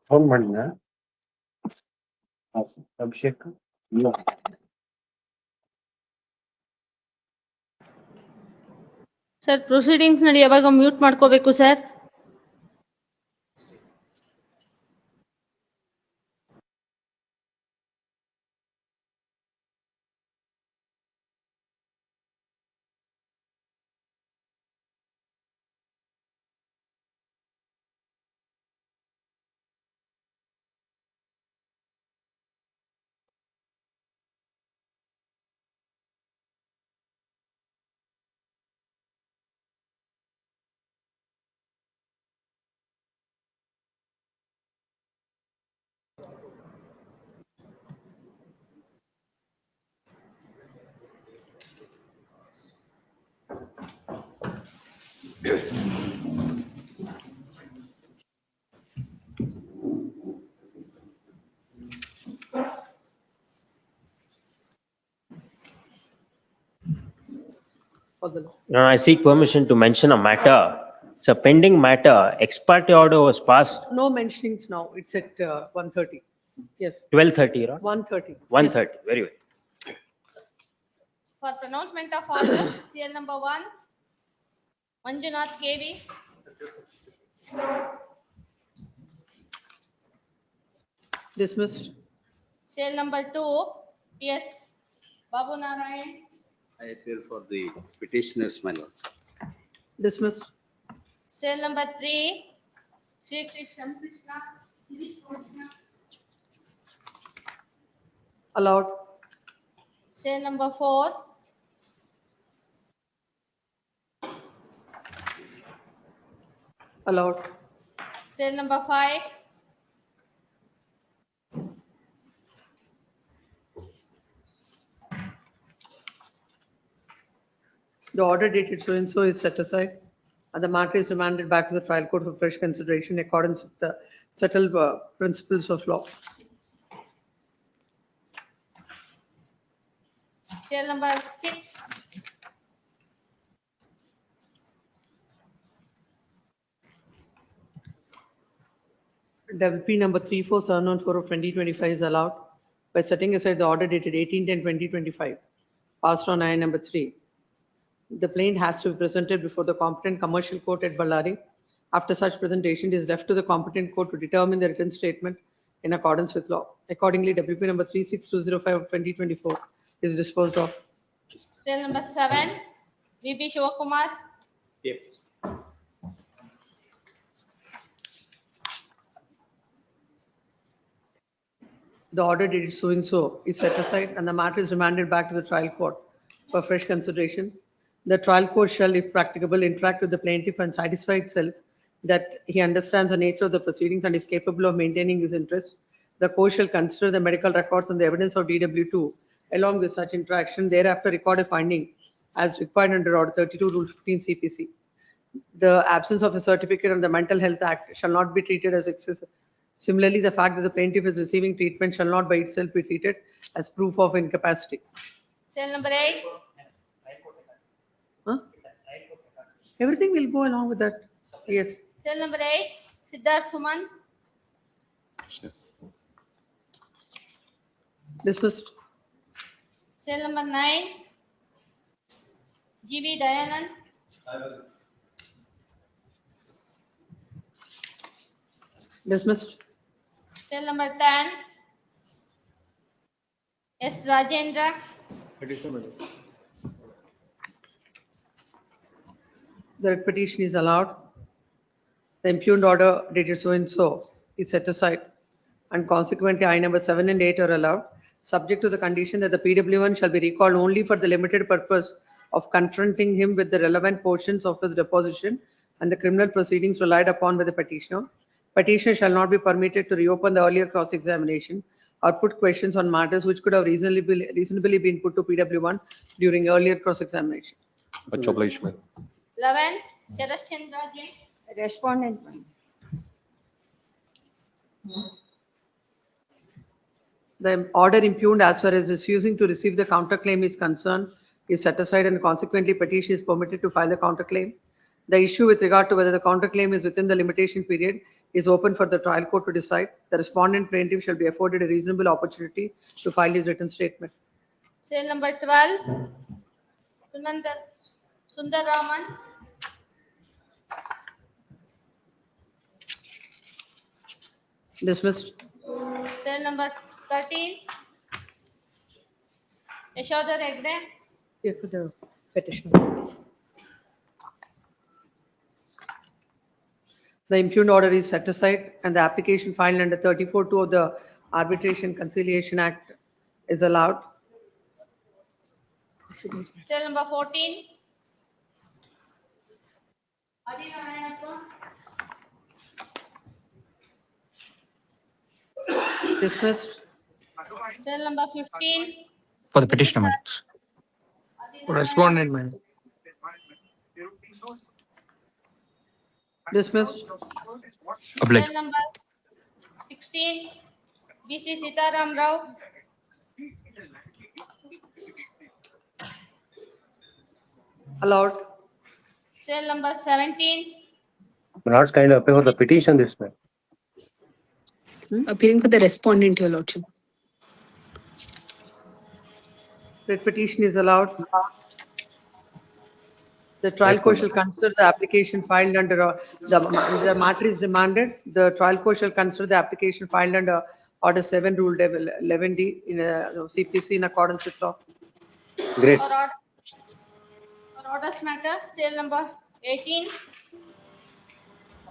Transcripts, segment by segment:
Phone ಮಾಡಿದ್ನ Abhishek ಇಲ್ಲ sir proceedings ನಲ್ಲಿ ಯಾವಾಗ ಮ್ಯೂಟ್ ಮಾಡ್ಕೋಬೇಕು sir? Now I seek permission to mention a matter. It's a pending matter. Ex parte order was passed No mentionings now. It's at 1:30. Yes, 12:30, right? 1:30. 1:30, very well. For pronouncement of order, CL number 1, Manjunath KV. Dismissed. CL number 2, PS Babu Narayan. I appeal for the petitioners, my lord. Dismissed. CL number 3, Sri Krishna. Allowed. CL number 4, Allowed. CL number 5, The order dated so and so is set aside and the matter is remanded back to the trial court for fresh consideration in accordance with the settled principles of law. CL number 6, WP number 34714 of 2025 is allowed by setting aside the order dated 18/10/2025, passed on I number 3. The plaint has to be presented before the competent commercial court at Ballari. After such presentation, it is left to the competent court to determine the written statement in accordance with law. Accordingly, WP number 36205 of 2024 is disposed of. CL number 7, VB Shivakumar. Yes. The order dated so and so is set aside and the matter is remanded back to the trial court for fresh consideration. The trial court shall, if practicable, interact with the plaintiff and satisfy itself that he understands the nature of the proceedings and is capable of maintaining his interest. The court shall consider the medical records and the evidence of DW2 along with such interaction, thereafter record a finding as required under Order 32, Rule 15 CPC. The absence of a certificate on the Mental Health Act shall not be treated as excessive. Similarly, the fact that the plaintiff is receiving treatment shall not by itself be treated as proof of incapacity. CL number 8, Huh? Everything will go along with that. Yes. CL number 8, Siddharth Suman. Dismissed. CL number 9, GV Dayanand. Dismissed. CL number 10, S Rajendra. The petition is allowed. The impugned order dated so and so is set aside and consequently I number 7 and 8 are allowed, subject to the condition that the PW1 shall be recalled only for the limited purpose of confronting him with the relevant portions of his deposition and the criminal proceedings relied upon by the petitioner. Petitioner shall not be permitted to reopen the earlier cross-examination or put questions on matters which could have reasonably been put to PW1 during earlier cross-examination. 11, Charashchandra Jain. Respondent. The order impugned as far as refusing to receive the counterclaim is concerned is set aside and consequently petition is permitted to file the counterclaim. The issue with regard to whether the counterclaim is within the limitation period is open for the trial court to decide. The respondent plaintiff shall be afforded a reasonable opportunity to file his written statement. Serial number 12, Sundar Raman. Dismissed. Serial number 13, Yashodhar Hegde. Here for the petitioner. The impugned order is set aside and the application filed under 34(2) of the Arbitration Conciliation Act is allowed. Serial number 14, Adi Narayanappa. Dismissed. Serial number 15, For the petitioner, madam. Adi Narayanappa. Respondent, madam. Dismissed. Obliged. Serial number 16, BC Sitaram Rao. Allowed. Serial number 17, My lords, kindly appear for the petition this man. Appearing for the respondent, your lordship. Writ petition is allowed. The trial court shall consider the application filed under, the matter is remanded. The trial court shall consider the application filed under Order 7, Rule 11D in CPC in accordance with law. Great. for orders matter, serial number 18.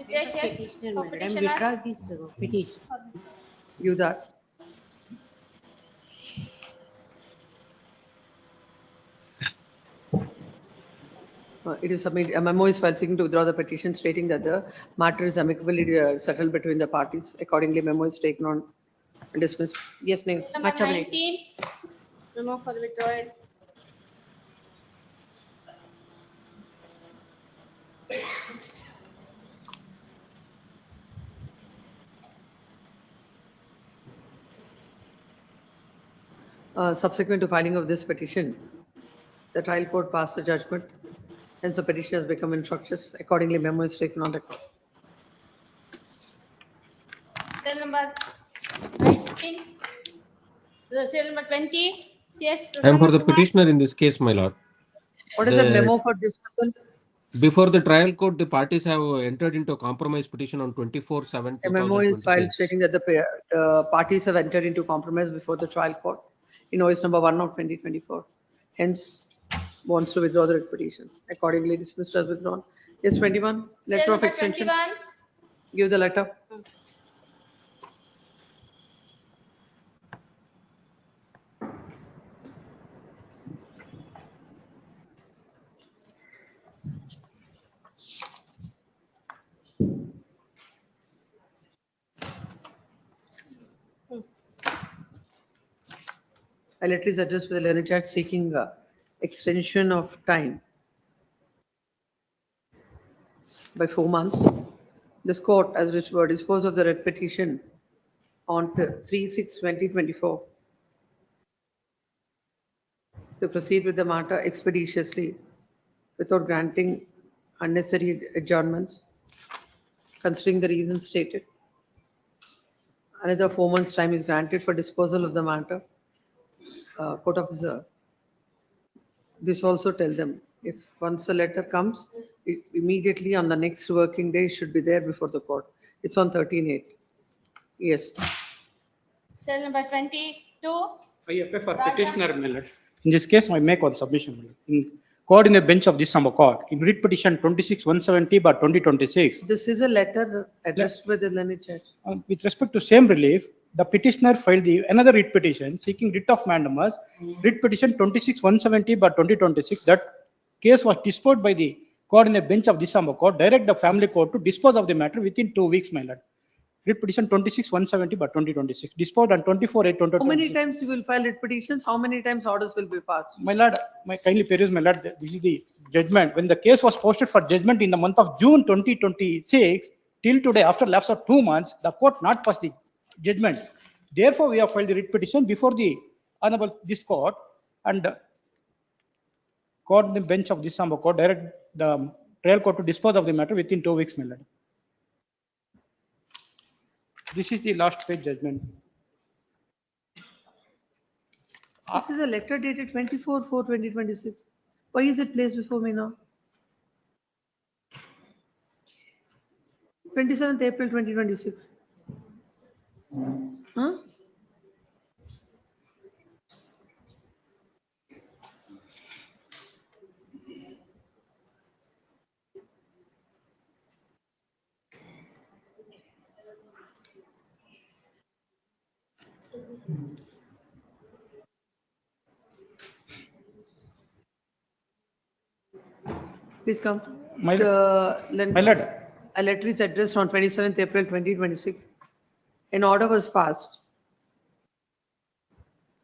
Hitesh S. Petitioner, for madam, petitioner. withdraw this petition. Give that. It is submitted, a memo is filed seeking to withdraw the petition stating that the matter is amicably settled between the parties. Accordingly, memo is taken on and dismissed. Yes, Neil. Number Much obliged. 19, memo for withdrawal. Subsequent to filing of this petition, the trial court passed the judgment. Hence, the petition has become infructuous. Accordingly, memo is taken on record. Serial number 19, serial number 20, CS. I am for the Prasanna Kumar. petitioner in this case, my lord. What is the The- memo for dismissal? Before the trial court, the parties have entered into a compromise petition on 24/7. A memo is filed 2026. stating that the parties have entered into compromise before the trial court in OS number 1 of 2024. Hence, wants to withdraw the writ petition. Accordingly, dismissed as withdrawn. Yes, 21, Serial letter of number extension. 21, Give the letter. A letter is addressed to the learned judge seeking extension of time by 4 months. This court has disposed of the writ petition on 3/6/2024 to proceed with the matter expeditiously without granting unnecessary adjournments, considering the reasons stated. Another 4 months' time is granted for disposal of the matter. Court officer, this also tell them, if once a letter comes, immediately on the next working day, it should be there before the court. It's on 13/8. Yes. serial number 22, I appear for Raja. petitioner, my lord. In this case, I make one submission, my lord. In coordinate bench of this court, in writ petition 26/170/2026, This is a letter addressed by the learned judge. with respect to same relief, the petitioner filed another writ petition seeking writ of mandamus, writ petition 26/170/2026. That case was disposed by the coordinate bench of this court, direct the family court to dispose of the matter within 2 weeks, my lord. Writ petition 26/170/2026, disposed on 24/8/2026. How many times you will file writ petitions? How many times orders will be passed? My lord, my kindly peruse, my lord, this is the judgment. When the case was posted for judgment in the month of June 2026, till today, after lapse of 2 months, the court not passed the judgment. Therefore, we have filed the writ petition before the honorable this court, and court the bench of this court direct the trial court to dispose of the matter within 2 weeks, my lord. This is the last page judgment. This is a letter dated 24/4/2026. Why is it placed before me now? 27th April 2026. Huh? Please come. My The my lord, A letter is addressed on 27th April 2026. An order was passed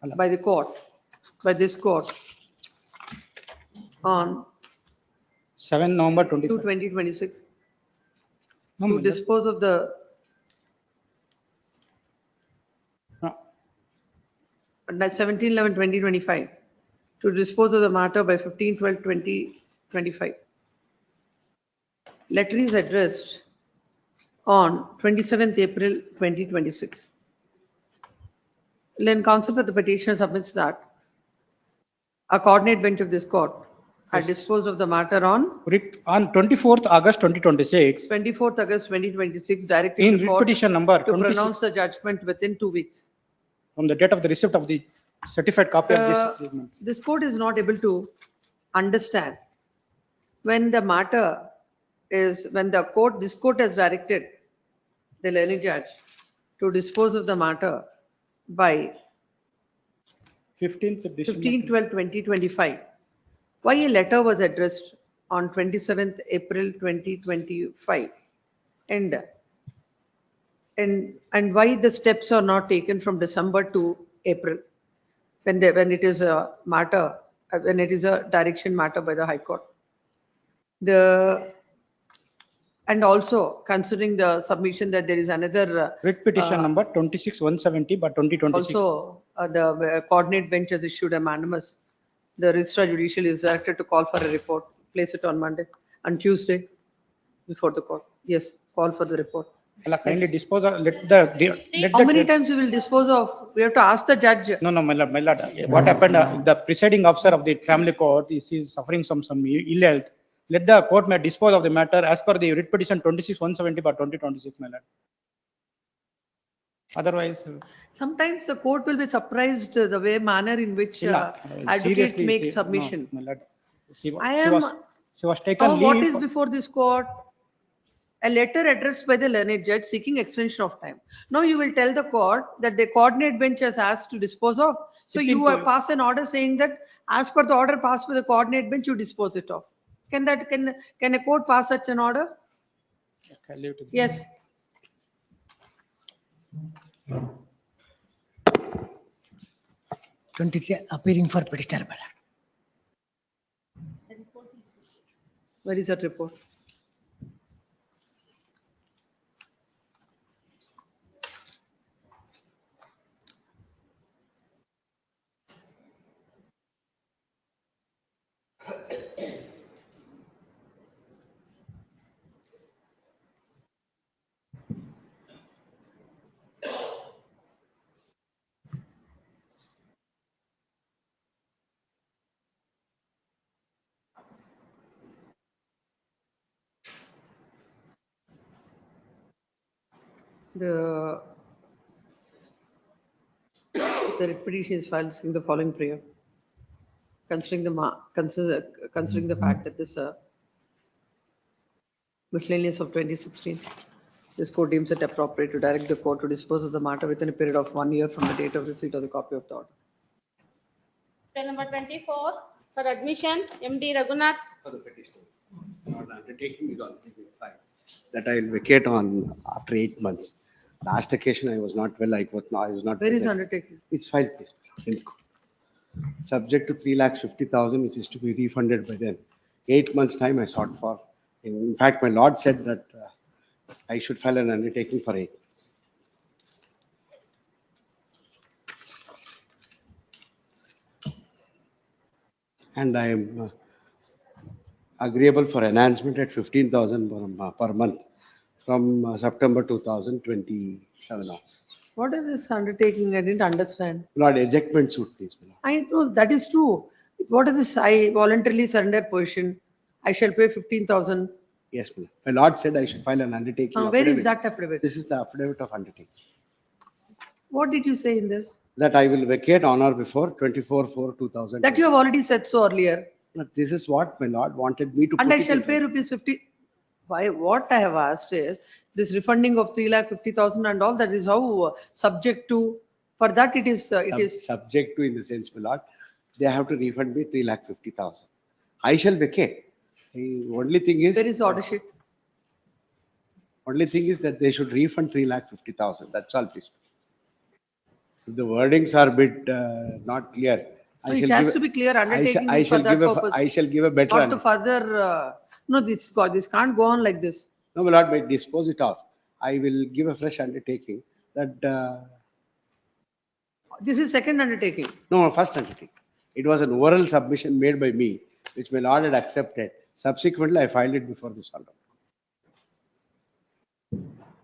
Allah. by the court, by this court, on 7 November 2 25. 2026 No, to my lord. dispose of the No. 17/11/2025 to dispose of the matter by 15/12/2025. Letter is addressed on 27th April 2026. Then counsel for the petitioner submits that a coordinate bench of this court had disposed of the matter on On 24th August 2026, 24th August 2026, directing in the writ court petition number to 26, pronounce the judgment within 2 weeks. from the date of the receipt of the certified copy of this judgment. This court is not able to understand when the matter is, when the court, this court has directed the learned judge to dispose of the matter by 15th December. 15/12/2025. Why a letter was addressed on 27th April 2025? And why the steps are not taken from December to April? When it is a matter, when it is a direction matter by the High Court. And also considering the submission that there is another, Writ petition number 26/170/2026. also the coordinate bench has issued a mandamus. The registrar judicial is directed to call for a report, place it on Monday and Tuesday before the court. Yes, call for the report. Allah, kindly Next. dispose of, let the. How many times you will dispose of? We have to ask the judge. No, my lord, my lord. What happened, the presiding officer of the family court is suffering some ill health. Let the court may dispose of the matter as per the writ petition 26/170/2026, my lord. Otherwise, Sometimes the court will be surprised the way manner in which advocate seriously, makes no, submission. my lord. She wa- I she am- was, she was taken What leave. is before this court? A letter addressed by the learned judge seeking extension of time. Now you will tell the court that the coordinate bench has asked to dispose of. So Within you two- pass an order saying that as per the order passed by the coordinate bench, you dispose it of. Can a court pass such an order? Okay, leave it. Yes. Appearing for petitioner, my lord. Where is that report? The writ petition is filed in the following prayer. Considering the fact that this miscellaneous of 2016, this court deems it appropriate to direct the court to dispose of the matter within a period of 1 year from the date of receipt of the copy of the order. Cell number 24 for admission, MD Raghunath. For the petitioner. Not undertaking is already been filed. That I will vacate on after 8 months. Last occasion I was not well, I was not. Where is present. undertaking? It's filed, please. In the court. Subject to 3,50,000, which is to be refunded by them. 8 months' time I sought for. In fact, my lord said that I should file an undertaking for 8 months. And I am agreeable for enhancement at 15,000 per month from September 2027 on. What is this undertaking? I didn't understand. Lord, ejectment suit, please. my lord. I know that is true. What is this? I voluntarily surrender position. I shall pay 15,000. Yes, my lord. My lord said I should file an undertaking. Where is affidavit. that affidavit? This is the affidavit of undertaking. What did you say in this? That I will vacate on or before 24/4/2000. That you have already said so earlier. But this is what my lord wanted me to And put I it shall in pay writing. rupees 50. Why, what I have asked is, this refunding of 3,50,000 and all that is how subject to, for that it is, Subject to in the sense, my lord, they have to refund me 3,50,000. I shall vacate. The only thing is. where is the order sheet? Only thing is that they should refund 3,50,000. That's all, please. If the wordings are a bit not clear. I No, it shall has give to be clear, undertaking I is for shall that give purpose. I shall give a better. Not to further, no, this can't go on like this. No, my lord, may dispose it off. I will give a fresh undertaking that, This is second undertaking. no, first undertaking. It was an oral submission made by me, which my lord had accepted. Subsequently, I filed it before this honorable.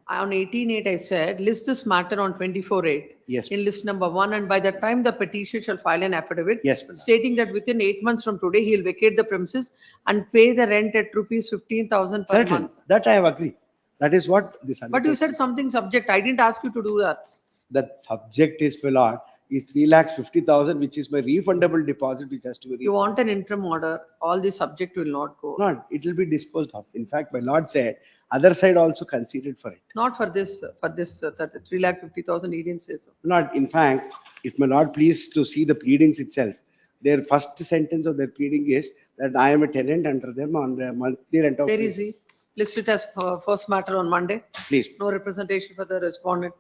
On 18/8, I said, list this matter on 24/8. Yes. In list number 1, and by the time the petitioner shall file an affidavit. Yes, madam. Stating that within 8 months from today, he will vacate the premises and pay the rent at rupees 15,000 per Certainly, month. that I have agreed. That is what this But you undertaking. said something subject. I didn't ask you to do that. The subject is, my lord, is 3,50,000, which is my refundable deposit, which has to be You refunded. want an interim order, all this subject will not go. Not, it will be disposed of. In fact, my lord said, other side also conceded for it. Not for this, that 3,50,000, he didn't say so. Not, in fact, if my lord please to see the pleadings itself, their first sentence of their pleading is that I am a tenant under them on the monthly rent of. Where is he? List it as first matter on Monday. Please. No representation for the respondent.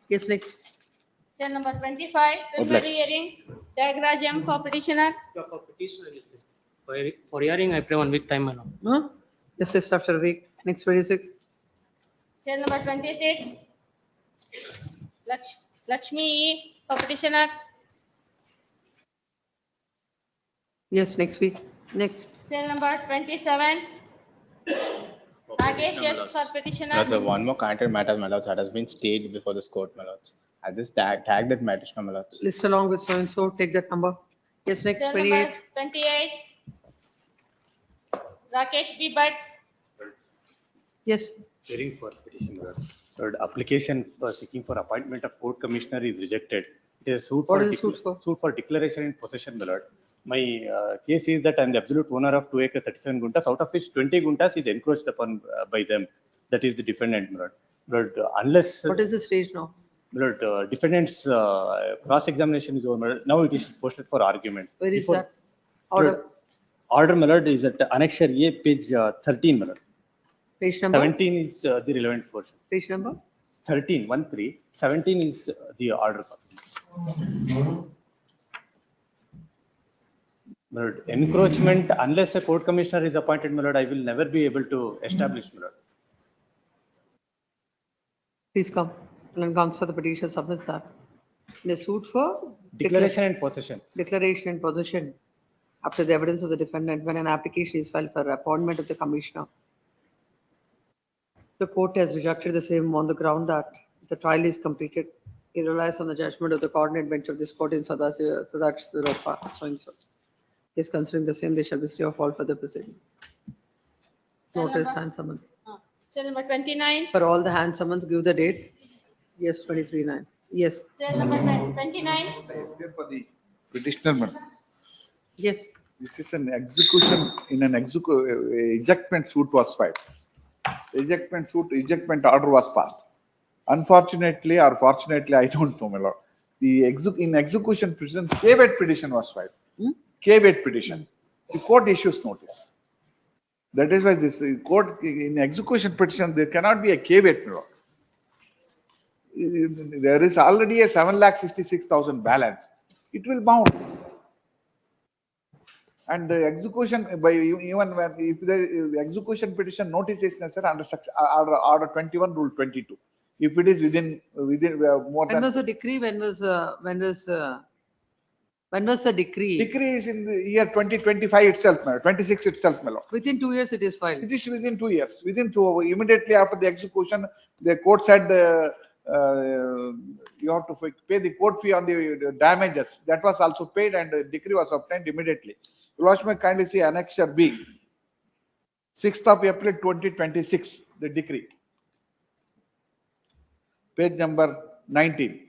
Yes, next. Cell number 25, preliminary hearing, Tyagaraja M for petitioner. For petitioner is this. For hearing, I pray 1 week time alone. Huh? Yes, list after a week. Next, 26. Cell number 26, Lakshmi E for petitioner. Yes, next week. Next. Cell number 27, Nagesh S for petitioner. Lords, one more content matter, my lords, that has been stayed before this court, my lords. I just tag that matter, my lords. List along with so and so. Take that number. Yes, next, Cell 28. number 28, Rakesh B. Bhatt. Yes. Hearing for petition, Lord. Lord, application for seeking for appointment of court commissioner is rejected. It is suit What for is the suit for? suit for declaration in possession, my lord. My case is that I am the absolute owner of 2 acre 37 guntas, out of which 20 guntas is encroached upon by them. That is the defendant, my lord. Lord, unless. What is the stage now? Lord, defendant's cross-examination is over, my lord. Now it is posted for arguments. Where is Before- that? Order. Lord, order, my lord, is at Annexure A, page 13, my lord. Page number? 17 is the relevant portion. Page number? 13, 1-3, 17 is the order. My lord, encroachment, unless a court commissioner is appointed, my lord, I will never be able to establish, my lord. Please come. And answer the petition submits that. In a suit for? Declaration and possession. Declaration and possession. After the evidence of the defendant, when an application is filed for appointment of the commissioner. The court has rejected the same on the ground that the trial is completed. It relies on the judgment of the coordinate bench of this court in Sadach, so and so. Is considering the same, they shall be stay of all further proceeding. Notice hand summons. Cell number 29, For all the hand summons, give the date. Yes, 23/9. Yes, cell number 29, For the petitioner, madam. yes. This is an execution in an ejectment suit was filed. Ejectment order was passed. Unfortunately or fortunately, I don't know, my lord. In execution petition, caveat petition was filed. Caveat petition. The court issues notice. That is why this court in execution petition, there cannot be a caveat, my lord. There is already a 7,66,000 balance. It will mount. And the execution by even when if the execution petition notice is necessary under order 21 rule 22. If it is within more When than was the decree? When was When was the decree? Decree is in the year 2025 itself, my lord, 26 itself, my lord. Within 2 years it is filed. It is within 2 years. Within two, immediately after the execution, the court said you have to pay the court fee on the damages. That was also paid and the decree was obtained immediately. Your Lordship may kindly see Annexure B, 6th of April 2026, the decree. Page number 19.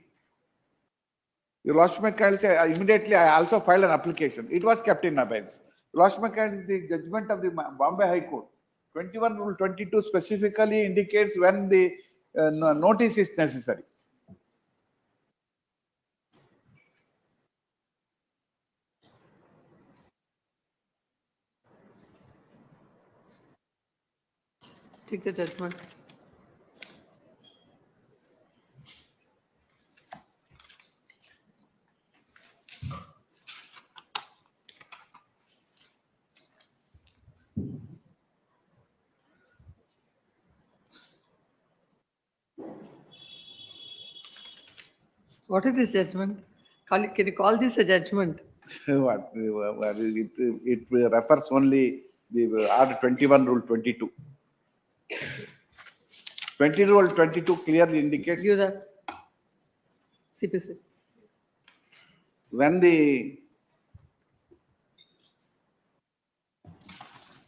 Your Lordship may kindly say, immediately I also filed an application. It was kept in abeyance. Your Lordship may kindly, the judgment of the Bombay High Court, 21 Rule 22 specifically indicates when the notice is necessary. Take the judgment. What is this judgment? Can you call this a judgment? What? It refers only the Order 21 Rule 22. 20 Rule 22 clearly indicates Give that. CPC. when the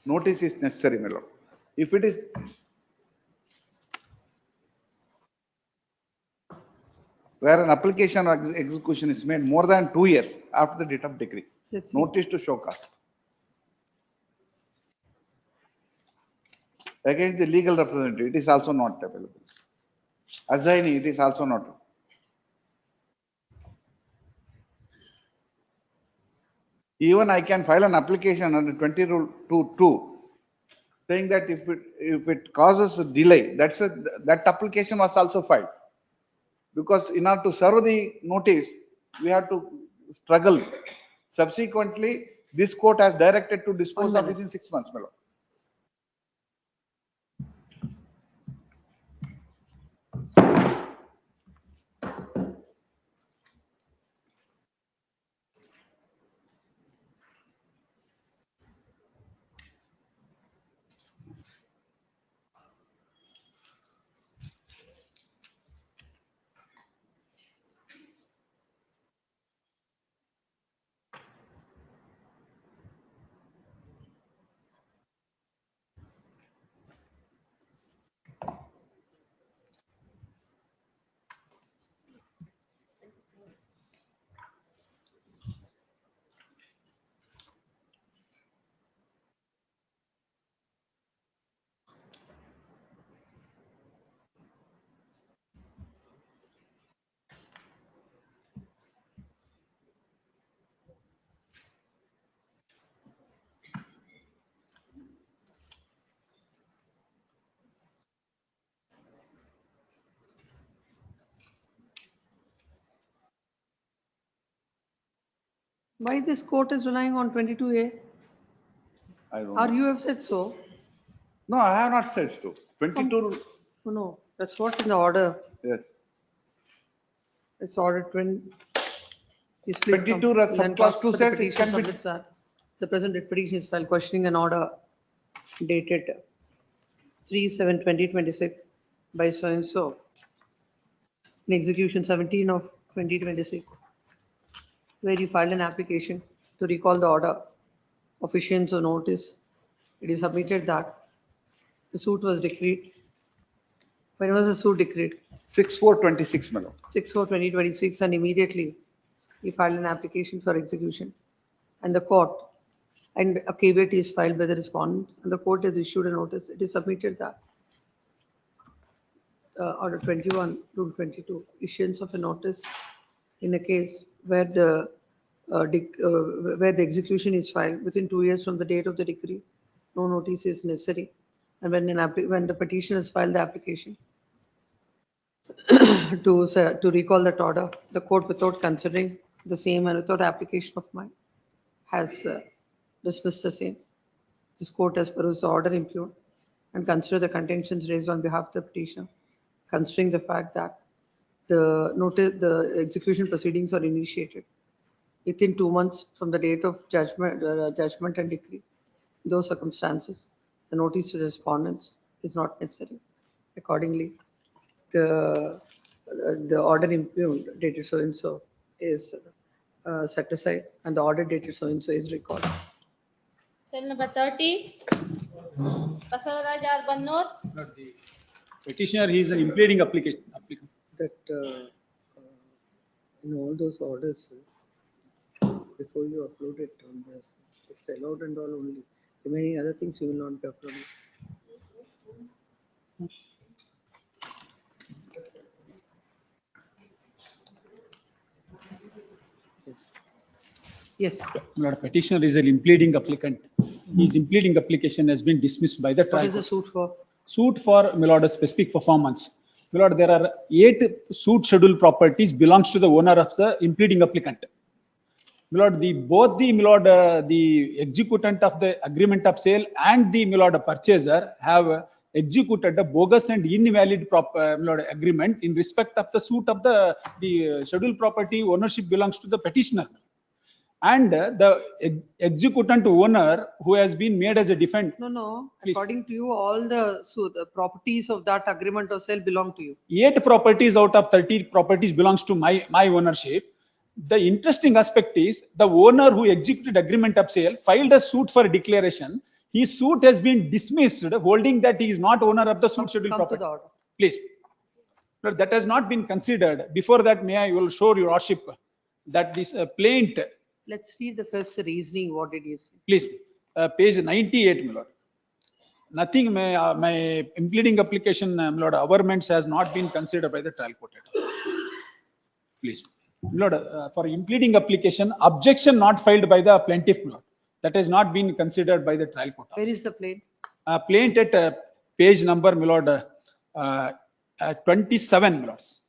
notice is necessary, my lord. If it is where an application or execution is made more than 2 years after the date of decree, Yes, notice to show cause. Against the legal representative, it is also not available. Assignee, it is also not. Even I can file an application under 20 Rule 2 saying that if it causes a delay, that application was also filed. Because in order to serve the notice, we have to struggle. Subsequently, this court has directed to dispose of within 6 months, my lord. Why this court is relying on 22A? I don't Or know. you have said so? No, I have not said so. 22, No, no, that's what in the order. yes. It's order 20. Please come. 22 Then subclause talk 2 for the says it petition can be. submits that the present writ petition is filed questioning an order dated 3/7/2026 by so and so. In execution 17 of 2026, where he filed an application to recall the order of issuance of notice. It is submitted that the suit was decreed. When was the suit decreed? 6/4/26, my lord. 6/4/2026, and immediately he filed an application for execution. And the court, and a caveat is filed by the respondents, and the court has issued a notice. It is submitted that Order 21, Rule 22, issuance of a notice in a case where where the execution is filed within 2 years from the date of the decree, no notice is necessary. And when the petitioners file the application to recall that order, the court, without considering the same and without application of mine, has dismissed the same. This court has perused the order impugned and consider the contentions raised on behalf of the petitioner, considering the fact that the execution proceedings are initiated within 2 months from the date of judgment and decree. In those circumstances, the notice to the respondents is not necessary. Accordingly, the order impugned dated so and so is set aside, and the order dated so and so is recorded. Cell number 30. Basalraj R. Bannur. Petitioner, he is an impleading applicant. That in all those orders, before you upload it on this, it's allowed and all only. Many other things you will not be uploading. Yes. Lord, petitioner is an impleading applicant. His impleading application has been dismissed by the What trial is the court. suit for? Suit for, my lord, a specific performance. My lord, there are 8 suit schedule properties belongs to the owner of the impleading applicant. My lord, both the, my lord, the executant of the agreement of sale and the, my lord, purchaser have executed a bogus and invalid my lord, agreement in respect of the suit of the schedule property ownership belongs to the petitioner. And the executant owner who has been made as a defendant. No. Please. According to you, all the properties of that agreement of sale belong to you. 8 properties out of 30 properties belongs to my ownership. The interesting aspect is the owner who executed agreement of sale filed a suit for declaration. His suit has been dismissed, holding that he is not owner of the suit schedule Come property. to the order. Please. But that has not been considered. Before that, may I will show your worship that this plaint. Let's read the first reasoning. What did he say? Please, page 98, my lord. Nothing, my impleading application, my lord, averments has not been considered by the trial court at all. Please, my lord, for impleading application, objection not filed by the plaintiff, my lord. That has not been considered by the trial court. Where is the plaint? Plaint at page number, my lord, 27, my lords.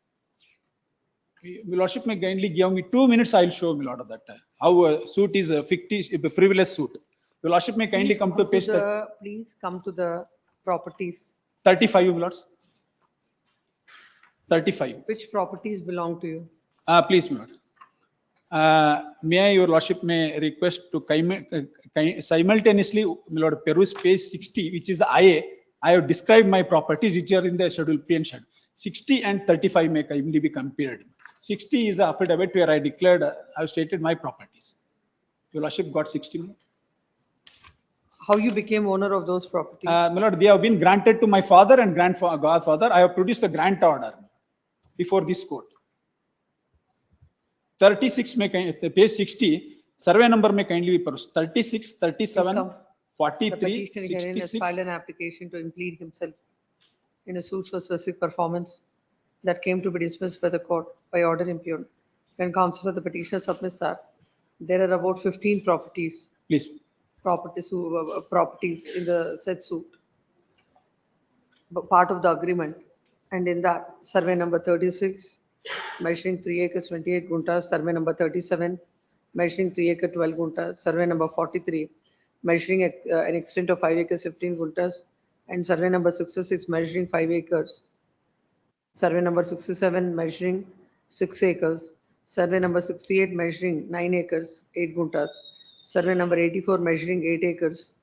My lordship may kindly give me 2 minutes. I'll show my lord of that. How a suit is a fictitious, a frivolous suit. Your lordship may kindly come to page. Please come to the properties. 35, my lords. 35. Which properties belong to you? Please, my lord. May I, your lordship, may request to simultaneously, my lord, peruse page 60, which is the IA. I have described my properties which are in the schedule P and schedule. 60 and 35 may kindly be compared. 60 is the affidavit where I declared, I have stated my properties. Your lordship got 60. How you became owner of those properties? My lord, they have been granted to my father and godfather. I have produced the grant order before this court. 36 may page 60, survey number may kindly be perused. 36, 37, 43, The petitioner herein has 66. filed an application to implead himself in a suit for specific performance that came to be dismissed by the court by order impugned. When counsel for the petitioner submits that there are about 15 properties. Please. Properties in the said suit, part of the agreement, and in that survey number 36, measuring 3 acres 28 guntas, survey number 37, measuring 3 acre 12 guntas, survey number 43, measuring an extent of 5 acres 15 guntas, and survey number 66, measuring 5 acres, survey number 67, measuring 6 acres, survey number 68, measuring 9 acres 8 guntas, survey number 84 measuring 8 acres,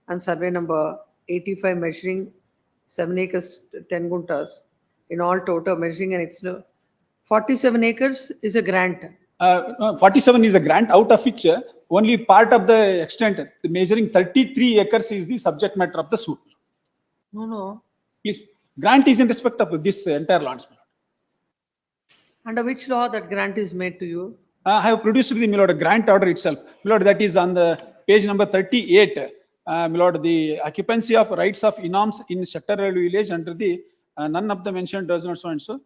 and survey number 85 measuring 7 acres 10 guntas. In all total measuring an extent 47 acres is a grant. 47 is a grant, out of which only part of the extent, measuring 33 acres is the subject matter of the suit. No. Please, grant is in respect of this entire lands. Under which law that grant is made to you? I have produced the, my lord, grant order itself. My lord, that is on the page number 38. My lord, the occupancy of rights of inams in Shutter Railway Village under the none of the mentioned does not so and so.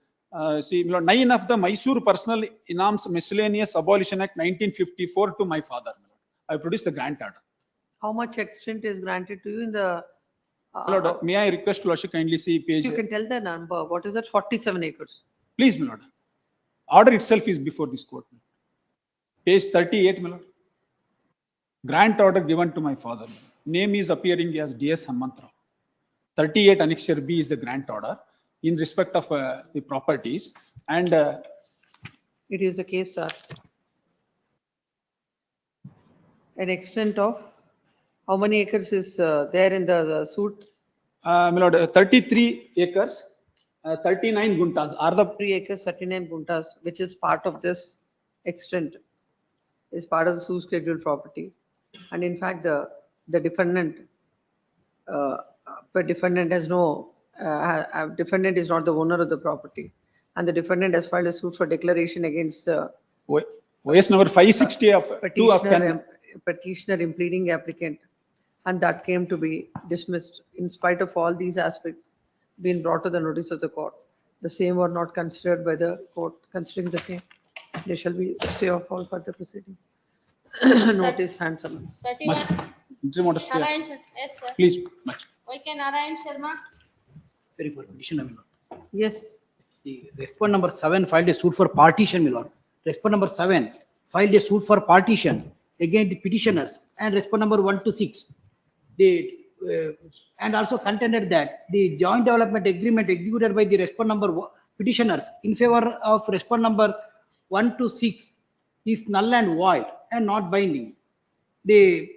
See, my lord, 9 of the Mysore Personal Inams Miscellaneous Abolition Act 1954 to my father. I have produced the grant order. How much extent is granted to you in the? My lord, may I request Lordship kindly see page. You can tell the number. What is that? 47 acres. Please, my lord. Order itself is before this court. Page 38, my lord. Grant order given to my father. Name is appearing as DS Hamantrao. 38 Annexure B is the grant order in respect of the properties, and it is a case, sir. An extent of, how many acres is there in the suit? My lord, 33 acres, 39 guntas are the 3 acres, 39 guntas, which is part of this extent, is part of the suit scheduled property. And in fact, the defendant, defendant has no, defendant is not the owner of the property. And the defendant has filed a suit for declaration against the OS number 560 of 2 of 10. petitioner impleading applicant. And that came to be dismissed in spite of all these aspects being brought to the notice of the court. The same were not considered by the court. Considering the same, there shall be a stay of all further proceedings. Notice hand summons. 31. Interim order stay. Narayan Sharma. Yes, sir. Please, much. Okay, Narayan Sharma. Very for petition, my lord. Yes. The respondent number 7 filed a suit for partition, my lord. Respondent number 7 filed a suit for partition against the petitioners, and respondent number 1 to 6. And also contended that the joint development agreement executed by the respondent number petitioners in favor of respondent number 1 to 6 is null and void and not binding. The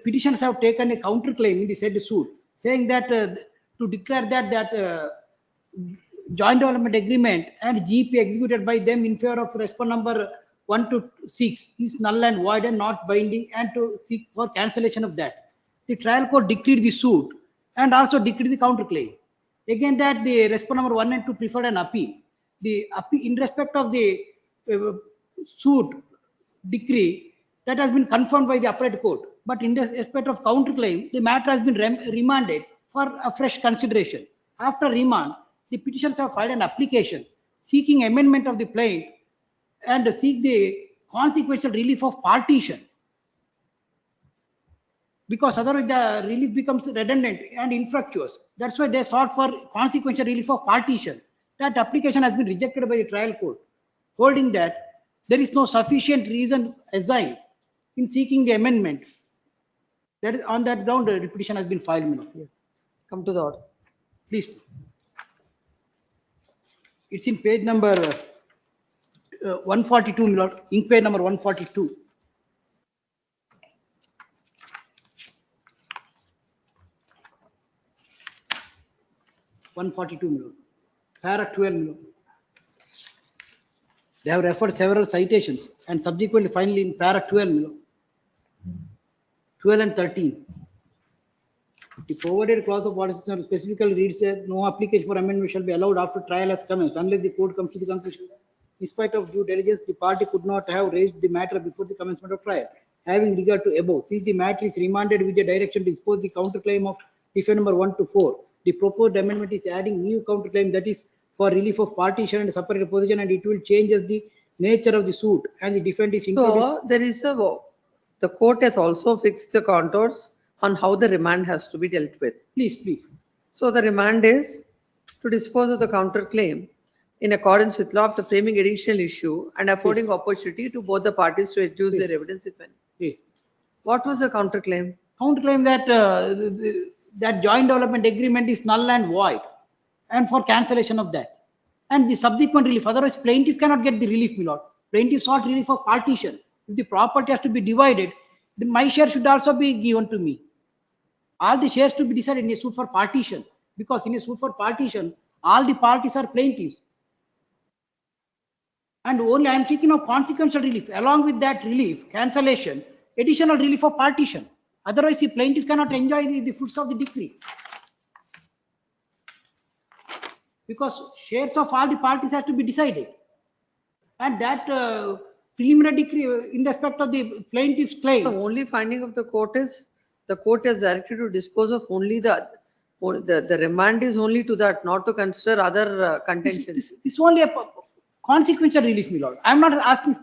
petitioners have taken a counterclaim in the said suit, saying that to declare that joint development agreement and GP executed by them in favor of respondent number 1 to 6 is null and void and not binding, and to seek for cancellation of that. The trial court decreed the suit and also decreed the counterclaim. Again, that the respondent number 1 and 2 preferred an appeal. The appeal in respect of the suit decree that has been confirmed by the appellate court, but in respect of counterclaim, the matter has been remanded for a fresh consideration. After remand, the petitioners have filed an application seeking amendment of the plaint and seek the consequential relief of partition, because otherwise the relief becomes redundant and infructuous. That's why they sought for consequential relief of partition. That application has been rejected by the trial court, holding that there is no sufficient reason assigned in seeking the amendment. That is on that ground the petition has been filed. Yes. Come to the order. Please. It's in page number 142, my lord, ink page number 142. Para 12. They have referred several citations and subsequently finally in para 12, 12 and 13. The provided clause of participation specifically reads that no application for amendment shall be allowed after trial has commenced unless the court comes to the conclusion that in spite of due diligence, the party could not have raised the matter before the commencement of trial. Having regard to above, since the matter is remanded with the direction to dispose the counterclaim of defendant number 1 to 4, the proposed amendment is adding new counterclaim that is for relief of partition and separate position, and it will change as the nature of the suit and the defendant is So there is the court has also fixed the contours on how the remand has to be dealt with. Please. So the remand is to dispose of the counterclaim in accordance with law after framing additional issue and affording opportunity to both the parties to adduce their evidence if any. Yes. What was the counterclaim? Counterclaim that that joint development agreement is null and void, and for cancellation of that, and the subsequent relief. Otherwise, plaintiff cannot get the relief, my lord. Plaintiff sought relief of partition. If the property has to be divided, then my share should also be given to me. All the shares to be decided in a suit for partition, because in a suit for partition, all the parties are plaintiffs. And only I am seeking of consequential relief. Along with that relief, cancellation, additional relief of partition. Otherwise, the plaintiff cannot enjoy the fruits of the decree. Because shares of all the parties have to be decided. And that preliminary decree in respect of the plaintiff's claim. The only finding of the court is the court has directed to dispose of only the remand is only to that, not to consider other contentions. It's only a consequential relief, my lord. I am not asking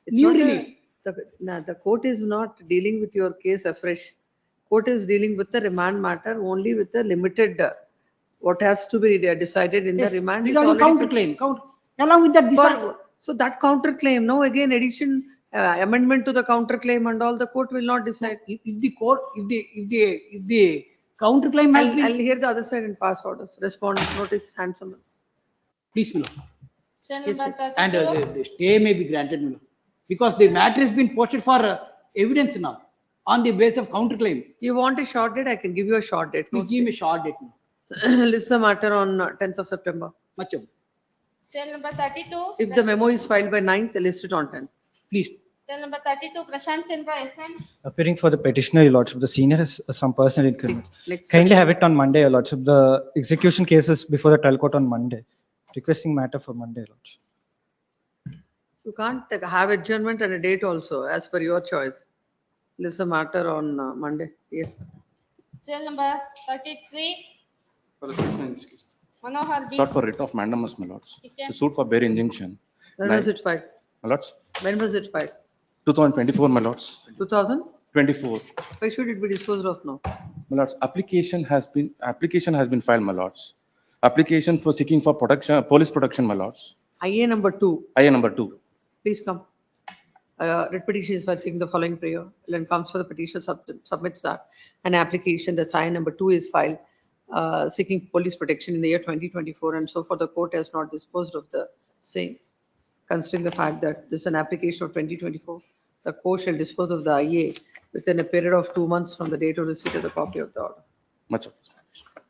new relief. The court is not dealing with your case afresh. Court is dealing with the remand matter only with the limited what has to be decided in the remand. Regarding counterclaim, along with that. So that counterclaim, no, again addition, amendment to the counterclaim and all, the court will not decide. If the court, if the counterclaim has been. I'll hear the other side and pass orders. Respond, notice, hand summons. Please, my lord. Yes, and the stay may be granted, my lord, because the matter has been posted for evidence now. on the basis of counterclaim. You want a short date? I can give you a short date. No Please give me a short date. List the matter on 10th of September. Much of, Serial number 32. If the memo is filed by 9th, list it on 10th. please. Serial number 32, Prashant Chandra SN. Appearing for the petitioner, Your Lordship, the senior has some personal inconvenience. Next Kindly session. have it on Monday, Your Lordship. The execution case is before the trial court on Monday. Requesting matter for Monday, Your Lordship. You can't have adjournment and a date also, as per your choice. List the matter on Monday. Yes. Serial number 33, For the petition in this case. Manohar B. Sought for writ of mandamus, my lords. Okay. The suit for bare injunction. When was it filed? My lords, When was it filed? 2024, my lords, 2024. 24. Why should it be disposed of now? My lords, application has been filed, my lords. Application for seeking for protection, police protection, my lords. IA number 2, IA number 2. please come. Writ petition is filed seeking the following prayer. Then comes for the petition, submits that. An application, that's IA number 2 is filed seeking police protection in the year 2024, and so far the court has not disposed of the same. Considering the fact that this is an application of 2024, the court shall dispose of the IA within a period of 2 months from the date of receipt of the copy of the order. Much of.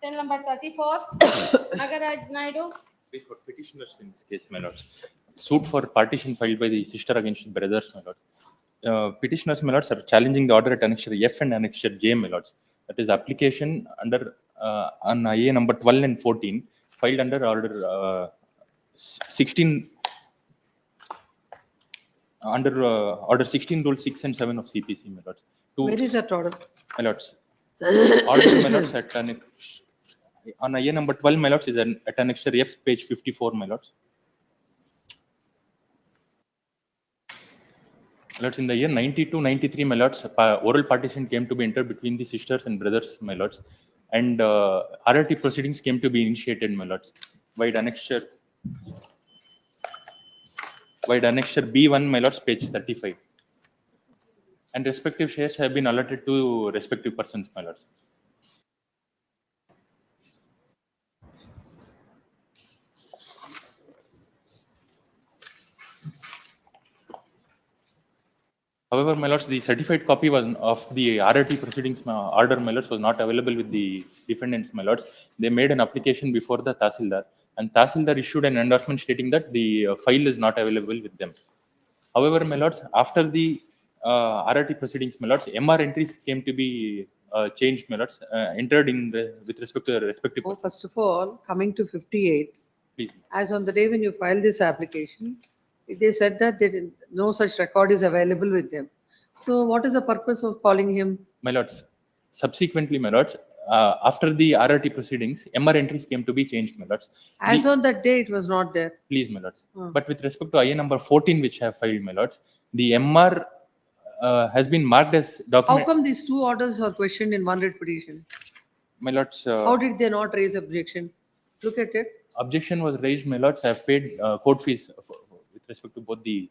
Serial number 34, Nagaraj Naidu. For petitioners in this case, my lords. Suit for partition filed by the sister against brothers, my lords. Petitioners, my lords, are challenging the order at annexure F and annexure J, my lords. That is application under on IA number 12 and 14 filed under order 16 under order 16 rule 6 and 7 of CPC, my lords. Where is that order? My lords. Order, my lords, at on IA number 12, my lords, is at annexure F, page 54, my lords. My lords, in the year 92-93, my lords, oral partition came to be entered between the sisters and brothers, my lords, and RRT proceedings came to be initiated, my lords, by annexure B1, my lords, page 35. And respective shares have been allotted to respective persons, my lords. However, my lords, the certified copy of the RRT proceedings order, my lords, was not available with the defendants, my lords. They made an application before the Tahsildar, and Tahsildar issued an endorsement stating that the file is not available with them. However, my lords, after the RRT proceedings, my lords, MR entries came to be changed, my lords, entered in with respect to the respective. Oh, first of all, coming to 58, Please. as on the day when you filed this application, they said that no such record is available with them. So what is the purpose of calling him? My lords, subsequently, my lords, after the RRT proceedings, MR entries came to be changed, my lords. As on that day, it was not there. Please, my lords. But with respect to IA number 14, which I have filed, my lords, the MR has been marked as document. How come these two orders are questioned in one writ petition? My lords. How did they not raise objection? Look at it. Objection was raised, my lords. I have paid court fees with respect to both the.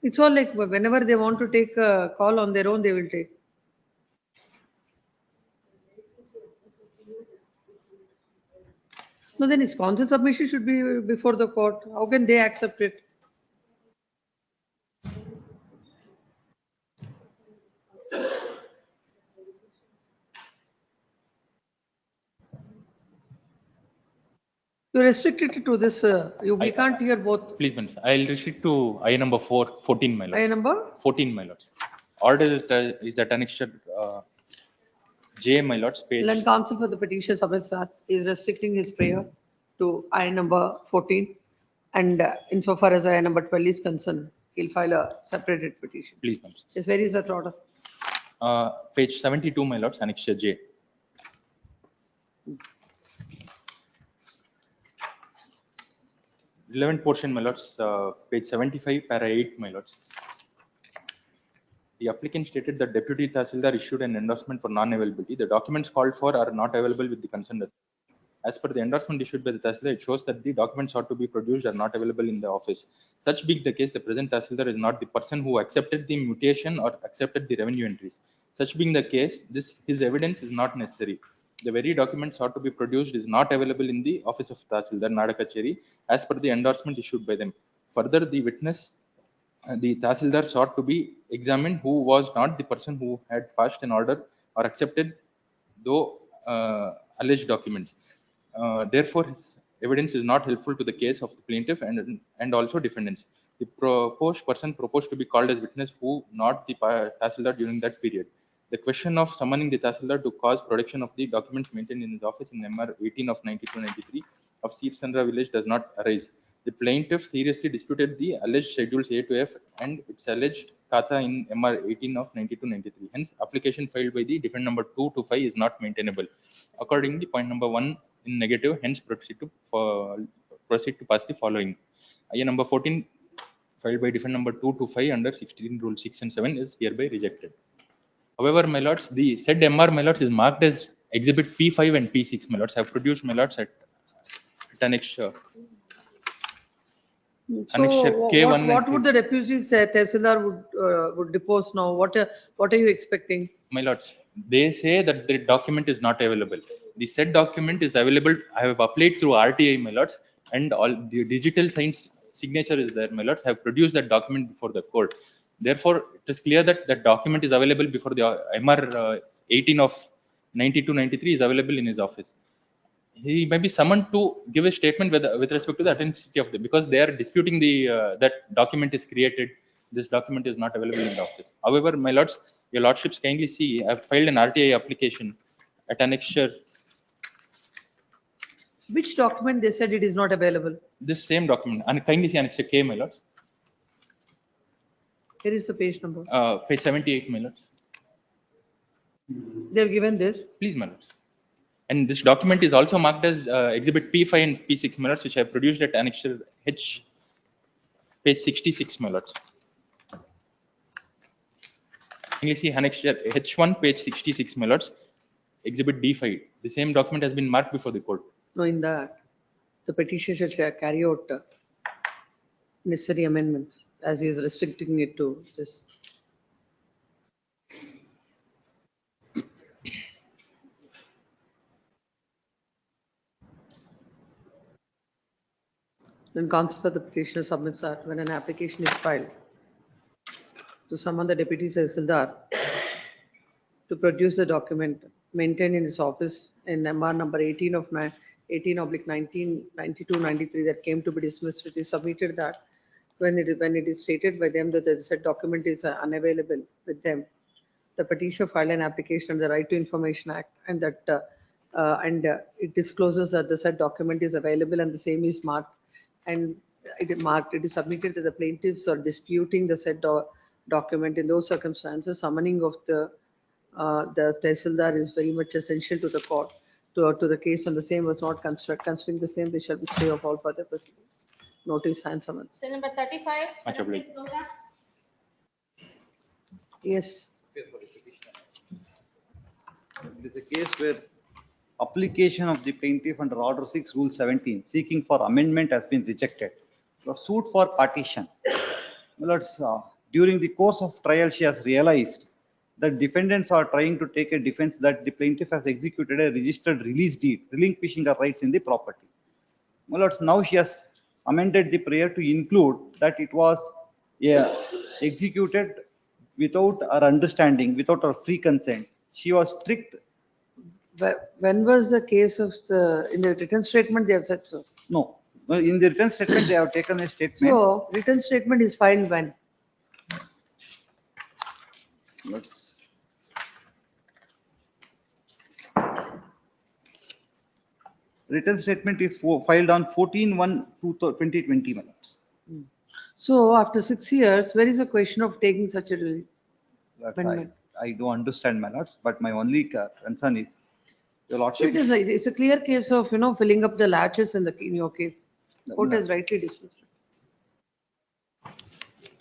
It's all like whenever they want to take a call on their own, they will take. No, then his counsel submission should be before the court. How can they accept it? You restricted it to this, we can't hear both. Please, my lords. I'll restrict to IA number 14, my lords. IA number? 14, my lords. Order is at annexure J, my lords, page. Land counsel for the petition submits that is restricting his prayer to IA number 14. And insofar as IA number 12 is concerned, he'll file a separated petition. Please, my lords. Yes, where is that order? Page 72, my lords, annexure J. Relevant portion, my lords, page 75, para 8, my lords. The applicant stated that Deputy Tahsildar issued an endorsement for non-availability. The documents called for are not available with the concerned. As per the endorsement issued by the Tahsildar, it shows that the documents ought to be produced are not available in the office. Such being the case, the present Tahsildar is not the person who accepted the mutation or accepted the revenue entries. Such being the case, his evidence is not necessary. The very documents ought to be produced is not available in the office of Tahsildar, Nadakacheri, as per the endorsement issued by them. Further, the witness The Tahsildar sought to be examined who was not the person who had passed an order or accepted though alleged documents. Therefore, his evidence is not helpful to the case of the plaintiff and also defendants. The proposed person proposed to be called as witness who not the Tahsildar during that period. The question of summoning the Tahsildar to cause production of the documents maintained in his office in MR 18 of 92-93 of Seep Sandra village does not arise. The plaintiff seriously disputed the alleged schedules A to F and its alleged kata in MR 18 of 92-93. Hence, application filed by the defendant number 2 to 5 is not maintainable. Accordingly, point number 1 in negative, hence proceed to pass the following. IA number 14 filed by defendant number 2 to 5 under 16 rule 6 and 7 is hereby rejected. However, my lords, the said MR, my lords, is marked as exhibit P5 and P6, my lords. Have produced, my lords, at annexure. So Annexure K1 what and would the deputy say, Tehsildar would depose now? What are you expecting? My lords, they say that the document is not available. The said document is available. I have applied through RTI, my lords, and all the digital signs signature is there, my lords. Have produced that document before the court. Therefore, it is clear that that document is available before the MR 18 of 92-93 is available in his office. He may be summoned to give a statement with respect to the authenticity of the, because they are disputing the that document is created. This document is not available in the office. However, my lords, your lordships kindly see, I have filed an RTI application at annexure. Which document they said it is not available? This same document, and kindly see annexure K, my lords. Here is the page number. Page 78, my lords. They have given this. Please, my lords. And this document is also marked as exhibit P5 and P6, my lords, which I have produced at annexure H, page 66, my lords. You see annexure H1, page 66, my lords, exhibit D5. The same document has been marked before the court. No, in that, the petition should carry out necessary amendments as he is restricting it to this. Then counsel for the petitioner submits that when an application is filed to summon the deputy Tehsildar to produce the document maintained in his office in MR number 18 of 18 oblique 1992-93 that came to be dismissed, it is submitted that when it is stated by them that the said document is unavailable with them, the petitioner filed an application under the Right to Information Act and that it discloses that the said document is available and the same is marked and it is submitted that the plaintiffs are disputing the said document. In those circumstances, summoning of the Tehsildar is very much essential to the court, to the case, and the same was not constructed. Considering the same, they shall be stay of all further proceedings. Notice and summons. Cell number 35. Much obliged. Please, Gowda. Yes. It is a case where application of the plaintiff under Order 6, Rule 17, seeking for amendment has been rejected. So suit for partition. During the course of trial, she has realized that defendants are trying to take a defense that the plaintiff has executed a registered release deed, relinquishing her rights in the property. Now she has amended the prayer to include that it was executed without her understanding, without her free consent. She was tricked. When was the case of in the written statement they have said so? No, in the written statement they have taken a statement. So written statement is filed when? Written statement is filed on 14/1/2020 minutes. So after 6 years, where is the question of taking such a release? I do understand, my lords, but my only concern is your lordship. It's a clear case of filling up the latches in your case. Court has rightly dismissed it.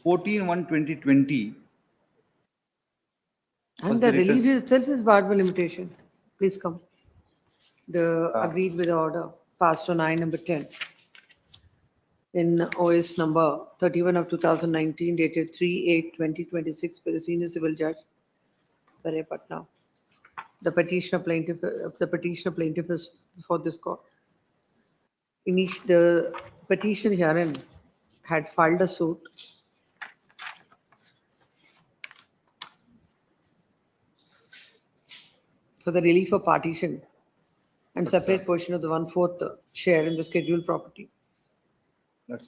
14/1/2020. And the release itself is barred by limitation. Please come. Agreed with the order passed on I number 10 in OS number 31 of 2019 dated 3/8/2026 by the senior civil judge Patna. The petitioner plaintiff is before this court. The petition herein had filed a suit for the relief of partition and separate portion of the 1/4 share in the scheduled property.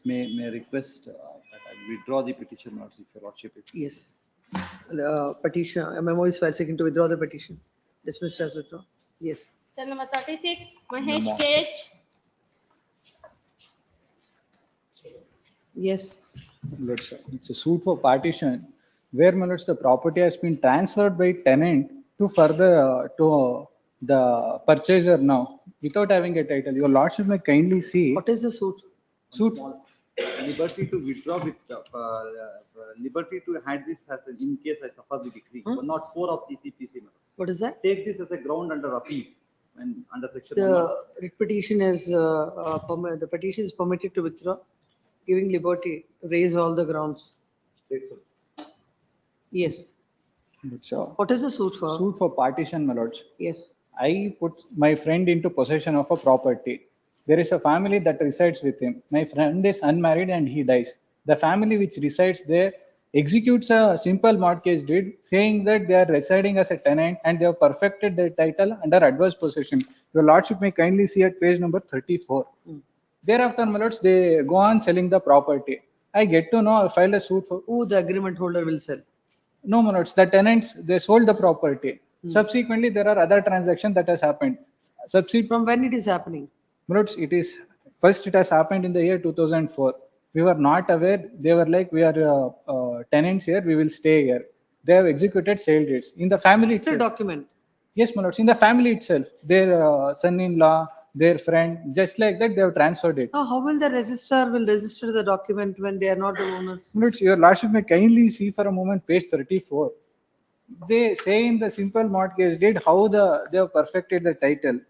May I request that I withdraw the petition, Lords, if your Lordship is. Yes. Petition, a memo is filed seeking to withdraw the petition. Dismissed as withdrawn. Yes. Cell number 36, Mahesh Memo. KH. Yes. Lords, it's a suit for partition where, my lords, the property has been transferred by tenant to further to the purchaser now without having a title. Your lordship may kindly see. What is the suit? Suit. Liberty to withdraw with, liberty to had this as a, in case I suffer the decree, but not 4 of the CPC. What is that? Take this as a ground under appeal and under section. The writ petition is, the petition is permitted to withdraw, giving liberty to raise all the grounds. Yes. So, What is the suit for? suit for partition, my lords. Yes. I put my friend into possession of a property. There is a family that resides with him. My friend is unmarried and he dies. The family which resides there executes a simple mortgage deed saying that they are residing as a tenant and they have perfected their title under adverse possession. Your lordship may kindly see at page number 34. Thereafter, my lords, they go on selling the property. I get to know, I filed a suit for. Who the agreement holder will sell? No, my lords, the tenants, they sold the property. Subsequently, there are other transactions that has happened. From when it is happening? My lords, it is, first it has happened in the year 2004. We were not aware. They were like, we are tenants here, we will stay here. They have executed sale deeds. In the family It's a itself. document. Yes, my lords, in the family itself, their son-in-law, their friend, just like that, they have transferred it. Now, how will the registrar will register the document when they are not the owners? My lords, your lordship may kindly see for a moment page 34. They say in the simple mortgage deed how they have perfected the title.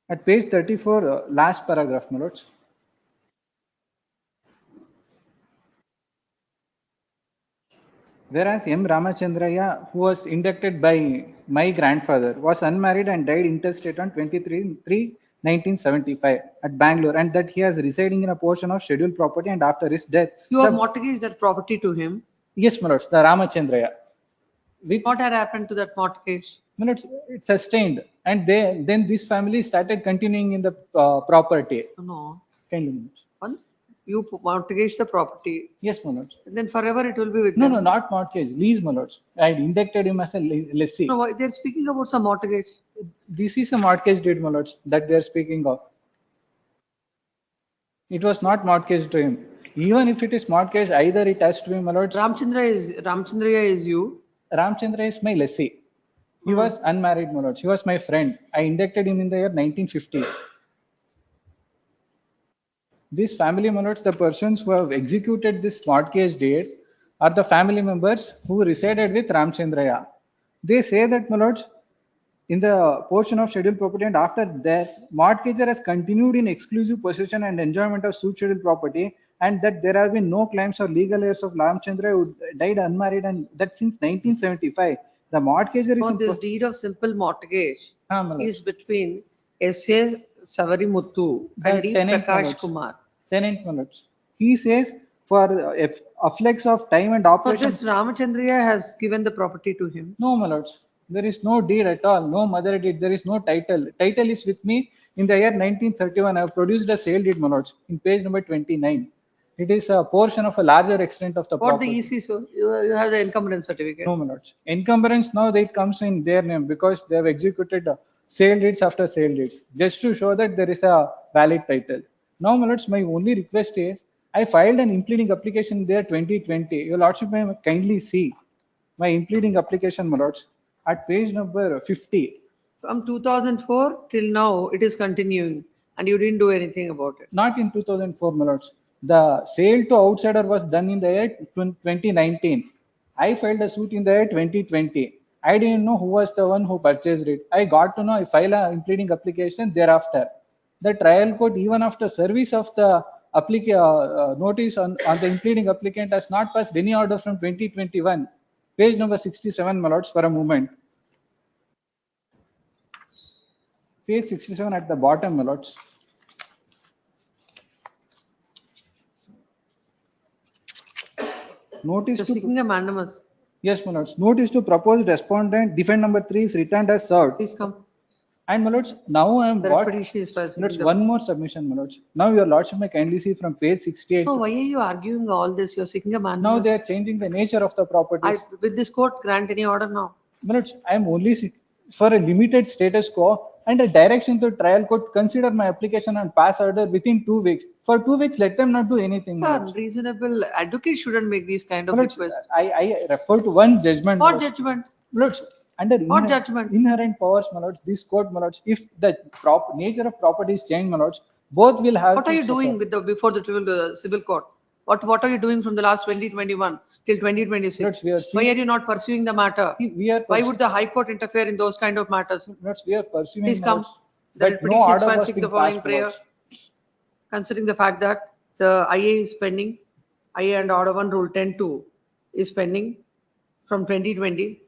At page 34, last paragraph, my lords. Whereas M. Ramachandraya, who was inducted by my grandfather, was unmarried and died intestate on 23/3/1975 at Bangalore, and that he is residing in a portion of scheduled property, and after his death. You have mortgaged that property to him. Yes, my lords, the Ramachandraya. What had happened to that mortgage? My lords, it sustained, and then this family started continuing in the property. No. Kindly. Once you mortgage the property, Yes, my lords. then forever it will be with No, them. no, not mortgage, lease, my lords. I had inducted him as a lessee. No, they're speaking about some mortgage. This is a mortgage deed, my lords, that they are speaking of. It was not mortgaged to him. Even if it is mortgaged, either it has to be, my lords. Ramchandra is you. Ramchandra is my lessee. He was unmarried, my lords. He was my friend. I inducted him in the year 1950s. These family, my lords, the persons who have executed this mortgage deed are the family members who resided with Ramchandraya. They say that, my lords, in the portion of scheduled property and after that, mortgager has continued in exclusive possession and enjoyment of such scheduled property, and that there have been no claims or legal heirs of Ramchandra who died unmarried, and that since 1975. The mortgager is. No, this deed of simple mortgage my lord. is between S.S. Savarimuthu and D. tenant, my Prakash lords. Kumar. Tenant, my lords. He says for afflex of time and So operation. this Ramachandra has given the property to him. No, my lords. There is no deed at all. No mother deed. There is no title. Title is with me. In the year 1931, I have produced a sale deed, my lords, in page number 29. It is a portion of a larger extent of the What property. the EC, so you have the encumbrance certificate. No, my lords. Encumbrance now it comes in their name because they have executed sale deeds after sale deeds, just to show that there is a valid title. Now, my lords, my only request is I filed an impleading application there 2020. Your lordship may kindly see my impleading application, my lords, at page number 50. From 2004 till now, it is continuing and you didn't do anything about it. Not in 2004, my lords. The sale to outsider was done in the year 2019. I filed a suit in the year 2020. I didn't know who was the one who purchased it. I got to know I filed a impleading application thereafter. The trial court, even after service of the notice on the impleading applicant, has not passed any order from 2021. Page number 67, my lords, for a moment. Page 67 at the bottom, my lords. Notice seeking a mandamus. Yes, my lords. Notice to proposed respondent, defendant number 3 is returned as served. Please come. And my lords, now I am The what? petition is filed. My lords, one more submission, my lords. Now your lordship may kindly see from page 68. No, why are you arguing all this? You're seeking a man. Now they are changing the nature of the properties. Will this court grant any order now? My lords, I am only for a limited status quo and a direction to trial court consider my application and pass order within 2 weeks. For 2 weeks, let them not do anything. my lords. Reasonable advocate shouldn't make these kind of My lords, requests. I refer to one judgment. What my lords. judgment? My lords, under What judgment? inherent powers, my lords, this court, my lords, if the nature of property is changed, my lords, both will have. What to are you suffer. doing with before the civil court? What are you doing from the last 2021 till 2026? Lords, we are Why are you not pursuing the matter? Why would the High Court interfere in those kind of matters? Lords, we are pursuing. Please my come. lords, The that no petition is order filed, was seek the being following passed, my prayer. lords. Considering the fact that the IA is pending, IA and Order 1 Rule 10(2) is pending from 2020.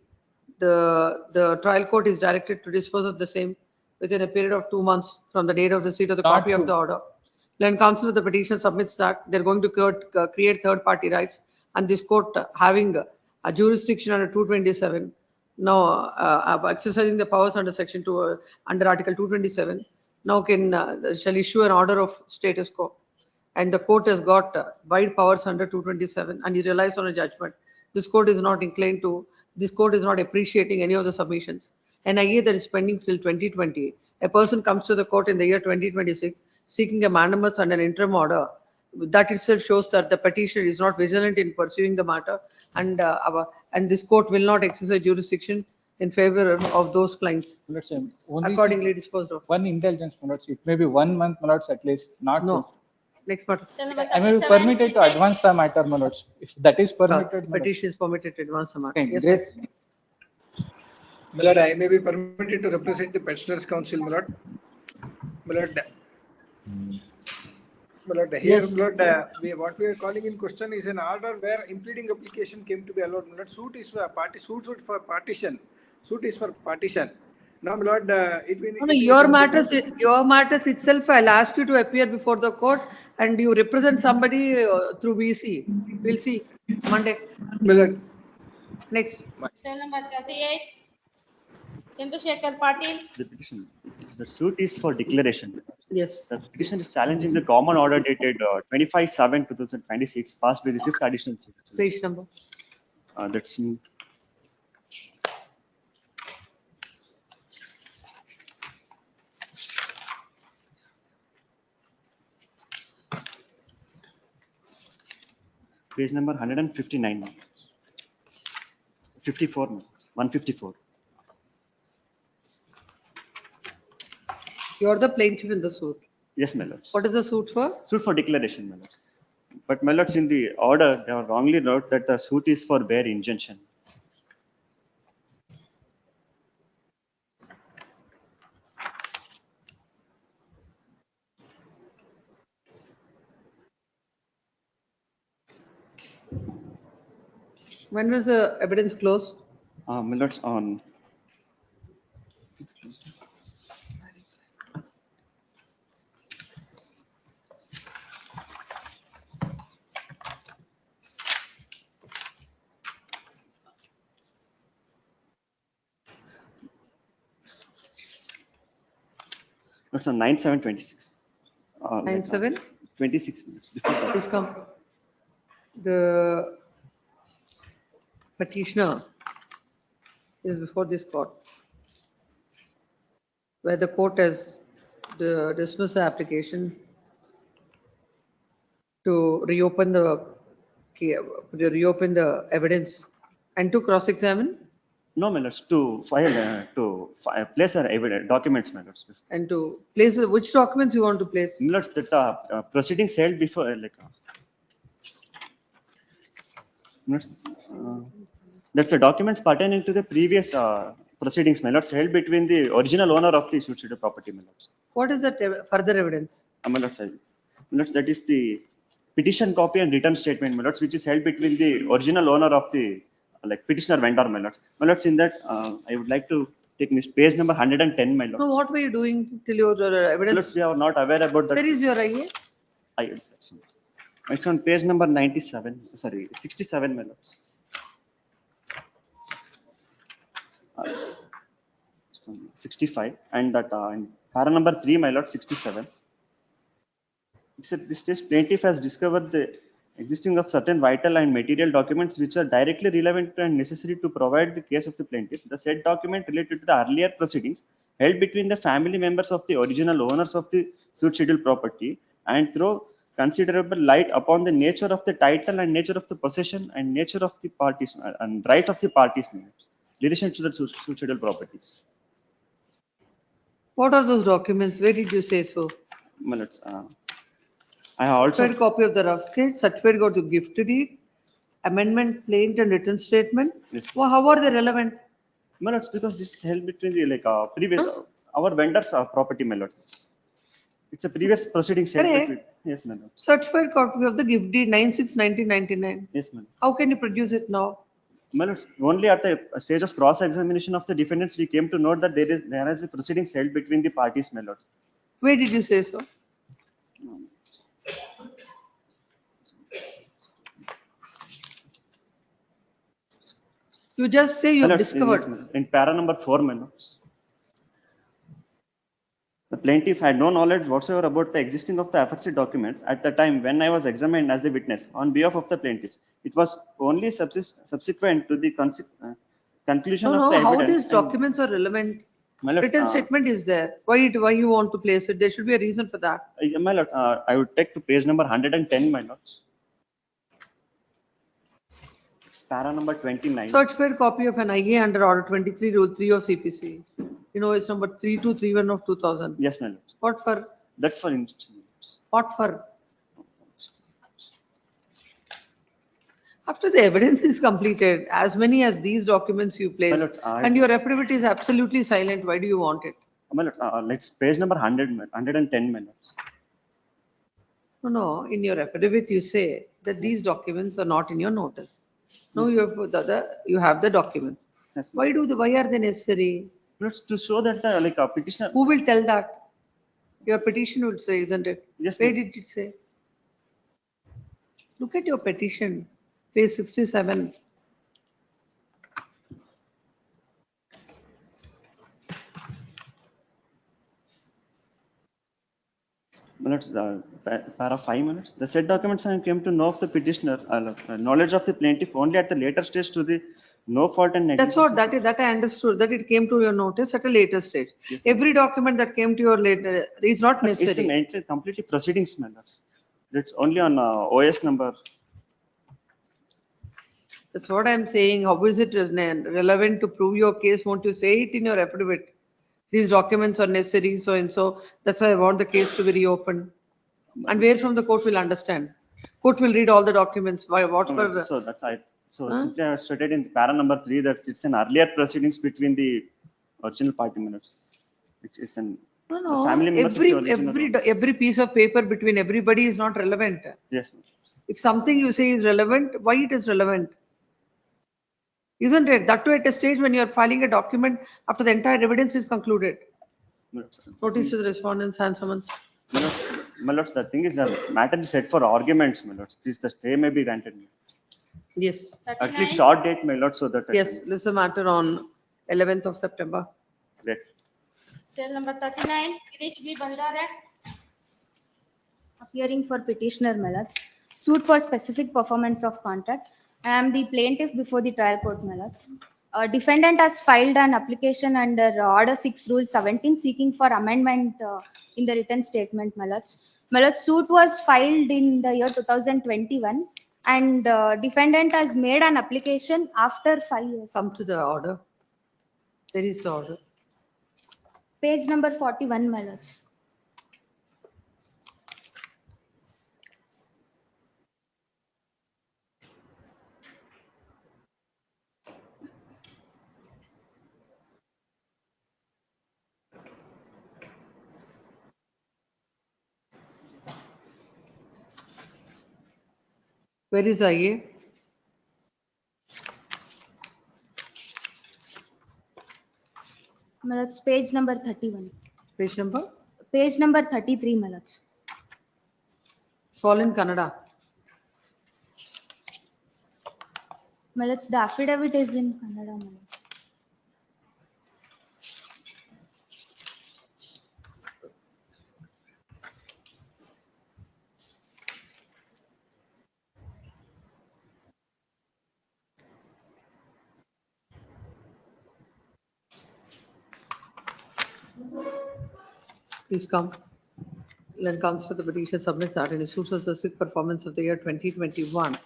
The trial court is directed to dispose of the same within a period of 2 months from the date of receipt of the Not copy of two. the order. Land Council of the petitioner submits that they're going to create third-party rights, and this court having a jurisdiction under 227, now exercising the powers under Section 2, under Article 227, now shall issue an order of status quo. And the court has got wide powers under 227, and it relies on a judgment. This court is not inclined to, this court is not appreciating any of the submissions. An IA that is pending till 2020, a person comes to the court in the year 2026 seeking a mandamus and an interim order. That itself shows that the petitioner is not vigilant in pursuing the matter, and this court will not exercise jurisdiction in favor of those clients. Let's say only Accordingly disposed of. one indulgence, my lords. It may be 1 month, my lords, at least, not. No. Next matter. I may be permitted to advance the matter, my lords. If that is permitted. my lords. Petition is permitted to advance the matter. Okay, Yes, great. please. My lord, I may be permitted to represent the petitioners council, my lord. My lord, here, Yes. my lord, what we are calling in question is an order where impleading application came to be allowed. My lord, suit is for partition. Suit is for partition. Now, my lord, No, your matters itself, I'll ask you to appear before the court, and you represent somebody through VC. We'll see Monday. My lord, Next. Cell number 38. Chandrasekhar Patil. The petition, the suit is for declaration. Yes. The petition is challenging the common order dated 25/7/2026 passed by the 5th additional. Page number. That's in page number 159. 54, 154. You are the plaintiff in the suit. Yes, my lords. What is the suit for? Suit for declaration, my lords. But my lords, in the order, they have wrongly wrote that the suit is for bare injunction. When was the evidence closed? My lords, on. That's on 9/7/26. 9/7? 26 minutes before that. Please come. The petitioner is before this court, where the court has dismissed the application to reopen the evidence and to cross-examine No, my lords, to place our evidence, documents, my lords. and to place which documents you want to place? My lords, that proceedings held before, that's the documents pertaining to the previous proceedings, my lords, held between the original owner of the suit property, my lords. What is that further evidence? My lords, that is the petition copy and return statement, my lords, which is held between the original owner of the petitioner vendor, my lords. My lords, in that, I would like to take page number 110, my lords. No, what were you doing till your My evidence? lords, we are not aware about that. Where is your IA? It's on page number 97, sorry, 67, my lords. uh, 65, and that in para number 3, my lord, 67. Except this stage, plaintiff has discovered the existing of certain vital and material documents which are directly relevant and necessary to provide the case of the plaintiff. The said document related to the earlier proceedings held between the family members of the original owners of the suit scheduled property, and throw considerable light upon the nature of the title and nature of the possession and nature of the parties and right of the parties in relation to the suit scheduled properties. What are those documents? Where did you say so? Well, it's, I have also Certified copy of the rough sketch, certified got the gift deed, amendment, plaint and written statement. Yes. Well, how are they relevant? Well, it's because it's held between the previous our vendors property, my lords. It's a previous proceedings held Correct. between. Yes, my lord. Certified copy of the gift deed 9/6/1999. Yes, ma'am. How can you produce it now? My lords, only at the stage of cross examination of the defendants we came to note that there is a proceedings held between the parties, my lords. Where did you say so? You just say you My have lords, discovered. yes, ma'am. In para number 4, my lords. The plaintiff had no knowledge whatsoever about the existing of the aforesaid documents at the time when I was examined as the witness on behalf of the plaintiff. It was only subsequent to the conclusion No, of the no, how evidence. these documents are relevant? My lords, Written statement is there. Why you want to place it? There should be a reason for that. my lords, I would take to page number 110, my lords. It's para number 29. Certified copy of an IA under Order 23, Rule 3 of CPC. You know, it's number 3231 of 2000. Yes, my lords. What for? That's for instance. What for? After the evidence is completed, as many as these documents you place, lords, and your affidavit is absolutely silent, why do you want it? My lords, let's page number 100, 110, my lords. No, no, in your affidavit, you say that these documents are not in your notice. No, you have the documents. Yes, Why are they necessary? Lords, to show that the petitioner. Who will tell that? Your petition would say, isn't it? Yes, Where ma'am. did it say? Look at your petition, page 67. Minutes, para 5 minutes. The said documents came to know of the petitioner, knowledge of the plaintiff only at the later stage to the no fault and negligence. That's what, that I understood, that it came to your notice at a later stage. Yes, Every document that came to your later is not necessary. It's a completely proceedings matters. It's only on OS number. That's what I'm saying. How is it relevant to prove your case? Won't you say it in your affidavit? These documents are necessary, so and so. That's why I want the case to be reopened. And where from the court will understand? Court will read all the documents. Why? What for? So that's I. So simply I stated in para number 3 that it's an earlier proceedings between the original party minutes. It's an No, family members of the original every piece of paper between everybody is not relevant. Yes. If something you say is relevant, why it is relevant? Isn't it? That too at a stage when you are filing a document after the entire evidence is concluded. Notice to the respondents and summons. My lords, the thing is the matter is set for arguments, my lords. Please, the stay may be granted. Yes. At least short date, my lord, so that. Yes, this is a matter on 11th of September. Great. Cell number 39, Girish B. Bandara. Appearing for petitioner, my lords. Suit for specific performance of contract. I am the plaintiff before the trial court, my lords. Defendant has filed an application under Order 6, Rule 17, seeking for amendment in the written statement, my lords. My lords, suit was filed in the year 2021, and defendant has made an application after 5 years. Come to the order. There is the order. Page number 41, my lords. Where is IA? My lords, page number 31. Page number? Page number 33, my lords. It's all in Kannada. My lords, the affidavit is in Kannada, my lords. Please come. Let counsel the petition submits that in his suit for specific performance of the year 2021.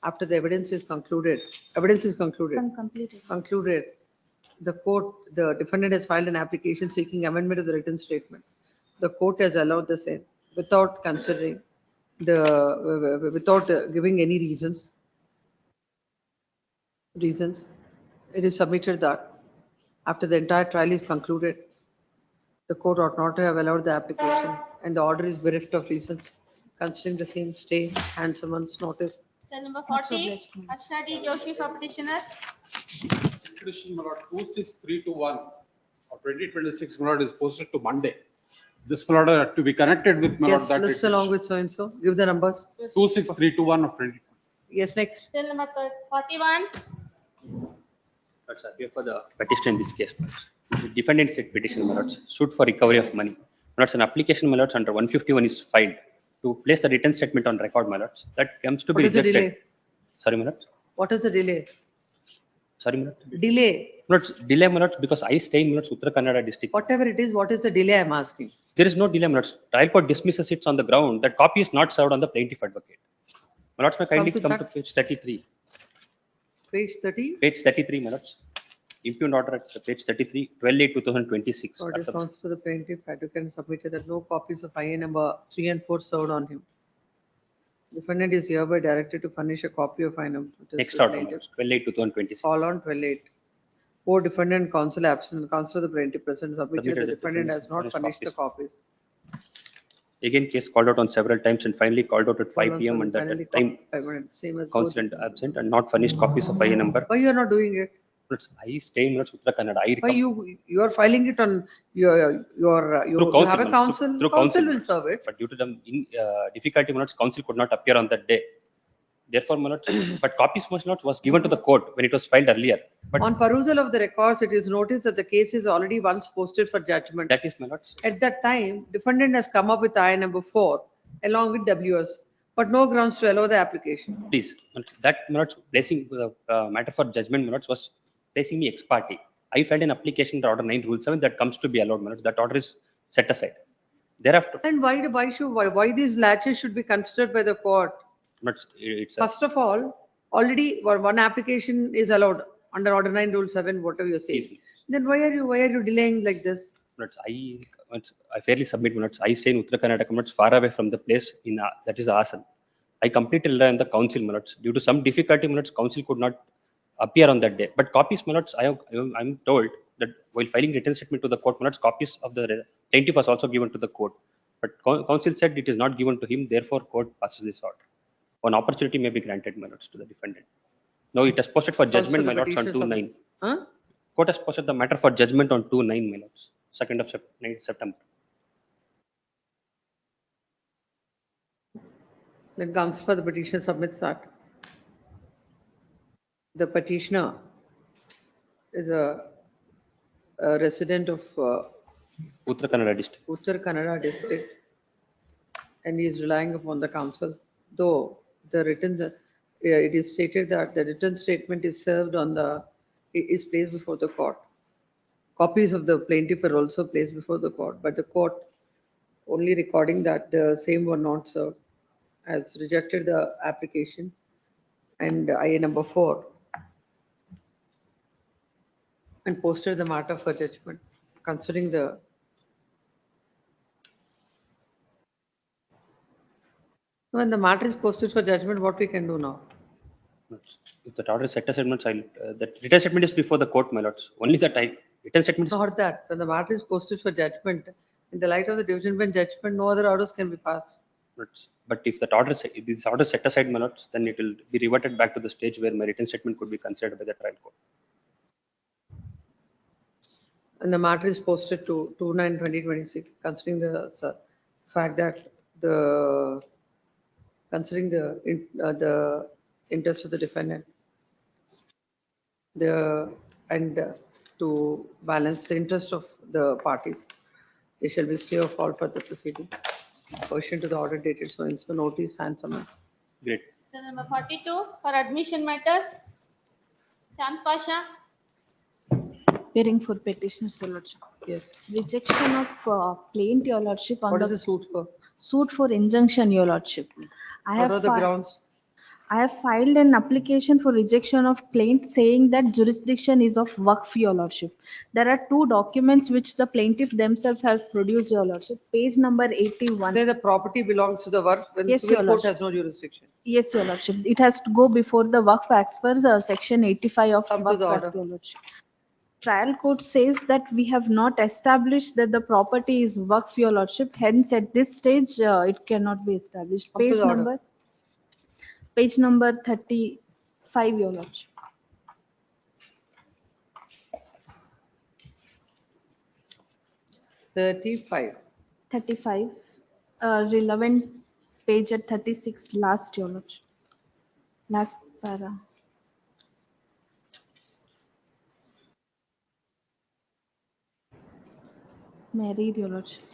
After the evidence is concluded, concluded, the court, the defendant has filed an application seeking amendment of the written statement. The court has allowed the same without considering without giving any reasons. It is submitted that after the entire trial is concluded, the court ought not to have allowed the application and the order is bereft of reasons, considering the same stay and summons notice. Cell number 40, Harsha D. Joshi for petitioner. Petition number 26321 of 2026 Milord is posted to Monday. This Milord had to be connected with Milord Yes, that list it- along with so and so. Give the numbers. 26321 of 20. Yes, next. Cell number 41. Lords, I appear for the petition in this case. The defendant said petition, my lords, suit for recovery of money. My lords, an application, my lords, under 151 is filed to place the written statement on record, my lords. That comes to be What is the rejected. delay? Sorry, my lords. What is the delay? Sorry, my lords. Delay. My lords, delay, my lords, because I stay in my lords, Uttara Kannada district. Whatever it is, what is the delay I'm asking? There is no delay, my lords. Trial court dismisses it on the ground that copy is not served on the plaintiff advocate. My lords, may kindly to come to that. page 33. Page 30? Page 33, my lords. Impugned order at page 33, 12/8/2026. Court response for the plaintiff advocate submitted that no copies of IA number 3 and 4 served on him. Defendant is hereby directed to furnish a copy of IA number. Next order, my lords, 12/8/2026. All on 12/8. Court defendant counsel absent, counsel of the plaintiff present submitted Submitted the the defendant defendant's has not furnished the copies. Again, case called out on several times and finally called out at 5 PM and that Finally, time same as both. counsel and absent and not furnished copies of IA number. Why you are not doing it? I stay in Uttara Kannada. I Why you are filing it on your, you have a counsel? Through Counsel will serve it. But due to the difficulty, my lords, counsel could not appear on that day. Therefore, my lords, but copies, my lords, was given to the court when it was filed earlier. But On perusal of the records, it is noticed that the case is already once posted for judgment. that is, my lords, At that time, defendant has come up with IA number 4 along with WS, but no grounds to allow the application. please, my lords, that, my lords, placing the matter for judgment, my lords, was placing me ex parte. I filed an application under order 9 rule 7 that comes to be allowed, my lords. That order is set aside. Thereafter, And why these latches should be considered by the court? my lords, it's a First of all, already one application is allowed under order 9 rule 7, whatever you say. Then why are you delaying like this? But I fairly submit, my lords. I stay in Uttara Kannada, my lords, far away from the place in that is Asan. I completely rely on the council, my lords. Due to some difficulty, my lords, council could not appear on that day. But copies, my lords, I'm told that while filing written statement to the court, my lords, copies of the plaintiff was also given to the court. But council said it is not given to him, therefore court passes this order. One opportunity may be granted, my lords, to the defendant. Now it is posted for judgment, my lords, on 2/9. Huh? Court has posted the matter for judgment on 2/9, my lords, 2nd of September. Then counsel for the petitioner submits that. The petitioner is a resident of Uttara Kannada district. Uttar Kannada district and he is relying upon the council. Though it is stated that the written statement is served is placed before the court. Copies of the plaintiff are also placed before the court, but the court only recording that the same were not served has rejected the application and IA number 4 and posted the matter for judgment considering the when the matter is posted for judgment, what we can do now? If the order is set aside, the written statement is before the court, my lords. Only that written statement is Not that. When the matter is posted for judgment, in the light of the division bench judgment, no other orders can be passed. But if that order, if this order is set aside, my lords, then it will be reverted back to the stage where my written statement could be considered by the trial court. And the matter is posted to 2/9/2026, considering the fact that considering the interest of the defendant, to balance the interest of the parties, there shall be stay of all further proceedings. Pursuant to the order dated so and so notice and summons. Great. Cell number 42 for admission matter. Chand Pasha. Appearing for petitioner, Sir Lordship. Yes. Rejection of plaint, your lordship, on What the is the suit for? suit for injunction, your lordship. I What have are the grounds? I have filed an application for rejection of plaint saying that jurisdiction is of Waqf, your lordship. There are two documents which the plaintiff themselves have produced, your lordship. Page number 81. Say the property belongs to the Waqf when Yes, civil your court lordship. has no jurisdiction. Yes, your lordship. It has to go before the Waqf as per the section 85 of Come to the Waqf order. Act, your lordship. Trial court says that we have not established that the property is Waqf, your lordship. Hence, at this stage, it cannot be established. Come to the order. Page number 35, your lordship. 35. 35, relevant page at 36, last, your lordship. Last para. May I read, your lordship?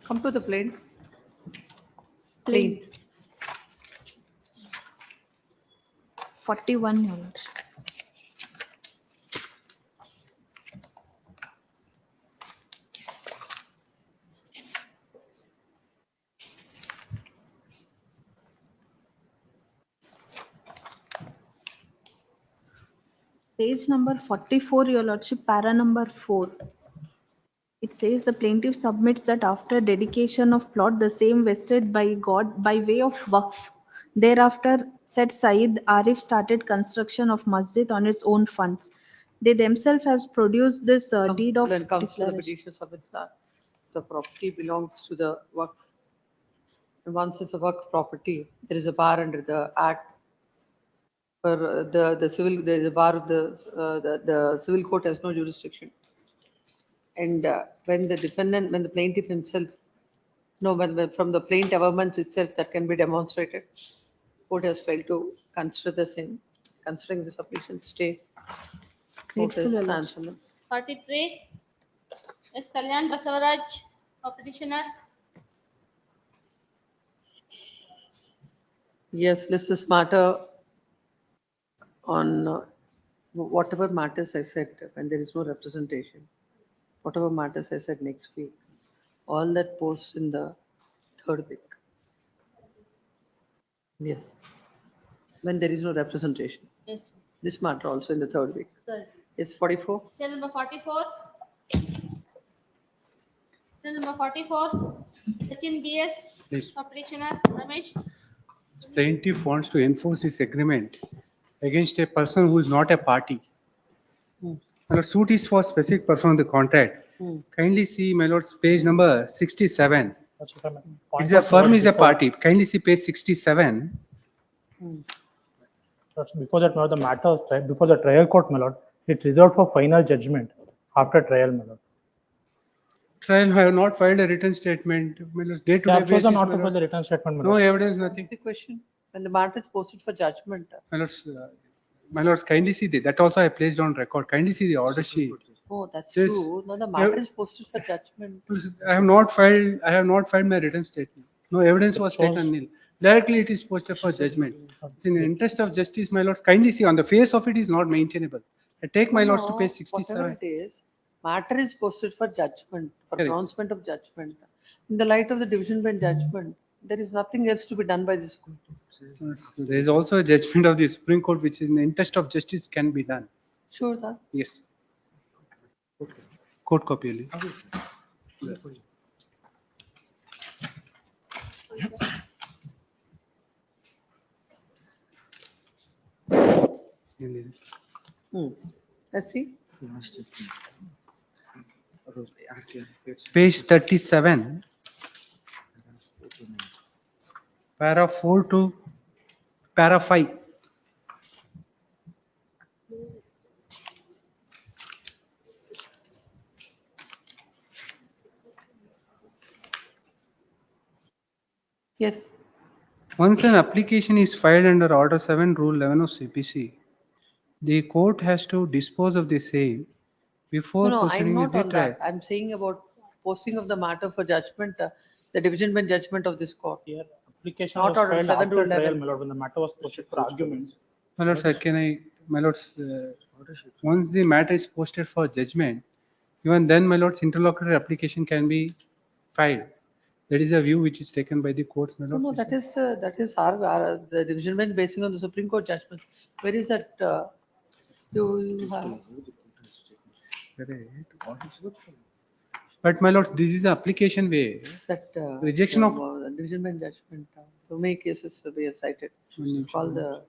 Come to the plaint. Plaint. 41, your lordship. Page number 44, your lordship, para number 4. It says the plaintiff submits that after dedication of plot, the same vested by God by way of Waqf. Thereafter, said Said Arif started construction of masjid on its own funds. They themselves have produced this deed of Then comes to the declaration. petition submits that the property belongs to the Waqf. And once it's a Waqf property, there is a bar under the Act for the civil, there is a bar of the civil court has no jurisdiction. And when the defendant, when the plaintiff himself, no, when from the plaint averments itself that can be demonstrated, court has failed to consider the same, considering the sufficient stay. Court Grateful, has Your stand Lordship. summons. 43. Yes, Kalyan Basavaraj, for petitioner. Yes, list this matter on whatever matters I said when there is no representation, whatever matters I said next week, all that post in the third week. Yes, when there is no representation. Yes. This matter also in the third week. Third. It's 44. Cell number 44. Cell number 44. Sachin BS, Please. for petitioner. Ramesh. Plaintiff wants to enforce his agreement against a person who is not a party. Hmm. My lord, suit is for specific person on the contract. Hmm. Kindly see, my lord's page number 67. That's what I'm- It's a point firm out is a before- party. Kindly see page 67. That's before that, my lord, the matter of before the trial court, my lord, it's reserved for final judgment after trial, my lord. Trial have not filed a written statement. My lord's day to They day have chosen basis. not my to file lords. the written statement, my No lord. evidence, nothing. The question, when the matter is posted for judgment. My lords, kindly see that also I placed on record. Kindly see the order sheet. Oh, that's Yes. true. No, the matter is posted for judgment. I have not filed my written statement. No evidence was taken nil. Directly it is posted for judgment. It's in the interest of justice, my lords. Kindly see on the face of it is not maintainable. I take my lords to No, page whatever 67. it is, matter is posted for judgment, for Correct. pronouncement of judgment. In the light of the division bench judgment, there is nothing else to be done by this court. There is also a judgment of the Supreme Court which in the interest of justice can be done. Sure that. Yes. Court copy only. Let's see. Page 37, para 4 to para 5. Yes. Once an application is filed under Order 7, Rule 11 of CPC, the court has to dispose of the same before No, I'm proceeding with not the on trial. that. I'm saying about posting of the matter for judgment, the division bench judgment of this court. Here, application Not was Order filed 7 after Rule trial, 11. my lord, when the matter was posted for arguments. My lords, my lords, once the matter is posted for judgment, even then, my lords, interlocutory application can be filed. That is a view which is taken by the courts, my No, lords. that is our the division bench basing on the Supreme Court judgment. Where is that? You have? But my lords, this is an application way. That Rejection of division bench judgment. So many cases we have cited. Call the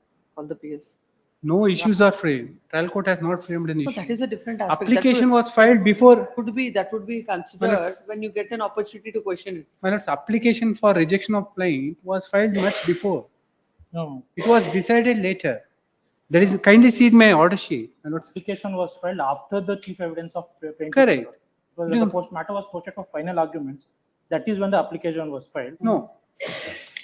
PS. no issues are framed. Trial court has not framed an No, issue. that is a different aspect. Application was filed before. That would be considered when you get an opportunity to question it. My lords, application for rejection of plaint was filed much before. No. It was decided later. That is kindly see in my order sheet. My lords. Application was filed after the chief evidence of plaintiff. Correct. Well, when the matter was posted for final arguments, that is when the application was filed. No.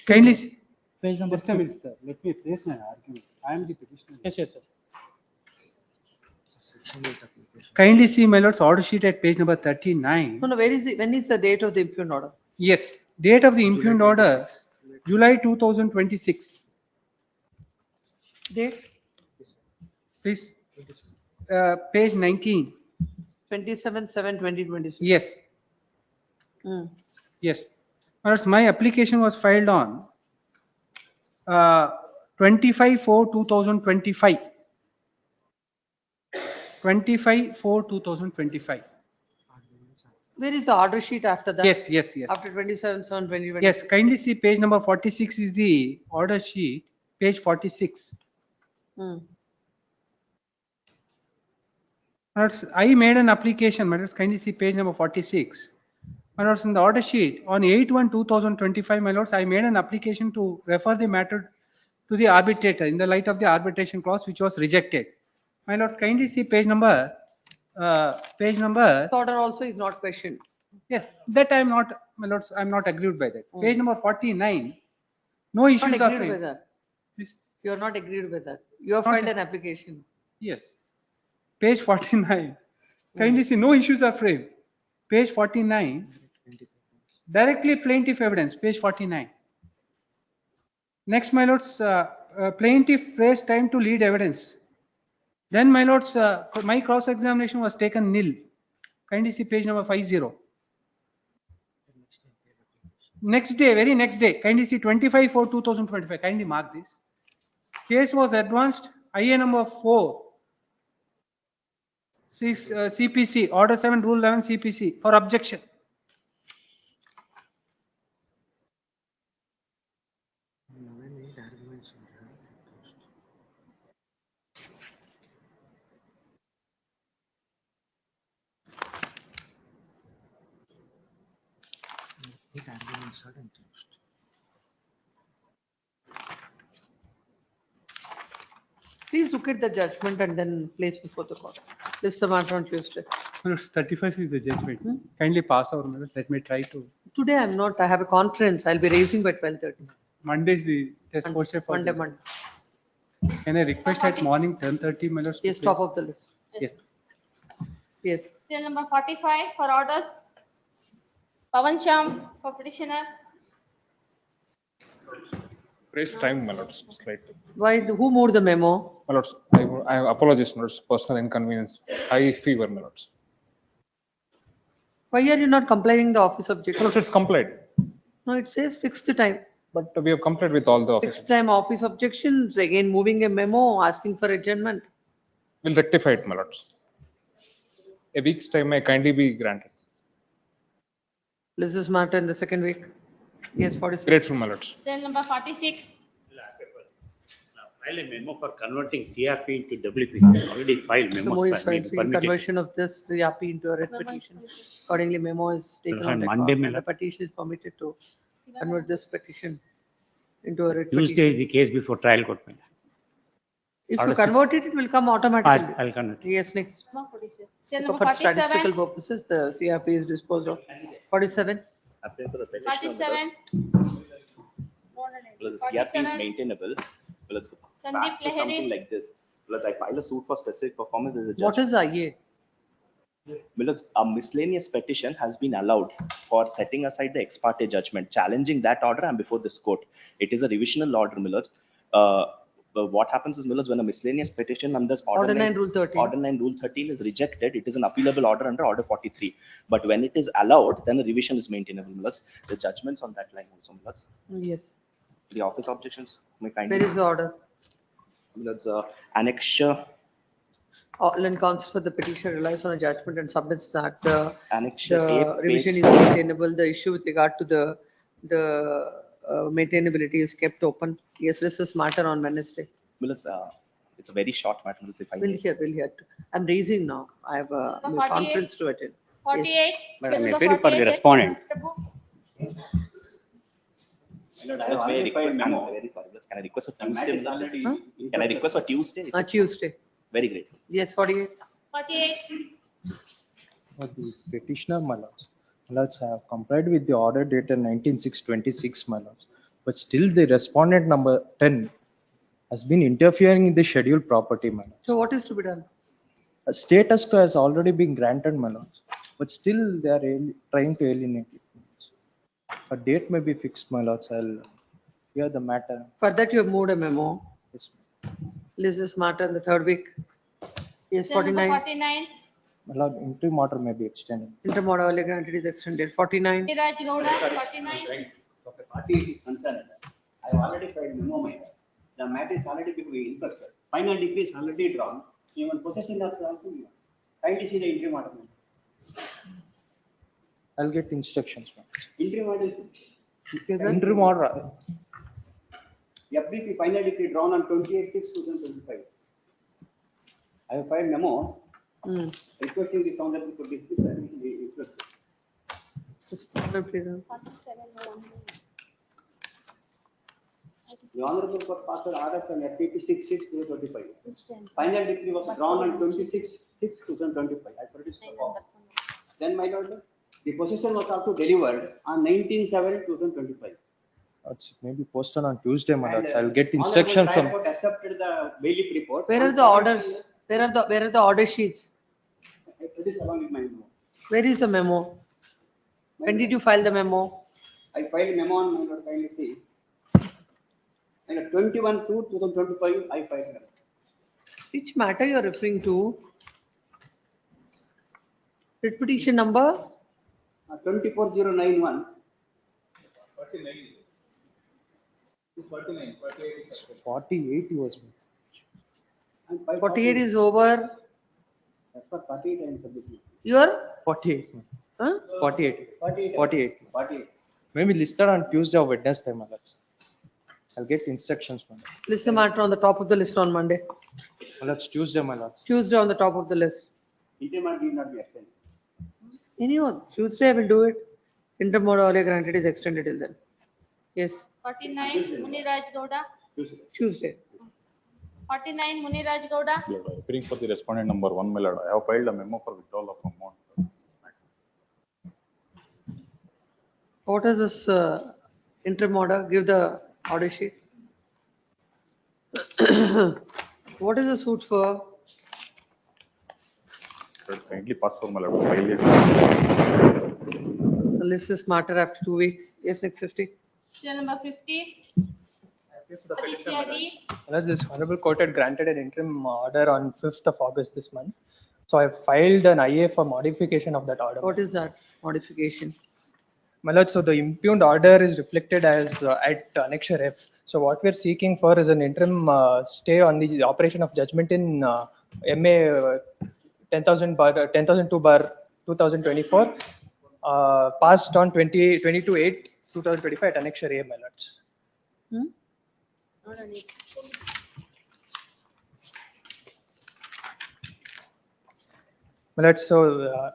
Kindly see. Page number Just a minute, sir. Let me place my argument. I am the petitioner. Yes, yes, sir. Kindly see my lord's order sheet at page number 39. No, where is when is the date of the impugned order? Yes, date of the impugned order, July 2026. Date? Please. Page 19. 27/7/2026. Yes. Hmm. Yes. Whereas my application was filed on 25/4/2025. 25/4/2025. Where is the order sheet after that? Yes, yes, yes. After 27/7/2026. Yes, kindly see page number 46 is the order sheet, page 46. Hmm. I made an application, my lords, kindly see page number 46. My lords, in the order sheet on 8/1/2025, my lords, I made an application to refer the matter to the arbitrator in the light of the arbitration clause which was rejected. My lords, kindly see page number. The order also is not questioned. Yes, that I am not, my lords, I am not agreed by that. Page number 49. No Not issues are agreed with framed. that. You are not agreed with that. You have filed an application. Yes. Page 49. Kindly see, no issues are framed. Page 49. Directly plaintiff evidence, page 49. Next, my lords, plaintiff praised time to lead evidence. Then, my lords, my cross-examination was taken nil. Kindly see page number 50. Next day, very next day, kindly see 25/4/2025. Kindly mark this. Case was advanced, IA number 4. CPC, Order 7, Rule 11 CPC for objection. Please look at the judgment and then place before the court. This is the matter on Tuesday. 31st is the judgment. Kindly pass over. Let me try to. Today I'm not. I have a conference. I'll be raising by 12:30. Monday is the test posted for. Monday. Can I request at morning 10:30, my lords? Yes, top of the list. Yes. Yes. Serial number 45 for orders. Pawan Sham for petitioner. Raise time, my lords, slightly. Why? Who moved the memo? My lords, I apologize, my lords, personal inconvenience. High fever, my lords. Why are you not complying the office objection? My lords, it's complied. No, it says sixth time. But we have complied with all the office. Sixth time office objections, again moving a memo, asking for adjournment. We'll rectify it, my lords. A week's time may kindly be granted. List this matter in the second week. Yes, 46. Grateful, my lords. Serial number 46. File a memo for converting CRP into WP. Already filed The memo. memo is filed, seeking conversion of this CRP into a writ petition. Accordingly, memo is taken on Monday, record and the petition is permitted to convert this petition into a writ Tuesday petition. is the case before trial court. If Order you six. convert it, it will come automatically. I'll convert. Yes, next. Chair number For statistical 47. purposes, the CRP is disposed of. 47. Applying for the petitioner. 47. Well, the CRP is maintainable. Well, it's the Sandeep facts is something Lahiri. like this. Well, I file a suit for specific performance as a judge. What is IA? Well, a miscellaneous petition has been allowed for setting aside the ex parte judgment, challenging that order and before this court. It is a revisional order, Millers. What happens is, Millers, when a miscellaneous petition under Order 9 Rule 13. Order 9 Rule 13 is rejected, it is an appealable order under Order 43. But when it is allowed, then the revision is maintainable, Millers. The judgments on that line also, Millers. Yes. The office objections may kindly. Where is the order? Millers, annexure. Land counsel for the petitioner relies on a judgment and submits that the Annexure A, revision page- is maintainable. The issue with regard to the maintainability is kept open. Yes, this is matter on Wednesday. Well, it's a very short matter. Millers, if I We'll may. hear. I'm raising now. I have a Number 48. conference to attend. 48. Madam, Chair I number appeal for the 48. respondent. Millers, may I request, I'm very sorry. Millers, can I request a Tuesday? Millers? Can I request a Tuesday? Tuesday. Very great. Yes, 48. 48. The petitioner, my lords, have complied with the order dated 19/6/26, my lords, but still the respondent number 10 has been interfering in the scheduled property, my lords. So what is to be done? A status quo has already been granted, my lords, but still they are trying to alienate it. A date may be fixed, my lords. I'll hear the matter. For that you have moved a memo. Yes, List this matter in the third week. Yes, Chair number 49. 49. my lord, interim order may be extended. Interim order earlier granted is extended. 49. Niraj Gowda, 49. Okay, party is concerned. I have already filed memo matter. The matter is already before in process. Final decree is already drawn. Even possessing also given. Kindly see the interim order. I'll get instructions, ma'am. Interim order is Interim order. FDP final decree drawn on 28/6/2025. I have filed memo requesting the sound level to dismiss and interest. The Honorable Court passed an order from FDP 6/6/2025. Final decree was drawn on 26/6/2025. I produced the copy. Then, my lord, the possession was also delivered on 19/7/2025. It's maybe posted on Tuesday, my lords. I'll get Honorable instruction Trial from. Court accepted the bailiff report. Where are the orders? Where are the order sheets? I produced along with my memo. Where is the memo? When did you file the memo? I filed memo on my lord, kindly see. And 21/2/2025, I filed memo. Which matter you are referring to? Writ petition number? 24/091. 48 was missed. And 540. 48 is over. That's what 48 I am submitting. Your? 48. Huh? 48. 48. 48. 48. Maybe listed on Tuesday or Wednesday, my lords. I'll get instructions, my lords. List the matter on the top of the list on Monday. My lords, Tuesday, my lords. Tuesday on the top of the list. Interim order need not be extended. Anyone, Tuesday I will do it. Interim order earlier granted is extended till then. Yes, 49. Muniraj Gowda. Tuesday. 49. Muniraj Gowda. My lord, appearing for the respondent number 1, my lord, I have filed a memo for withdrawal of amount. What is this interim order? Give the order sheet. What is the suit for? Kindly pass for, my lord. File it. The list is smarter after 2 weeks. Yes, next 50. Chair number 50. Aditya D. Unless this honorable court had granted an interim order on 5th of August this month. So I filed an IA for modification of that order. What is that modification? My lord, so the impugned order is reflected as at annexure F. So what we're seeking for is an interim stay on the operation of judgment in MA 10,002/2024, passed on 22/8/2025 at annexure A, my lords.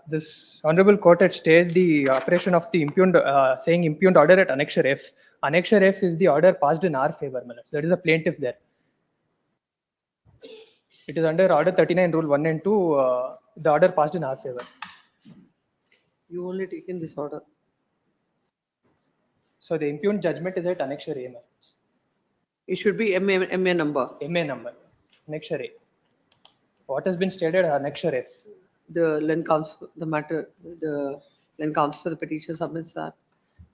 This honorable court had stayed the operation of the impugned, saying impugned order at Annexure F. Annexure F is the order passed in our favor, my lords. That is the plaintiff there. It is under Order 39, Rule 1 and 2, the order passed in our favor. You only taken this order. So the impugned judgment is at Annexure A, my lords. It should be MA number. MA number, Annexure A. What has been stated Annexure F? The land council, the matter, the land council, the petition submits that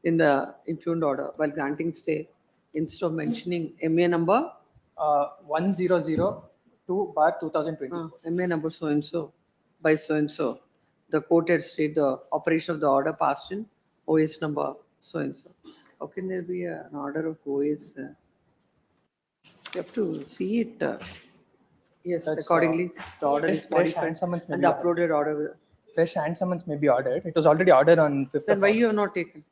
in the impugned order while granting stay, instead of mentioning MA number. 1002/2020. MA number so and so by so and so. The court had stated the operation of the order passed in OS number so and so. How can there be an order of OS? You have to see it. Yes, accordingly, the order is modified and the uploaded order. Fresh hand summons may be ordered. It was already ordered on 5th. Then why you have not taken?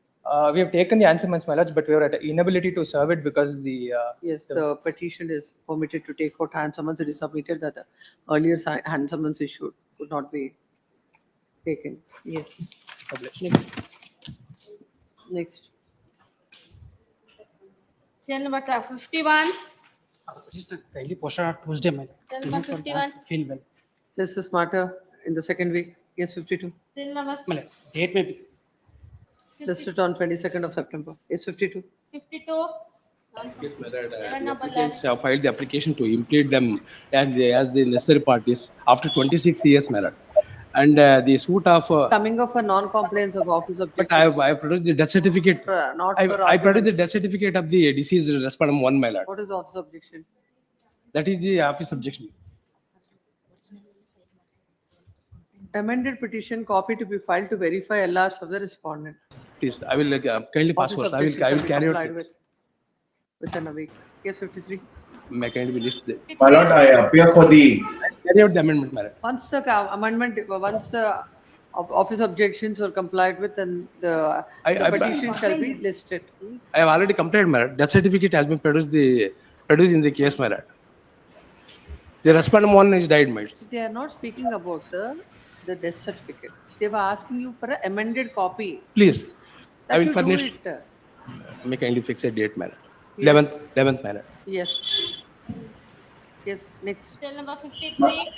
We have taken the hand summons, my lords, but we were at inability to serve it because the. Yes, the petition is permitted to take out hand summons. It is submitted that the earlier hand summons issued could not be taken. Yes. Next. Serial number 51. Just kindly posted on Tuesday, my Serial number 51. feel well. This is matter in the second week. Yes, 52. Serial number Date may be. Listed on 22nd of September. Yes, 52. 52. Yes, my lord. Seven number Applicants have filed the application to implead them as the necessary parties after 26 years, my lord. And the suit of. Coming of a non-compliance of office of. But I have produced the death certificate. Not I for produced the arguments. death certificate of the deceased respondent 1, my lord. What is the office objection? That is the office objection. Amended petition copy to be filed to verify LRs of the respondent. Please, I will kindly pass Office first. I objection will shall be carry complied out. with within a week. Yes, 53. May I kindly be listed? My lord, I appear for the. Carry out the amendment, my lord. Once the amendment, once office objections are complied with, then the petition shall be listed. I have already complied, my lord. Death certificate has been produced in the case, my lord. The respondent 1 is died, my lord. They are not speaking about the death certificate. They were asking you for an amended copy. Please, That I will you do furnish. it. May kindly fix a date, my lord. Yes. 11th, my lord. Yes. Yes, next. Serial number 53.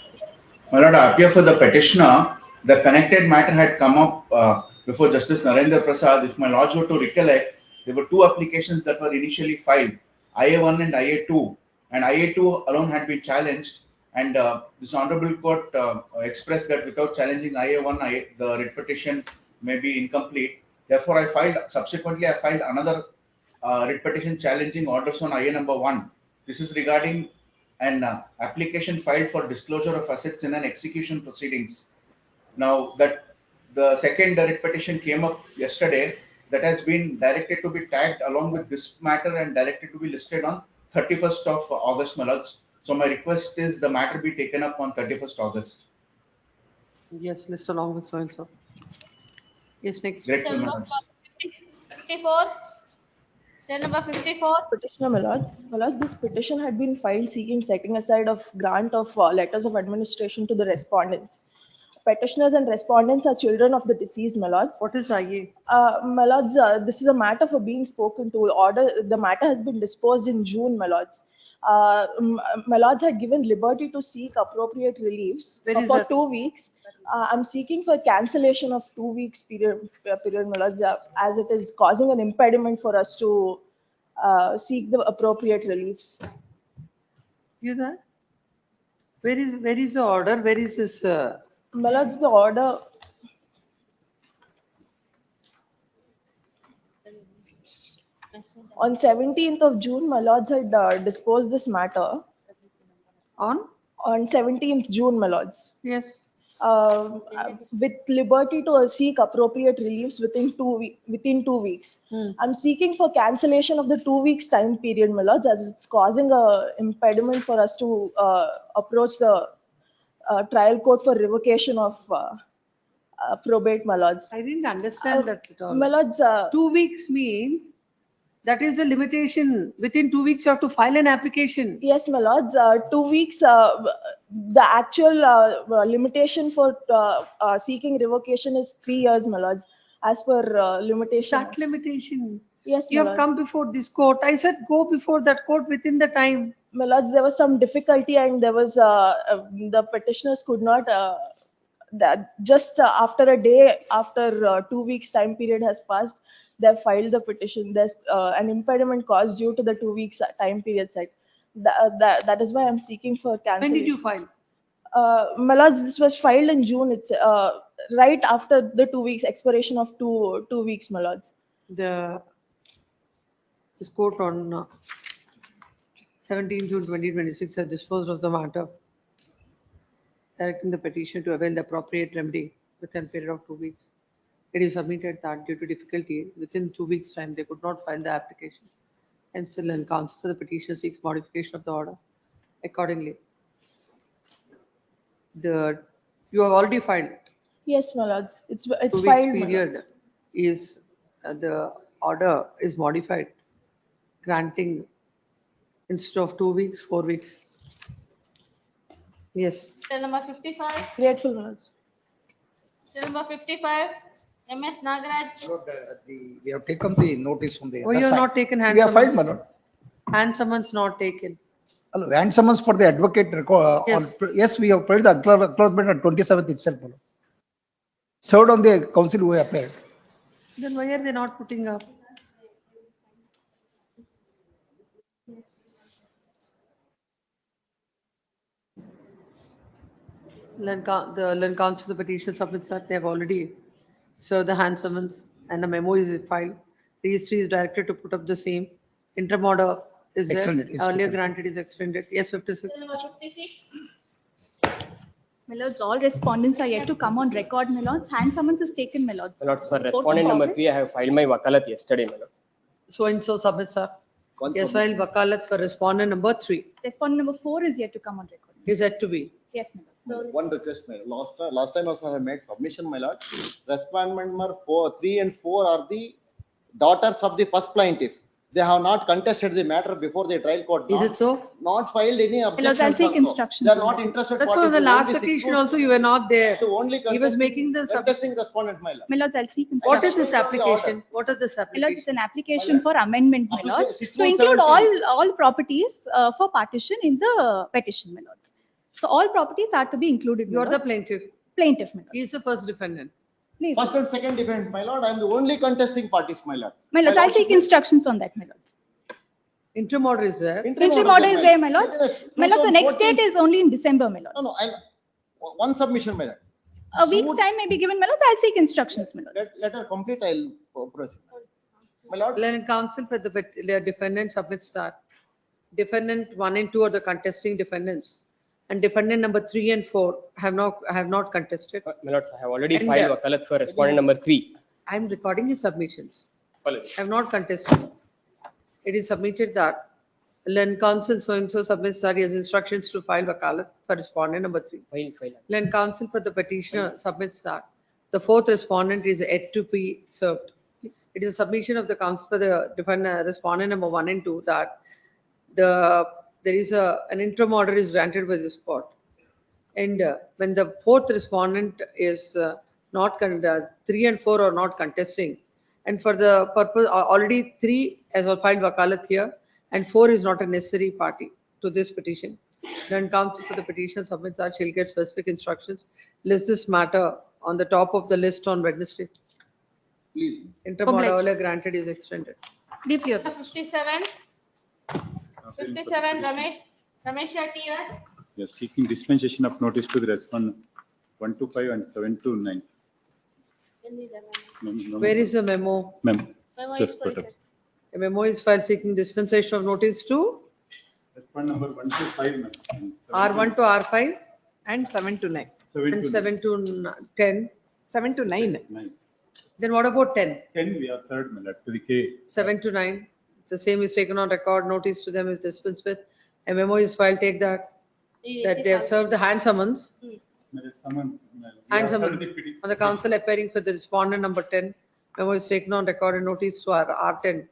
My lord, I appear for the petitioner. The connected matter had come up before Justice Narendra Prasad. If my lords were to recollect, there were two applications that were initially filed, IA1 and IA2. And IA2 alone had been challenged. And this honorable court expressed that without challenging IA1, the writ petition may be incomplete. Therefore, subsequently I filed another writ petition challenging orders on IA number 1. This is regarding an application filed for disclosure of assets in an execution proceedings. Now that the second writ petition came up yesterday, that has been directed to be tagged along with this matter and directed to be listed on 31st of August, my lords. So my request is the matter be taken up on 31st August. Yes, list along with so and so. Yes, next. Grateful, Serial my number lords. 54. Serial number 54. Petitioner, my lords, this petition had been filed seeking setting aside of grant of letters of administration to the respondents. Petitioners and respondents are children of the deceased, my lords. What is IA? My lords, this is a matter for being spoken to. The matter has been disposed in June, my lords. My lords had given liberty to seek appropriate reliefs for that? 2 weeks. I'm seeking for cancellation of 2 weeks period, my lords, as it is causing an impediment for us to seek the appropriate reliefs. You there? Where is the order? Where is this? My lords, the order. On 17th of June, my lords had disposed this matter. On 17th June, my lords. Yes. With liberty to seek appropriate reliefs within 2 weeks. I'm seeking for cancellation of the 2 weeks time period, my lords, as it's causing a impediment for us to approach the trial court for revocation of probate, my lords. I didn't understand that at all. My lords, 2 weeks means that is the limitation. Within 2 weeks, you have to file an application. Yes, my lords. 2 weeks. the actual limitation for seeking revocation is 3 years, my lords, as per limitation. That limitation. Yes, You my have lords. come before this court. I said go before that court within the time. My lords, there was some difficulty and there was the petitioners could not that just after a day, after 2 weeks time period has passed, they have filed the petition. There's an impediment caused due to the 2 weeks time period set. That is why I'm seeking for cancellation. When did you file? My lords, this was filed in June. It's right after the 2 weeks expiration of two weeks, my lords. This court on 17 June 2026 has disposed of the matter, directing the petition to avail the appropriate remedy within a period of 2 weeks. It is submitted that due to difficulty within 2 weeks' time they could not file the application, and still in counsel for the petition seeks modification of the order. Accordingly, you have already filed. Yes, my lords. It's 2 weeks filed, my period lords. is the order is modified, granting instead of 2 weeks, 4 weeks. Yes. Cell number 55. Grateful, my lords. Cell number 55. MS Nagaraj. We have taken the notice from the Oh, other you have side. not taken hand We have filed, summons? my lord. Hand summons not taken. Hello, and summons for the advocate record. Yes. Yes, we have filed the acknowledgement on 27th itself, my lord. Served on the council who applied. Then why are they not putting up? The Land Council, the petition submits that they have already served the hand summons and a memo is filed. Registry is directed to put up the same. Interim order is there. Extended, is Earlier taken. granted is extended. Yes, 56. Cell number 56. My lords, all respondents are yet to come on record, my lords. Hand summons is taken, my lords. My lords, for Report respondent of number office. 3, I have filed my wakalat yesterday, my lords. So and so submits up. Yes, filed wakalat for respondent number 3. Respondent number 4 is yet to come on record. Is yet to be. Yes, my lord. One request, my lord. Last time also I have made submission, my lord. Respondent number 3 and 4 are the daughters of the first plaintiff. They have not contested the matter before the trial court. Is it so? Not filed any Lords, I'll objections seek also. instructions. They are not interested. That's parties why the to last only 6 occasion votes. also you were not there. To only He was making the contesting respondent, my lord. My lords, I'll seek What instructions. is this application? What is this My lords, application? it's an application for amendment, my lords, to 617. include all properties for partition in the petition, my lords. So all properties are to be included. my You are the lords. plaintiff. Plaintiff, my lords. He is the first defendant. Please. First and second defendant, my lord. I am the only contesting parties, my lord. My lords, I'll seek instructions on that, my lords. Interim order is there. Interim order is there, my lords. My lords, the next date is only in December, my lords. No, one submission, my lord. A week's time may be given, my lords. I'll seek instructions, my lords. Let her complete, I'll proceed. My lord. Land counsel for the defendant submits that. Defendant 1 and 2 are the contesting defendants. And defendant number 3 and 4 have not contested. My lords, I have already And, filed wakalat for respondent number 3. I am recording his submissions. Apologies. I have not contested. It is submitted that Land counsel so and so submits that he has instructions to file wakalat for respondent number 3. File. Land counsel for the petitioner submits that the fourth respondent is yet to be served. It is a submission of the counsel for the respondent number 1 and 2 that there is an interim order is granted by this court. And when the fourth respondent is 3 and 4 are not contesting, and for the purpose already 3 has filed wakalat here, and 4 is not a necessary party to this petition. Then counsel for the petition submits that she'll get specific instructions. List this matter on the top of the list on Wednesday. Please. Interim order earlier granted is extended. Deeply. 57. 57. Ramesh Shetty here. Yes, seeking dispensation of notice to the respondent 125 and 729. Where is the memo? Memo. Memo Sir, is put up. A memo is filed seeking dispensation of notice to Respondent number 125, ma'am. R1 to R5 And 7 to 9. and 7 to 10. 7 to 9. 9. Then what about 10? 10 we are third, my lord, to the K. 7 to 9. The same is taken on record. Notice to them is dispensed with. A memo is filed. Take that they have served the hand summons. Summons. Hand summons on the counsel appearing for the respondent number 10. Memo is taken on record and notice to our R10.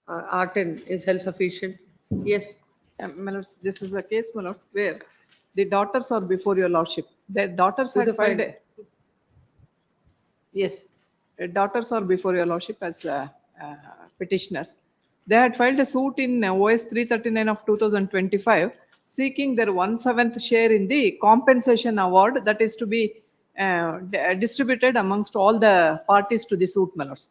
R10 is held sufficient. Yes. My lords, this is a case, my lords, where the daughters are before your lordship. Their daughters To the had filed, file. Yes. daughters are before your lordship as petitioners. They had filed a suit in OS 339 of 2025, seeking their 1/7 share in the compensation award that is to be distributed amongst all the parties to the suit, my lords.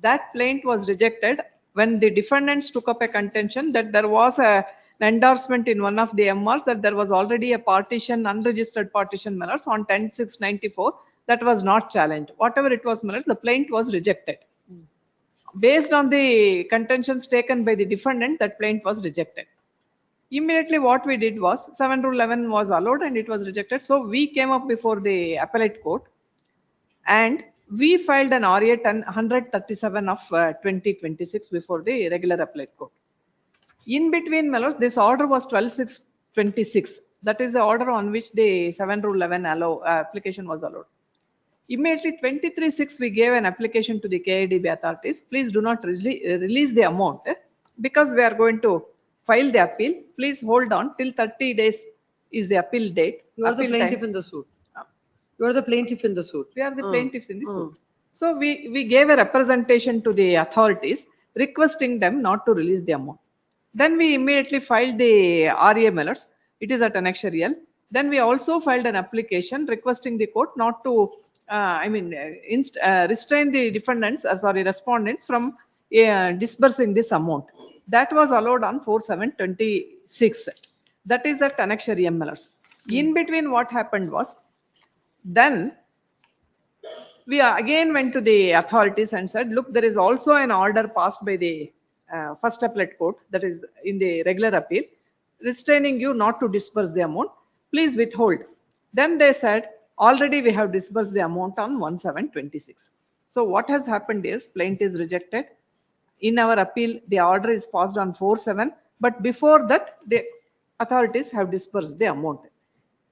That plaint was rejected when the defendants took up a contention that there was an endorsement in one of the MRs that there was already a partition, unregistered partition, my lords, on 10/6/94 that was not challenged. Whatever it was, my lords, the plaint was rejected. Based on the contentions taken by the defendant, that plaint was rejected. Immediately what we did was 7 Rule 11 was allowed and it was rejected. So we came up before the appellate court and we filed an RA 137 of 2026 before the regular appellate court. In between, my lords, this order was 12/6/26. That is the order on which the 7 Rule 11 application was allowed. Immediately 23/6 we gave an application to the KIDB authorities. Please do not release the amount because we are going to file the appeal. Please hold on till 30 days is the appeal date. You are the Appeal plaintiff time. in the suit. You are the plaintiff in the suit. We are the plaintiffs in the suit. So we gave a representation to the authorities requesting them not to release the amount. Then we immediately filed the RA mailers. It is at annexure L. Then we also filed an application requesting the court not to, restrain the defendants, respondents from disbursing this amount. That was allowed on 4/7/26. That is at annexure M mailers. In between, what happened was, then we again went to the authorities and said, look, there is also an order passed by the first appellate court, that is in the regular appeal, restraining you not to disburse the amount. Please withhold. Then they said, already we have disbursed the amount on 1/7/26. So what has happened is, plaint is rejected. In our appeal, the order is passed on 4/7, but before that, the authorities have disbursed the amount.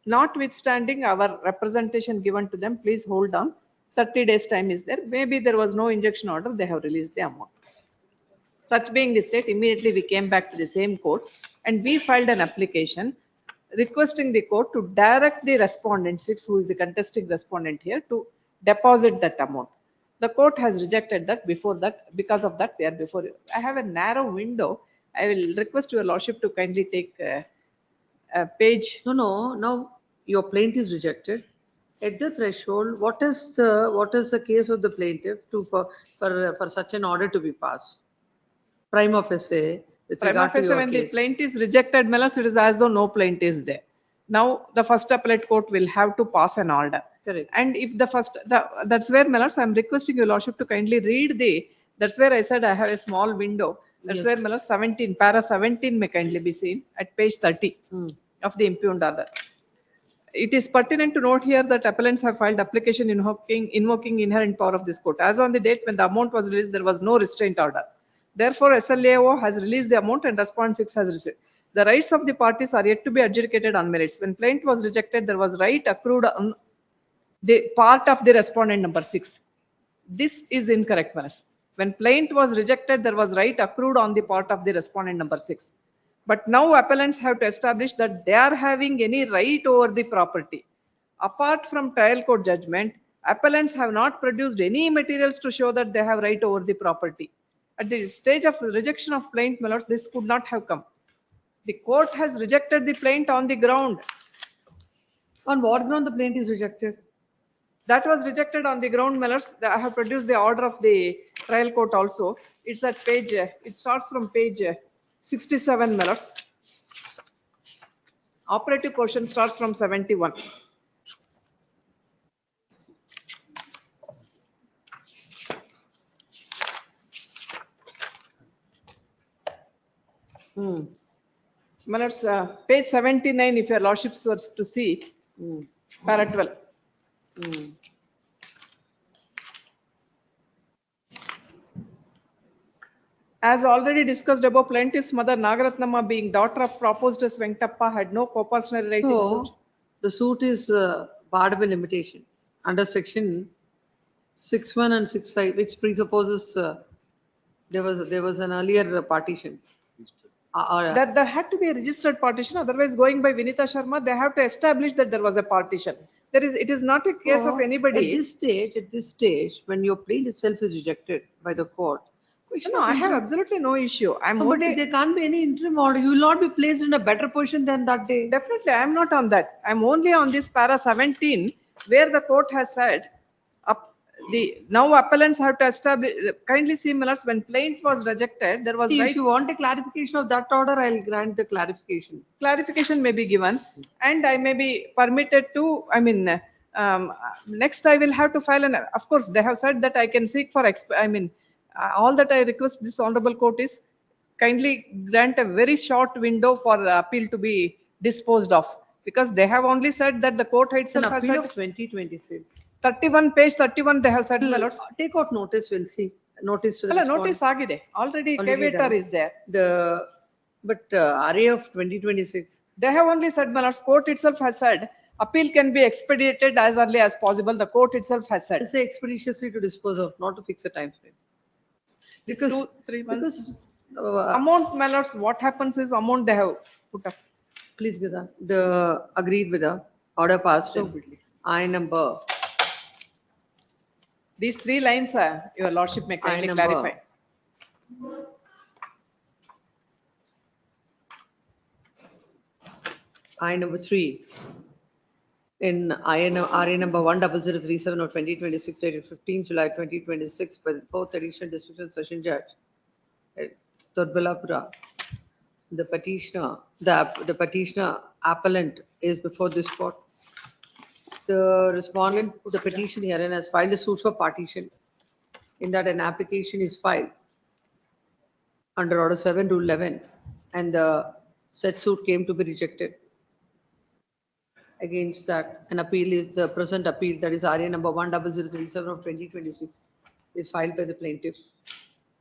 Notwithstanding our representation given to them, please hold on. 30 days time is there. Maybe there was no injunction order, they have released the amount. Such being the state, immediately we came back to the same court and we filed an application requesting the court to direct the respondent 6, who is the contesting respondent here, to deposit that amount. The court has rejected that. Before that, because of that, they are before you. I have a narrow window. I will request your lordship to kindly take a page. No. Now your plaint is rejected. At the threshold, what is the case of the plaintiff for such an order to be passed? Prima facie, with regard to your When the case. plaint is rejected, Melas, it is as though no plaint is there. Now the first appellate court will have to pass an order. Correct. And if that's where, Melas, I am requesting your lordship to kindly read that's where I said I have a small window. That's Yes. where, Melas, para 17 may kindly be seen at page 30 of the impugned order. It is pertinent to note here that appellants have filed application invoking inherent power of this court. As on the date when the amount was released, there was no restraint order. Therefore, SLAO has released the amount and respondent 6 has received. The rights of the parties are yet to be adjudicated on merits. When plaint was rejected, there was right accrued on the part of the respondent number 6. This is incorrect, Melas. When plaint was rejected, there was right accrued on the part of the respondent number 6. But now appellants have to establish that they are having any right over the property. Apart from trial court judgment, appellants have not produced any materials to show that they have right over the property. At the stage of rejection of plaint, my lords, this could not have come. The court has rejected the plaint on the ground. On what ground the plaint is rejected? That was rejected on the ground, my lords. I have produced the order of the trial court also. It's at page, it starts from page 67, my lords. Operative portion starts from 71. My lords, page 79, if your lordships were to see, para 12. As already discussed above, plaintiff's mother Nagaratnamma, being daughter of proposed as Venkatappa, had no co-personal right in the suit. So the suit is barred by limitation under section 6(1) and 6(5), which presupposes there was an earlier partition. That there had to be a registered partition, otherwise going by Vinita Sharma, they have to establish that there was a partition. It is not a case of No, anybody. At this stage, when your plea itself is rejected by the court. No, I have absolutely no issue. I'm No, but only. there can't be any interim order. You will not be placed in a better position than that day. Definitely, I'm not on that. I'm only on this para 17, where the court has said, now appellants have to establish, kindly see, Millers, when plaint was rejected, there was See, right. if you want a clarification of that order, I'll grant the clarification. Clarification may be given, and I may be permitted to, next I will have to file of course, they have said that I can seek for, all that I request this honorable court is kindly grant a very short window for the appeal to be disposed of, because they have only said that the court itself An has appeal said of 2026. 31, page 31, they have said, my lords. Take out notice, we'll see. Notice to the Notice agide. Already caveator done. is there. But RA of 2026. They have only said, my lords, court itself has said, appeal can be expedited as early as possible. The court itself has said. It's expeditiously to dispose of, not to fix a time frame. Because 2-3 months. Amount, my lords, what happens is amount they have put up. Please, Gida. Agreed with the order passed. I number. These 3 lines, your lordship may kindly clarify. I number 3. In RA number 10037 of 2026, dated 15 July 2026, by the 4th Additional District Session Judge, Turbalapura, the petitioner appellant is before this court. The respondent to the petition herein has filed a suit for partition, in that an application is filed under Order 7 Rule 11, and the said suit came to be rejected. Against that, an appeal is the present appeal, that is RA number 10037 of 2026, is filed by the plaintiff.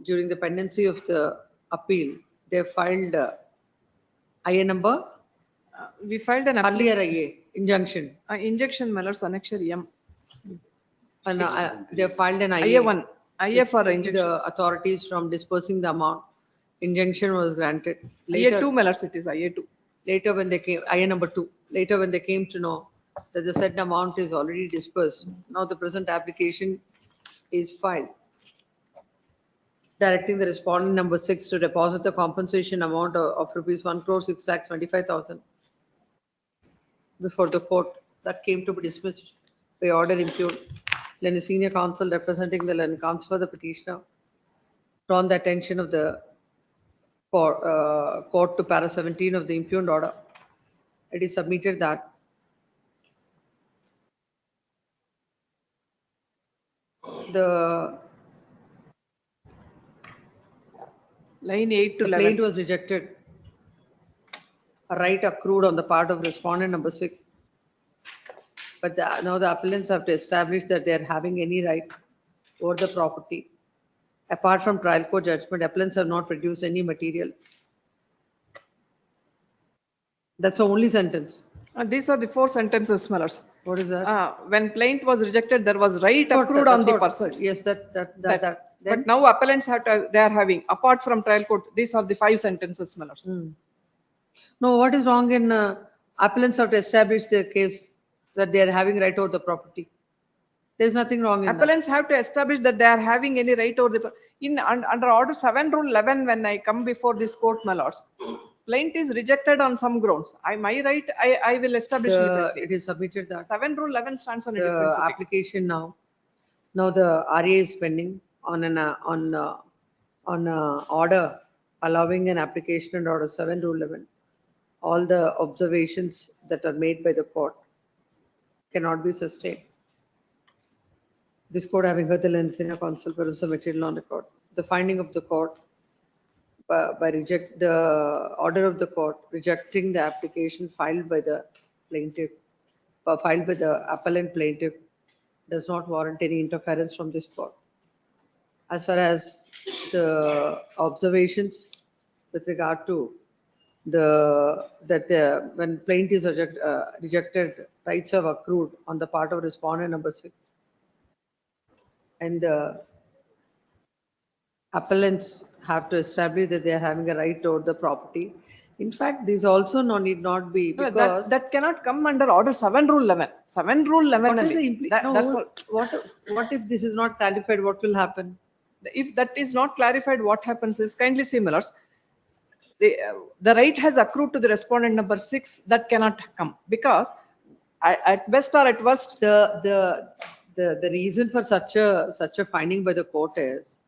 During the pendency of the appeal, they filed IA number. We filed an appeal. Earlier IA injunction. Injunction, my lords, annexure M. And they filed an IA. IA1. IA for injunction. The authorities from dispersing the amount. Injunction was granted. Later, IA2, my lords, it is IA2. Later when they came, IA number 2. Later when they came to know that the said amount is already dispersed, now the present application is filed, directing the respondent number 6 to deposit the compensation amount of rupees 1,06,25,000 before the court. That came to be dismissed by order impugned. Then a senior counsel representing the land counsel for the petitioner drawn the attention of the court to para 17 of the impugned order. It is submitted that the line 8 to 11. Complaint was rejected. A right accrued on the part of respondent number 6. But now the appellants have to establish that they are having any right over the property. Apart from trial court judgment, appellants have not produced any material. That's the only sentence. These are the 4 sentences, my lords. What is that? When plaint was rejected, there was right accrued on the person. Yes, that. But now appellants they are having, apart from trial court, these are the 5 sentences, my lords. No, what is wrong in appellants have to establish the case that they are having right over the property? There is nothing wrong in Appellants have to establish that they are having any right over the under Order 7 Rule 11. When I come before this court, my lords, plaint is rejected on some grounds. My right, I will establish liberty. It is submitted that 7 Rule 11 stands on a the different footing. application now. Now the RA is pending on order allowing an application under Order 7 Rule 11. All the observations that are made by the court cannot be sustained. This court, having heard the senior counsel peruse material on record, the finding of the court by reject the order of the court rejecting the application filed by the plaintiff, filed by the appellant plaintiff, does not warrant any interference from this court. As far as the observations with regard to when plaintiff is rejected, rights have accrued on the part of respondent number 6, and the appellants have to establish that they are having a right over the property. In fact, this also need not be No, because. that cannot come under order 7 rule 11. 7 rule 11 What is only. the That's no, all. what if this is not clarified, what will happen? If that is not clarified, what happens is, kindly see, Millers, the right has accrued to the respondent number 6, that cannot come because at best or at worst. The reason for such a finding by the court is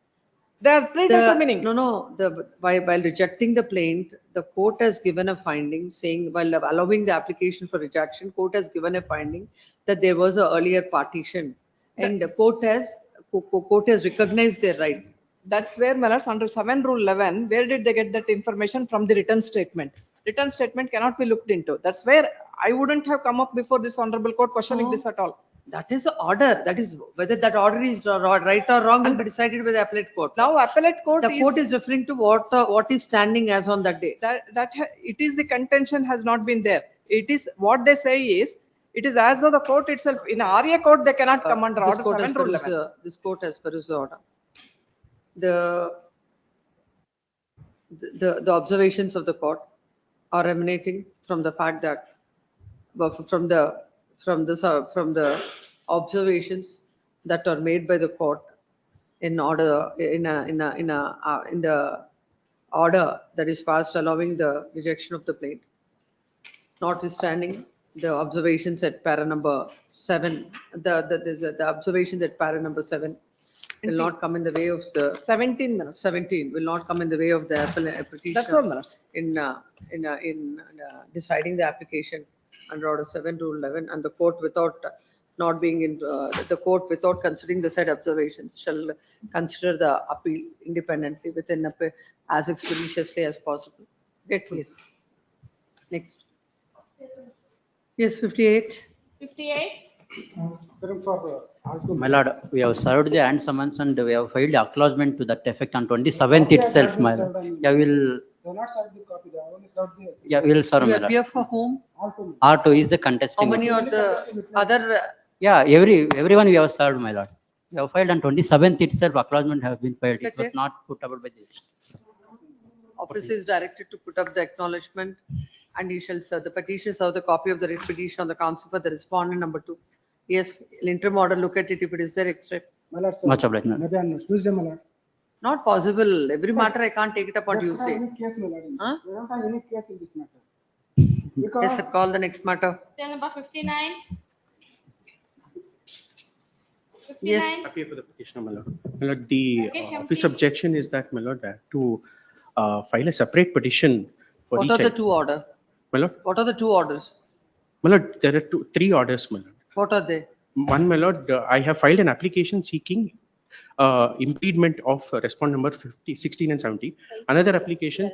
they are predetermining. While rejecting the plaint, the court has given a finding saying, while allowing the application for rejection, court has given a finding that there was a earlier partition, and the court has recognized their right. That's where, Millers, under 7 rule 11, where did they get that information? From the written statement. Written statement cannot be looked into. That's where I wouldn't have come up before this honorable court questioning this at all. That is the order. That is whether that order is right or wrong will be decided by the appellate court. Now appellate court The court is referring to what is standing as on that day. It is the contention has not been there. It is what they say is, it is as though the court itself, in RA court, they cannot come under order 7 rule 11. This court has perused the order. The observations of the court are emanating from the fact that from the observations that are made by the court in the order that is passed allowing the rejection of the plaint. Notwithstanding the observations at para number 7, the observations at para number 7 will not come in the way of the 17 will not come in the way of the petition. That's all, Millers. In deciding the application under order 7 rule 11, and the court without considering the said observations shall consider the appeal independently within as expeditiously as possible. Grateful. Next. Yes, 58. 58. My lord, we have served the hand summons and we have filed acknowledgement to that effect on 27th itself, my lord. Yeah, we'll serve, my You appear lord. for whom? R2 is the contesting. How many are the other? Yeah, everyone we have served, my lord. We have filed on 27th itself, acknowledgement have been filed. It was Okay. not put up by the Office is directed to put up the acknowledgement, and he shall serve the petition, serve the copy of the writ petition on the counsel for the respondent number 2. Yes, interim order, look at it if it is there extra. Much obliged, my lord. Maybe on Tuesday, my lord. Not possible. Every matter I can't take it up on Tuesday. Any case, my lord. Huh? We don't have any case in this matter. Yes, sir, call the next matter. Till number 59. Yes. Appear for the petitioner, my lord. My lord, the Okay, Shyam, office please. objection is that, my lord, to file a separate petition for What each. are the two orders? My lord, What are the two orders? my lord, there are three orders, my lord. What are they? One, my lord, I have filed an application seeking impediment of respond number 16 and 17. Another application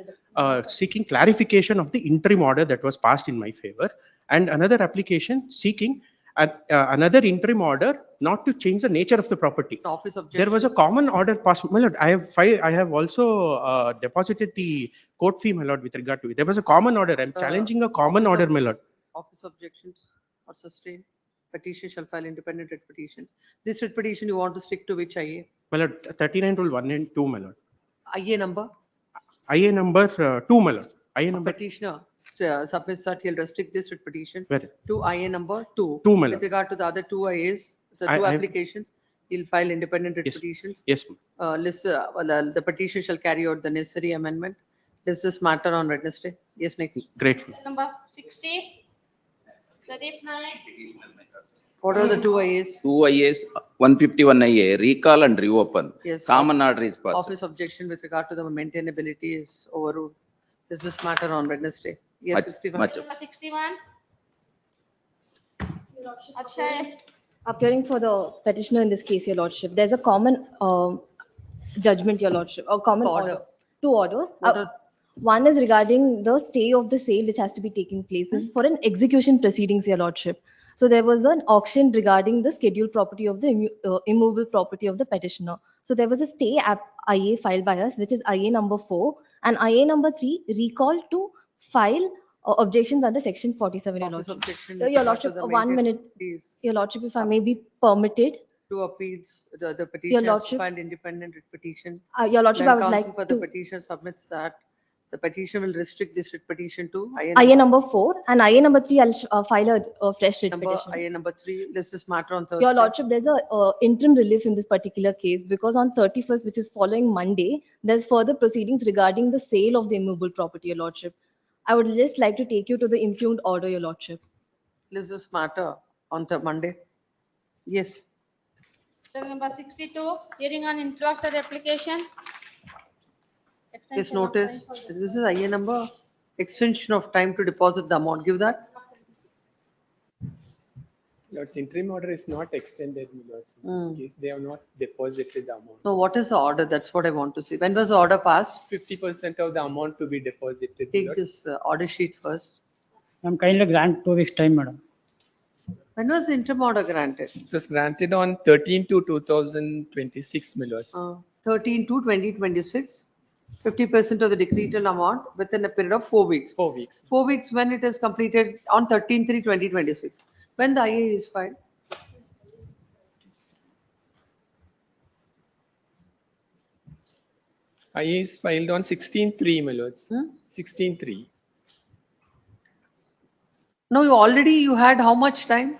seeking clarification of the interim order that was passed in my favor, and another application seeking another interim order not to change the nature of the property. Office There was a common order passed, my lord. I have also deposited the court fee, my lord, with regard to it. There was a common order. I'm challenging a common order, my lord. Office objections or sustained. Petition shall file independent writ petition. This writ petition you want to stick to which IA? My lord, 39 rule 1 and 2, my lord. IA number? IA number 2, my lord. IA number Petitioner submits that he'll restrict this writ petition Where? to IA number 2. 2, my With lord. regard to the other two IAs, the I- two I- applications, he'll file independent writ Yes. petitions. Yes, The petition shall carry out the necessary amendment. Does this matter on Wednesday? Yes, next. grateful. Till number 60. Pradeep Naik. What are the two IAs? Two IAs, 151 IA, recall and reopen. Yes. Common order is passed. Office objection with regard to the maintainability is overruled. Does this matter on Wednesday? Yes, Much- 61. much. Number 61. Akshay. Appearing for the petitioner in this case, your lordship, there's a common judgment, your lordship, or common order. Two orders. One is regarding the stay of the sale which has to be taking place. This is for an execution proceedings, your lordship. So there was an auction regarding the scheduled property of the immovable property of the petitioner. So there was a stay IA filed by us, which is IA number 4, and IA number 3 recall to file objections under section 47, your Office lordship. objection So, with your regard to lordship, the 1 minute, Please. your lordship, if I may be permitted. two appeals, the petitioner has Lordship. filed independent writ petition. Your Lordship, When I would counsel like for the to, petitioner submits that, the petition will restrict this writ petition to IA number 4 and IA number 3, I'll file a fresh writ number, petition. IA number 3, list this matter on Thursday. Your Lordship, there's a interim relief in this particular case because on 31st, which is following Monday, there's further proceedings regarding the sale of the immovable property, Your Lordship. I would just like to take you to the impugned order, Your Lordship. List this matter on Monday. Yes. Bill number 62, hearing on interlocutory application. Yes, Extension of notice. time for- This is IA number, extension of time to deposit the amount. Give that. Lord's interim order is not extended, Lord's. In this case, they have not deposited the amount. No, what is the order? That's what I want to see. When was the order passed? 50% of the amount to be deposited. Take Lords. this order sheet first. I'm kindly grant 2 weeks time, madam. When was the interim order granted? It was granted on 13 to 2026, my Lords. 13 to 2026, 50% of the decretal amount within a period of 4 weeks. 4 weeks. 4 weeks when it is completed on 13/3/2026. When the IA is filed? IA is filed on 16/3, my Lords. 16/3. No, you had how much time?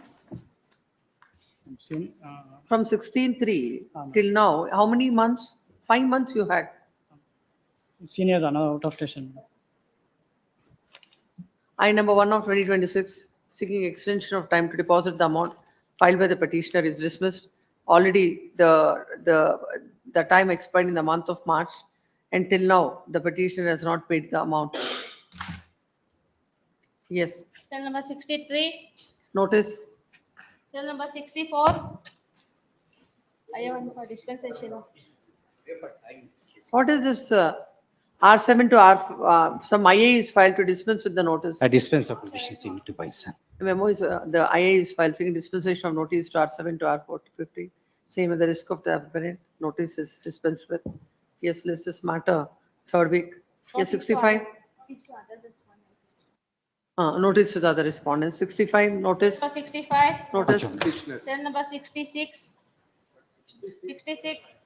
From 16/3 till now, how many months? 5 months you had. Senior another out of station. I number 1 of 2026, seeking extension of time to deposit the amount filed by the petitioner is dismissed. Already the time expired in the month of March, and till now the petitioner has not paid the amount. Yes, Bill number 63, notice. bill number 64. I have one for dispensation of. What is this? R7 to R, some IA is filed to dispense with the notice. A dispense of petitions you need to buy, sir. Memo is, the IA is filed seeking dispensation of notice to R7 to R4 to 50. Same at the risk of the applicant, notice is dispensed with. Yes, list this matter, third week. Yes, 65. Notice to the other respondents. 65, notice. Number 65. Notice. Bill number 66. 66.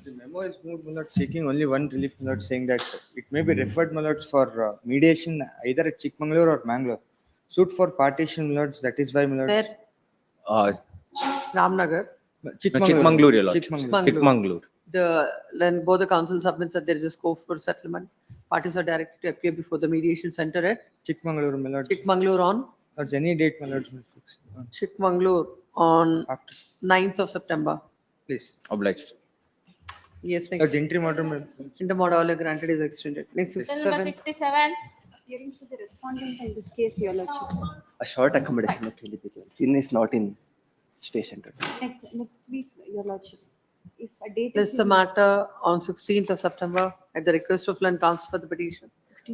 The memo is moved, my lord, seeking only one relief, my lord, saying that it may be referred, my lords, for mediation either at Chikmagalur or Mangalore. Suit for partition, my lords, that is why, my lords. Where? Ramnagar. Chikmagalur, your lord. Chikmagalur. Chikmagalur. Then both the council submits that there is a scope for settlement. Parties are directed to appear before the mediation center at Chikmagalur, my lords. Chikmagalur on? Lords, any date, my lords, may fix. Chikmagalur on 9th of September. Please. Obliged. Yes, next. Lords, interim order, my Interim order granted is extended. Next is Bill number 67. Hearing to the respondent in this case, Your Lordship. A short accommodation of 20 people. Sin is not in station today. Next week, Your Lordship. If a date This is the matter on 16th of September at the request of land counsel for the petition.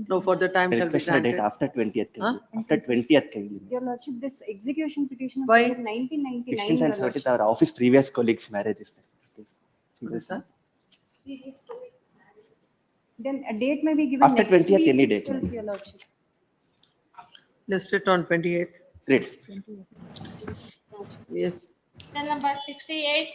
No further time shall be Request for a date granted. after 20th. After 20th. Your Lordship, this execution petition of Why? 1999. 16th and Your 30th, Lordship. our office previous colleagues' marriage is there. What is that? Then a date may be given After next 20th, week any date. itself, Your Lordship. Listed on 28th. Great. Yes. Bill number 68.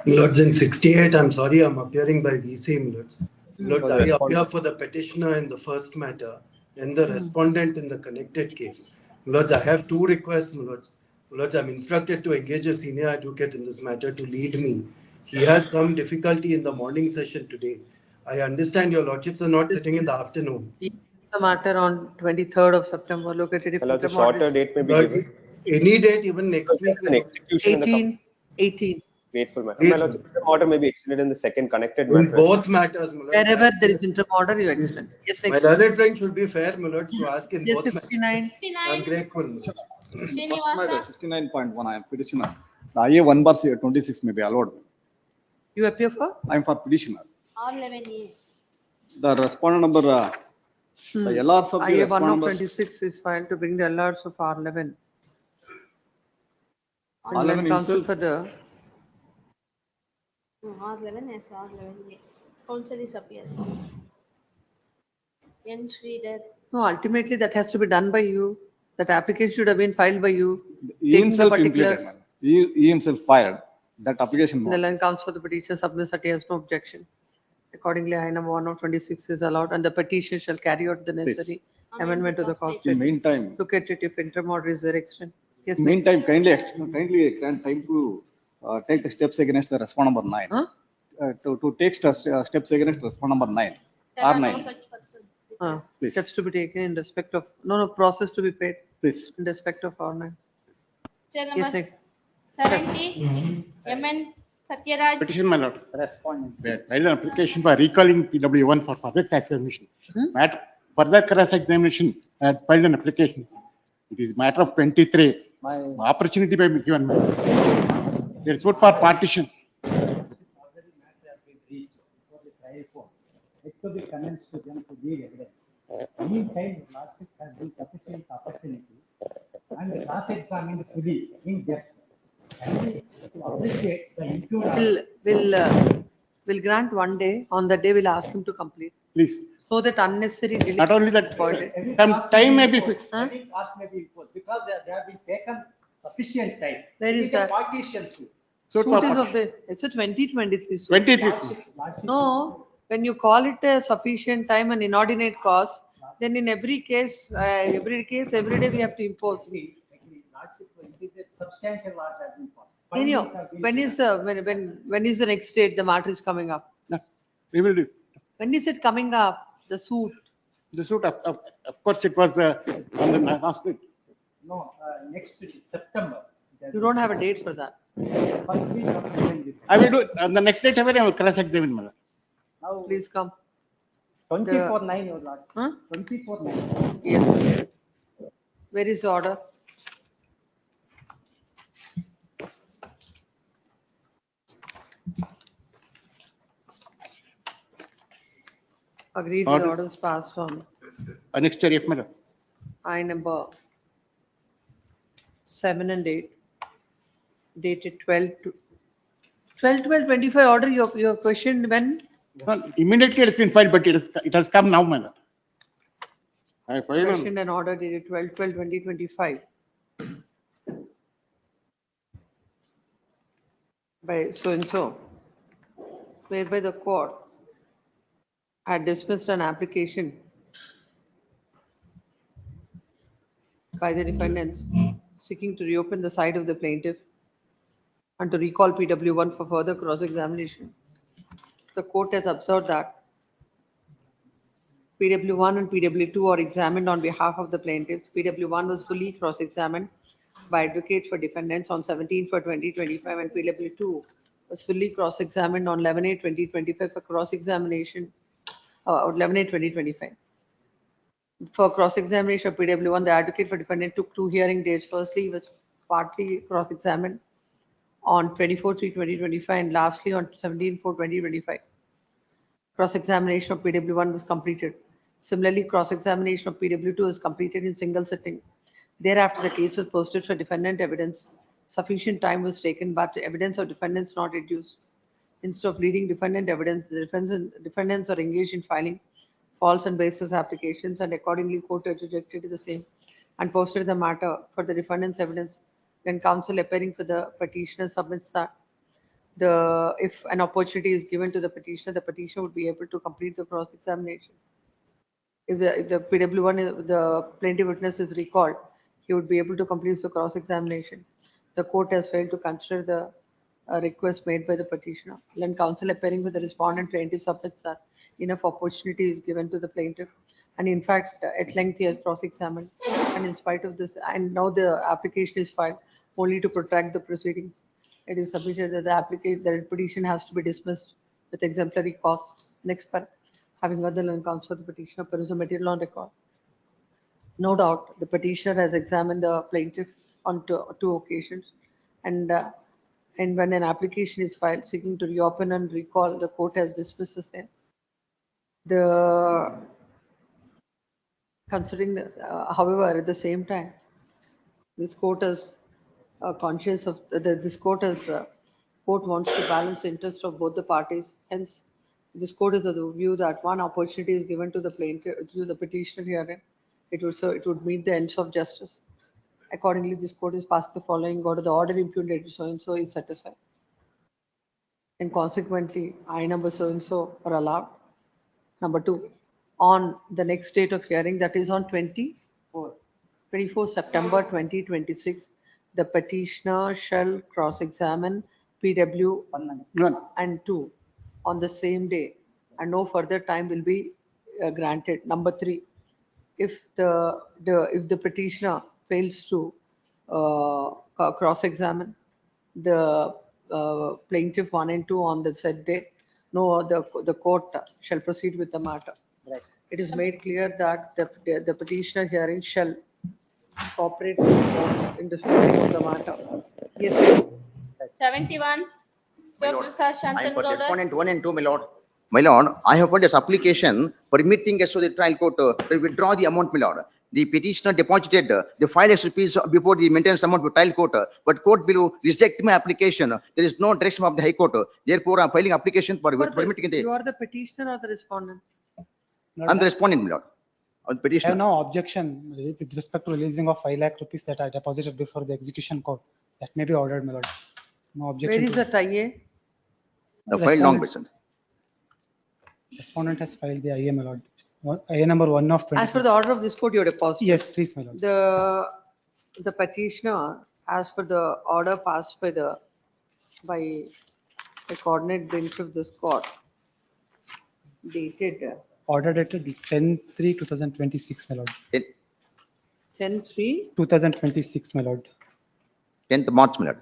Lords, in 68, I'm sorry, I'm appearing by VC, Lords. Lords, For the I respondent. appear for the petitioner in the first matter and the respondent in the connected case. Lords, I have two requests, Lords. Lords, I'm instructed to engage a senior advocate in this matter to lead me. He has some difficulty in the morning session today. I understand your lordships are not sitting in the afternoon. The matter on 23rd of September, located if Well, the interim shorter order is- date may be Lords, given. any date, even next week. An execution in the 18. grateful matter. Yes, My lords, the order may be extended in the second connected In matter. both matters, my lord. Wherever there is interim order, you extend. Yes, My next. learned friend should be fair, my lords, to ask in Yes, both matters. 69. I'm grateful. my lord. First matter, 69.1, I am petitioner. The IA 1/26 may be allowed. You appear for? I am for petitioner. R11A. The respondent number, the LRs of the IA 1 of respondent. 26 is filed to bring the LRs of R11. And R11 land counsel himself. for the, No, R11 is R11A. Counsel is appearing. N. Sridhar. no, ultimately that has to be done by you. That application should have been filed by you. He Taking the himself particulars. implicated, he himself filed that application. The land counts for the petitioner submits that he has no objection. Accordingly, I number 1/26 is allowed and the petitioner shall carry out the necessary amendment to the cost In rate. meantime, Look at it if interim order is there extent. Yes, in please. meantime, kindly grant time to take the steps against the respond number 9. Huh? To take steps against respond number 9. There are no R9. such person. Please. Steps to be taken in respect of, no, process to be paid Please. in respect of R9. Chair Yes, number next. 70, MN Satyaraj. Petition, my lord. Respondent. Filed an application for recalling PW1 for further examination. Matter further cross examination had filed an application. It is matter of 23. Opportunity by me given. Let's vote for partition. It to be commenced to them to give evidence. Meantime, lordship has been sufficient opportunity and cross-examined fully in depth. And to appreciate the improved. Will grant one day, on that day we'll ask him to complete. Please. So that unnecessary delay. Not only that, avoided. time may be fixed. Any cost may be imposed because they have been taken sufficient time. Where It is a that? partition suit. Suit is of the, it's a 2023 suit. 23. No, when you call it a sufficient time and inordinate cost, then in every case, every day we have to impose. Lordship, it is a substantial loss has been passed. Anyhow, when is the next date the matter is coming up? No, we will do. When is it coming up, the suit? The suit, of course, it was on the last week. No, next week, September. You don't have a date for that. First week of November. I will do it. On the next date, I will cross-examine, my lord. Now, Please come. 24/9, your lord. Huh? 24/9. Yes. Where is the order? Agreed, the Order. orders passed from Next year, my lord. I number 7 and 8, dated 12/12/25 order, your question when? Well, immediately it has been filed, but it has come now, my lord. I filed on. Question and order dated 12/12/2025 by so and so, whereby the court had dismissed an application by the defendants seeking to reopen the side of the plaintiff and to recall PW1 for further cross-examination. The court has observed that PW1 and PW2 are examined on behalf of the plaintiffs. PW1 was fully cross-examined by advocate for defendants on 17/4/2025 and PW2 was fully cross-examined on 11/8/2025 for cross-examination, 11/8/2025. For cross-examination of PW1, the advocate for defendant took 2 hearing dates. Firstly, he was partly cross-examined on 24/3/2025 and lastly on 17/4/2025. Cross-examination of PW1 was completed. Similarly, cross-examination of PW2 was completed in single sitting. Thereafter, the case was posted for defendant evidence. Sufficient time was taken, but the evidence of defendants not reduced. Instead of leading defendant evidence, the defendants are engaged in filing false and baseless applications, and accordingly court rejected the same and posted the matter for the defendant's evidence. When counsel appearing for the petitioner submits that if an opportunity is given to the petitioner would be able to complete the cross-examination. If the PW1, the plaintiff witness is recalled, he would be able to complete the cross-examination. The court has failed to consider the request made by the petitioner. When counsel appearing with the respondent, plaintiff submits that enough opportunity is given to the plaintiff, and in fact, at length he has cross-examined. And in spite of this, and now the application is filed only to protract the proceedings. It is submitted that the petition has to be dismissed with exemplary cause. Next part, having heard the learned counsel of the petitioner, peruse the material on record. No doubt, the petitioner has examined the plaintiff on two occasions, and when an application is filed seeking to reopen and recall, the court has dismissed the same. Considering however, at the same time, this court is conscious of this court wants to balance the interest of both the parties. Hence, this court is of the view that one opportunity is given to the plaintiff, to the petitioner herein. It would meet the ends of justice. Accordingly, this court is passed the following order. The order impugnated so and so is set aside. And consequently, I number so and so are allowed. Number two, on the next date of hearing, that is on 24 September 2026, the petitioner shall cross-examine PW 1 and 2 on the same day, and no further time will be granted. Number three, if the petitioner fails to cross-examine the plaintiff 1 and 2 on the said day, the court shall proceed with the matter. Right. It is made clear that the petitioner hearing shall cooperate with the court in disposing of the matter. Yes, please. 71. Prasad I am for Shantan respondent 1 and 2, my lord. My lord, I have put this application permitting us to the trial court to withdraw the amount, my lord. The petitioner deposited the 5 lakhs rupees before the maintenance amount to trial court, but court will reject my application. There is no direction of the High Court. Therefore, I am filing application for permitting the. You are the petitioner or the respondent? I am the respondent, my lord. Or the I petitioner. have no objection with respect to releasing of 5 lakh rupees that I deposited before the execution court. That may be ordered, my lord. No objection. Where is to the tie? The file long version. Respondent has filed the IA, my lord. IA number 1 of 20. As per the order of this court, you deposit. Yes, please, my lord. The petitioner, as per the order passed by the coordinate bench of this court, dated Order dated 10/3/2026, my lord. 10/3. 2026, my lord. 10th March, my lord.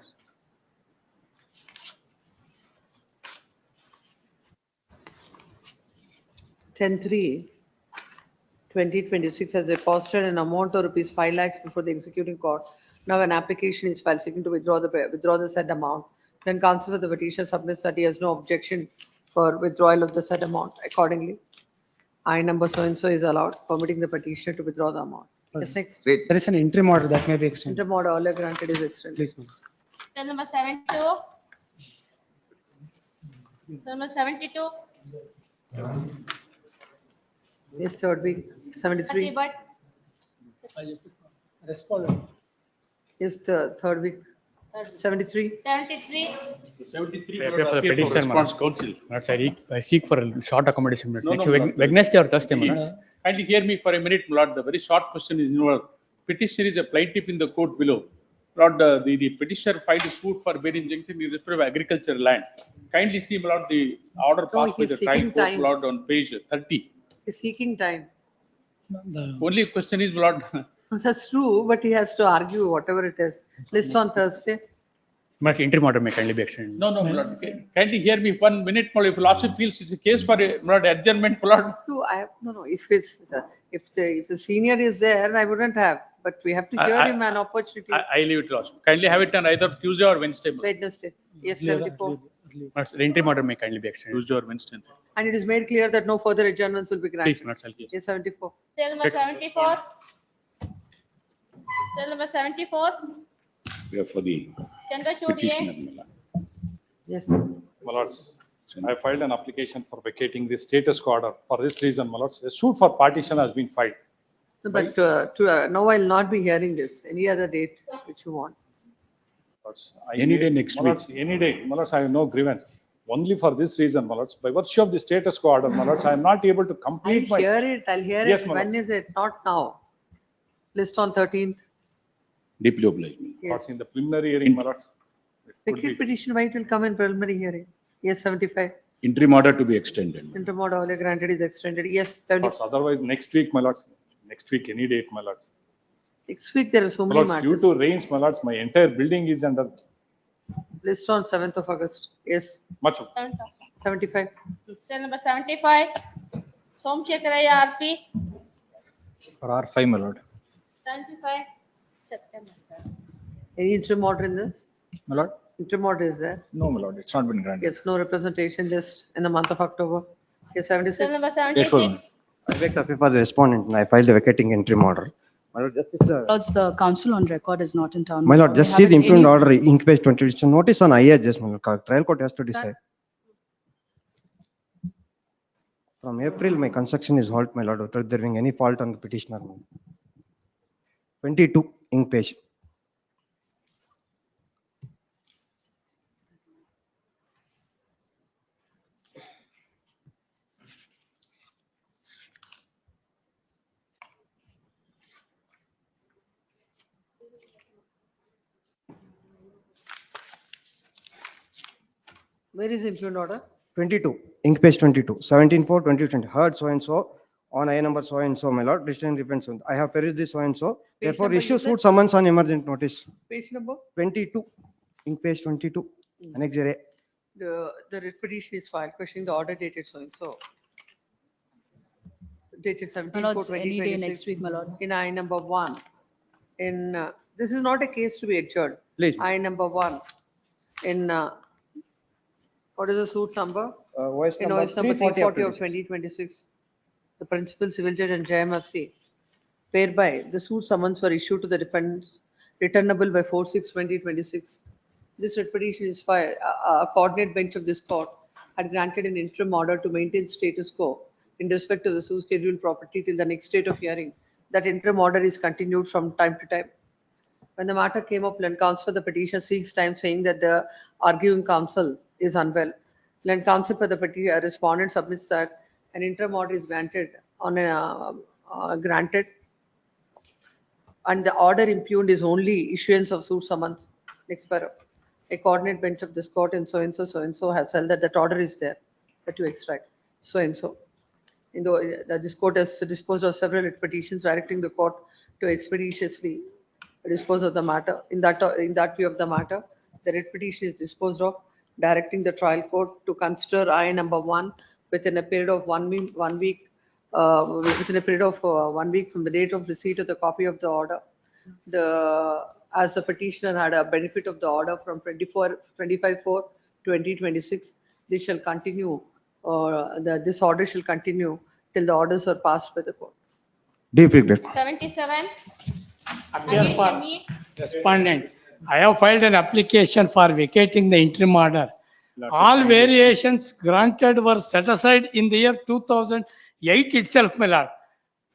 Ten 2026 has deposited an amount of rupees 5 lakhs before the executing court. Now an application is filed seeking to withdraw the said amount. Then counsel for the petitioner submits that he has no objection for withdrawal of the said amount. Accordingly, I number so and so is allowed, permitting the petitioner to withdraw the amount. Yes, next. Great. There is an interim order that may be extended. Interim order earlier granted is extended. Please, my lord. Cell number 72. Cell number 72. Yes, third week, 73. But Respondent. Yes, the third week, 73. 73. 73. I appear for the Appeal petition, response madam. counsel. Not I seek for a short accommodation. madam. No, Next no, Wed- madam. Wednesday or Thursday, madam. Kindly hear me for a minute, my lord. The very short question is involved. Petitioner is a plaintiff in the court below. Lord, the petitioner filed a suit for bail injunction in respect of agricultural land. Kindly see, my lord, the order passed by he's the trial seeking court, time. my lord, on page 30. He's seeking time. Only question is, my lord, That's true, but he has to argue whatever it is. List on Thursday. Much interim order may kindly be extended. no, my lord. Kindly hear me 1 minute, my lord. If lordship feels it's a case for a my lord, adjournment, my lord. No. If the senior is there, I wouldn't have, but we have to hear him an opportunity. I leave it to lordship. Kindly have it on either Tuesday or Wednesday, my lord. Wednesday, yes, 74. Much- The interim order may kindly be extended. Tuesday or Wednesday. And it is made clear that no further adjournments will be granted. Please, madam, I'll Yes, 74. Cell number 74. Cell number 74. We are for the Chandra petitioner. Choudhury. Yes. My lords, I filed an application for vacating the status quo order. For this reason, my lords, a suit for partition has been filed. But no, I'll not be hearing this. Any other date which you want. Lords, Any day next my lords, any day, my lords, I have no grievance. Only for this reason, my lords, by virtue of the status quo order, my lords, I am not able to complete my. I'll hear Yes, it. my When lord. is it? Not now. List on 13th. Deeply obliged. Yes. In the preliminary hearing, my lords. it could Vacate be petition, why it will come in preliminary hearing? Yes, 75. Interim order to be extended. Interim order earlier granted is extended. Yes, 70. Lords, otherwise, next week, my lords, next week, any date, my lords. Next week, there are so My many lords, due matters. to rains, my lords, my entire building is under List on 7th of August. Yes, much of. 75. Cell number 75. Somshekharaya RP. For R5, my lord. 75. September, sir. Any interim order in this? My lord? Interim order is there? No, my lord, it's not been granted. Yes, no representation list in the month of October. Yes, Cell 76. number Grateful. 76. I beg the appeal for the respondent and I filed the vacating interim order. My lord, just is the. Lords, the council on record is not in town. My lord, We just see the haven't impugned any- order, ink page 20, it's a notice on IHS, my lord. Trial court has to decide. From April, my construction is halt, my lord, without there being any fault on the petitioner. 22, ink page. Where is influent order? 22, ink page 22, 17/4/2020, heard so and so on I number so and so, my lord, decision depends on. I have perused this so and so, Page therefore number issue you said? suit summons on emergent notice. Page number? 22, ink page 22, Annex A. The writ petition is filed questioning the order dated so and so. Dated My lord, it's any day 17/4/2026. next week, my lord. In I number 1. This is not a case to be adjourned. Please. I number 1. In, what is the suit number? OS In number OS number 340 of 340 2026. The principal civil judge and JMFC. Whereby the suit summons were issued to the defendants returnable by 4/6/2026. This writ petition is filed. A coordinate bench of this court had granted an interim order to maintain status quo in respect to the suit scheduled property till the next date of hearing. That interim order is continued from time to time. When the matter came up, Land Counsel for the petitioner seeks time, saying that the arguing counsel is unwell. Land Counsel for the petitioner respondent submits that an interim order is granted and the order impugned is only issuance of suit summons. Next paragraph. A coordinate bench of this court and so and so has held that that order is there, that you extract so and so. This court has disposed of several writ petitions directing the court to expeditiously dispose of the matter. In that view of the matter, the writ petition is disposed of, directing the trial court to consider I number 1 within a period of 1 week, within a period of 1 week from the date of receipt of the copy of the order. As the petitioner had a benefit of the order from 25/4/2026, this shall continue, this order shall continue till the orders are passed by the court. Deep regret. 77. Appear Against for me. respondent. I have filed an application for vacating the interim order. All variations granted were set aside in the year 2008 itself, my lord.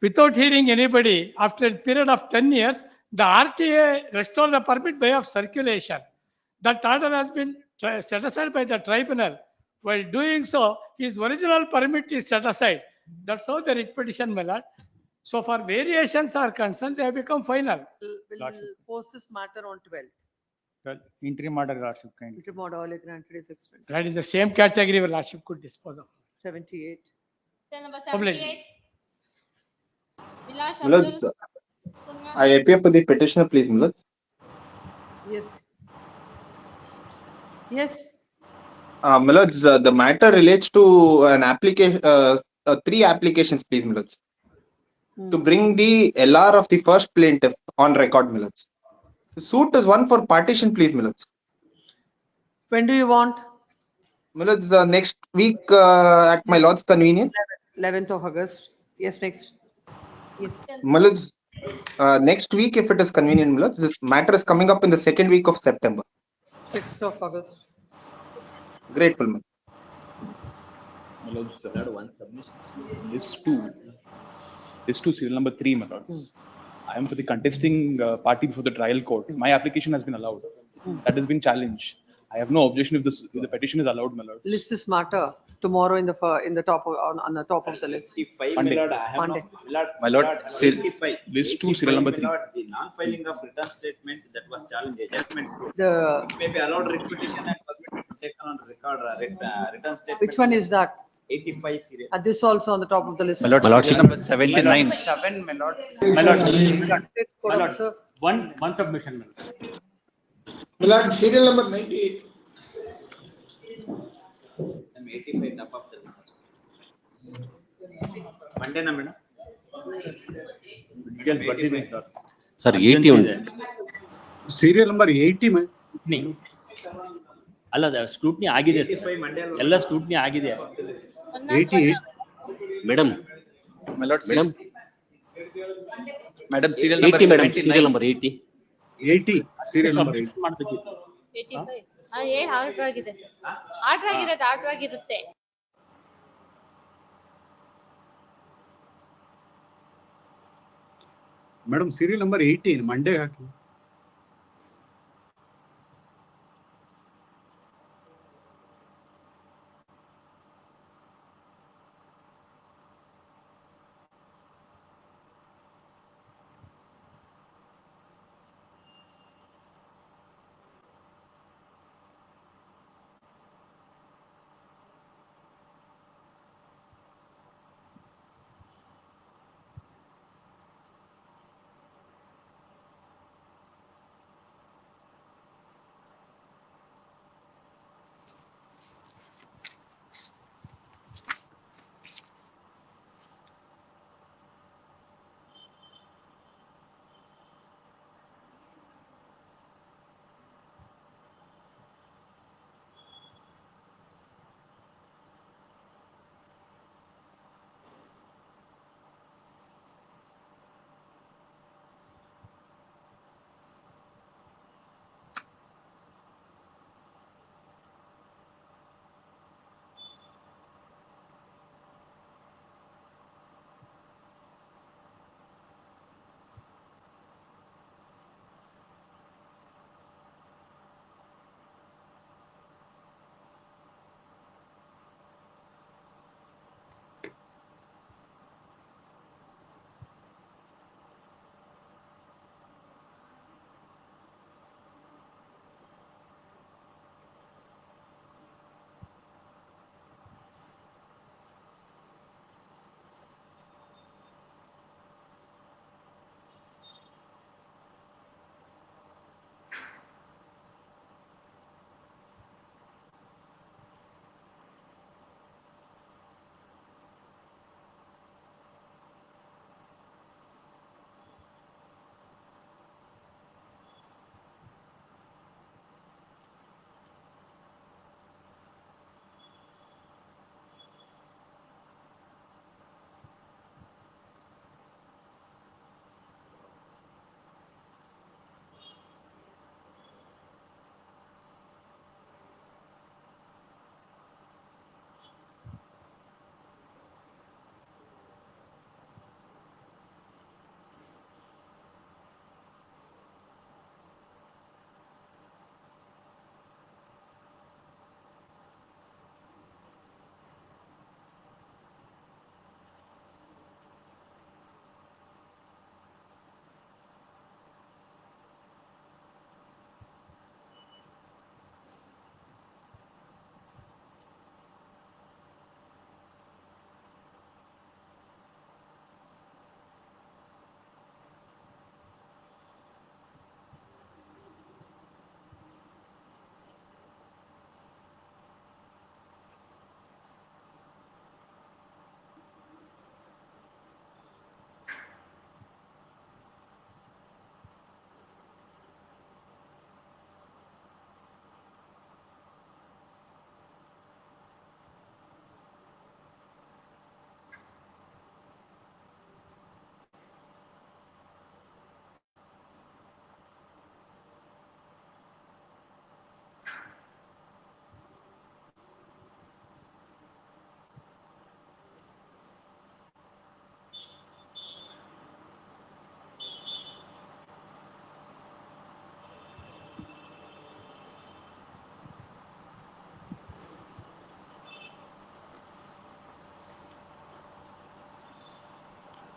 Without hearing anybody, after a period of 10 years, the RTA restored the permit by way of circulation. That order has been set aside by the tribunal. While doing so, his original permit is set aside. That's how the writ petition, my lord. So for variations are concerned, they have become final. Will post this matter on 12th. Well, interim order, Lordship, kindly. Interim order only granted is extended. Right in the same category, your lordship could dispose of. 78. Cell number Publish. 78. Vilash Milords, Abdul. I appear for the petitioner, please, Milords. Yes. Yes. Milords, the matter relates to an application, 3 applications, please, Milords. To bring the LR of the first plaintiff on record, Milords. The suit is one for partition, please, Milords. When do you want? Milords, next week at my lord's convenience. 11th of August. Yes, next. Yes. Milords, next week, if it is convenient, Milords, this matter is coming up in the second week of September. 6th of August. Grateful, Milords. Milords, one submission. List 2, serial number 3, Milords. I am for the contesting party before the trial court. My application has been allowed. That has been challenged. I have no objection if the petition is allowed, my lord. List this matter tomorrow in the top of, on the top of the list. Monday. My lord, List 2, serial number 3. The non-filing of return statement that was challenged, judgment. The It may be allowed repetition and permitted to take on record return statement. which one is that? 85 serial. And this also on the top of the list. my lordship number 79. 7, my lord. My lord. Court My officer. lord. One submission, my lord. Milord, serial number 98. I'm 85 top of the list. Monday, na madam? Details ಬರ್ದಿದ್ದೀನಿ, sir. Sir, 80 ಉಂಟು. Serial number 80, man. ಅಲ್ಲ scrutiny ಆಗಿದೆ sir. 85 Monday. ಎಲ್ಲ scrutiny ಆಗಿದೆ. 88. Madam, My lord, madam, Madam, serial number 80, madam, 79. serial number 80. 80. Serial number 80. ಮಾಡ್ಬೇಕಿತ್ತು. 85. ಏನ್ order ಆಗಿದೆ sir? Order ಆಗಿರೋದು order ಆಗಿರುತ್ತೆ. Madam, serial number 18. Monday ಹಾಕಿ.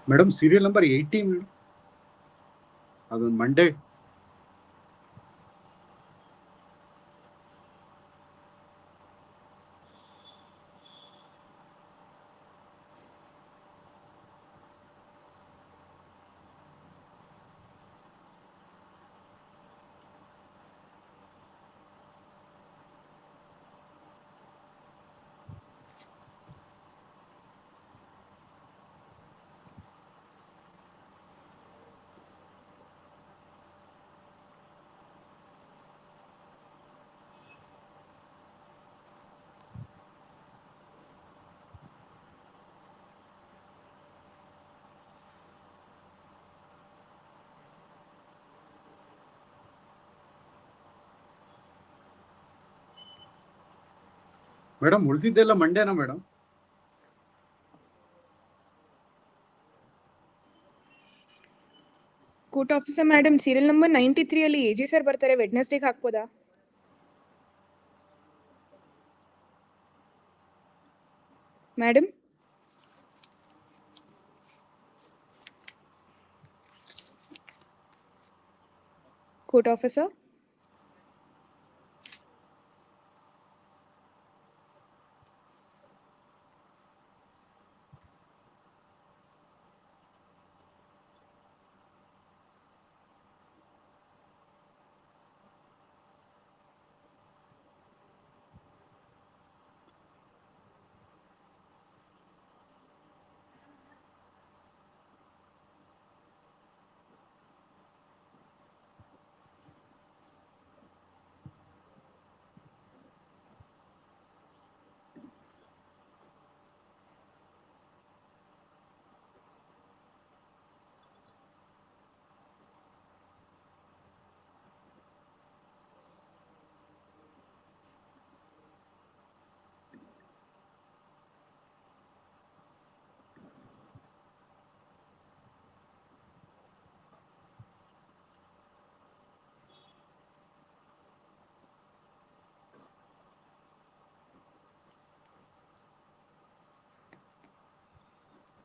Madam, serial number 18. On Monday. Madam, ಉಳಿದಿದ್ದೆಲ್ಲ ಮಂಡೇನಾ madam? Court officer madam, serial number 93 ಅಲ್ಲಿ AG sir ಬರ್ತಾರೆ, ವೆಡ್ನೆಸ್ಡೇಗೆ ಹಾಕ್ಬೋದಾ? Madam, court officer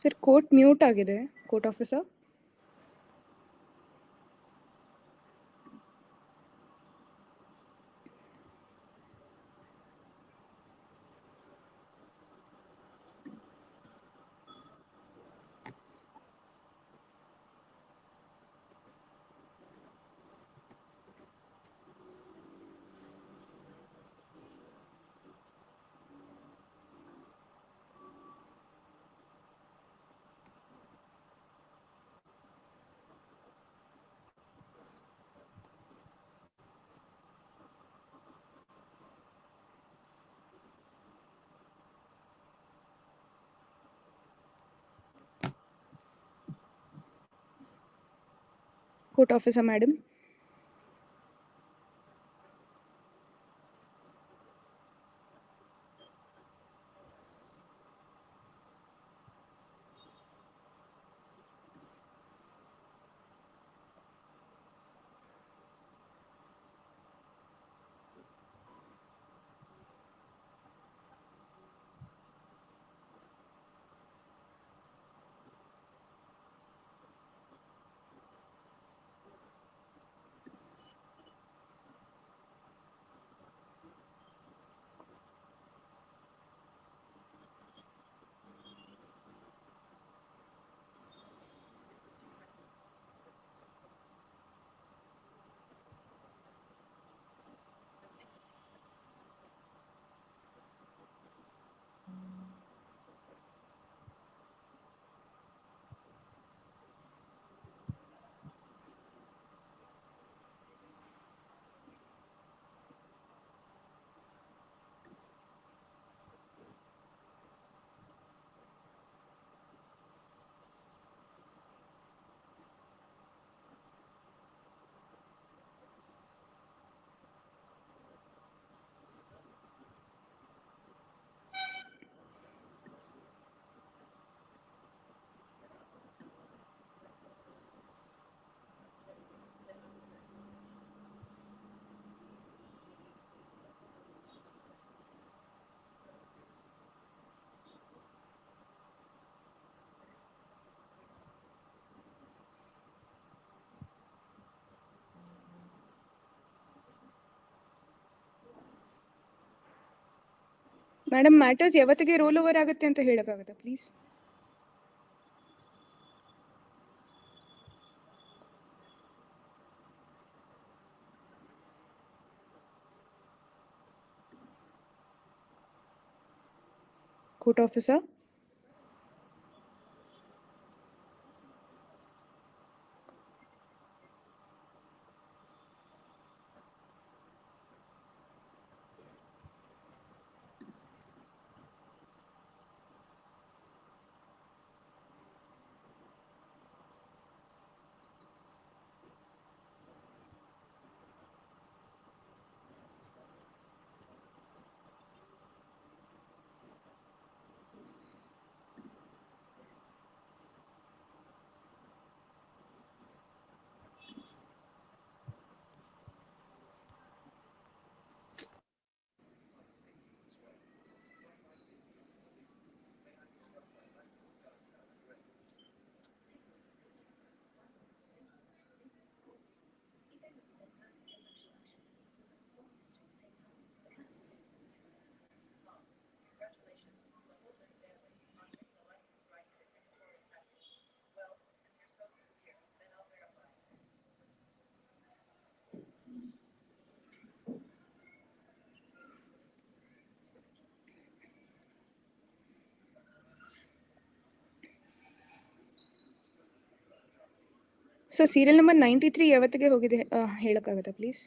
sir, court mute ಆಗಿದೆ. Court officer madam. Madam matters ಯಾವತ್ತಿಗೆ ರೋಲ್ ಓವರ್ ಆಗುತ್ತೆ ಅಂತ ಹೇಳಕ್ಕಾಗತ್ತಾ please? Court officer. Sir serial number 93 ಯಾವತ್ತಿಗೆ ಹೋಗಿದೆ ಹೇಳಕ್ಕಾಗತ್ತಾ please?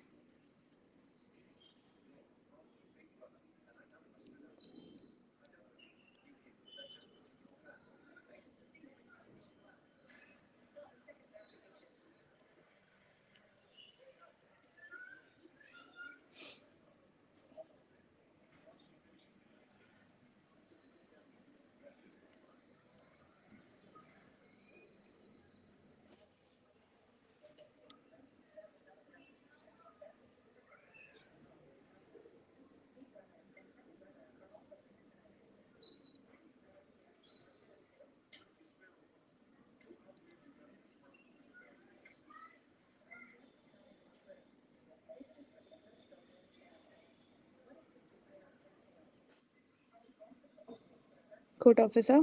Court officer.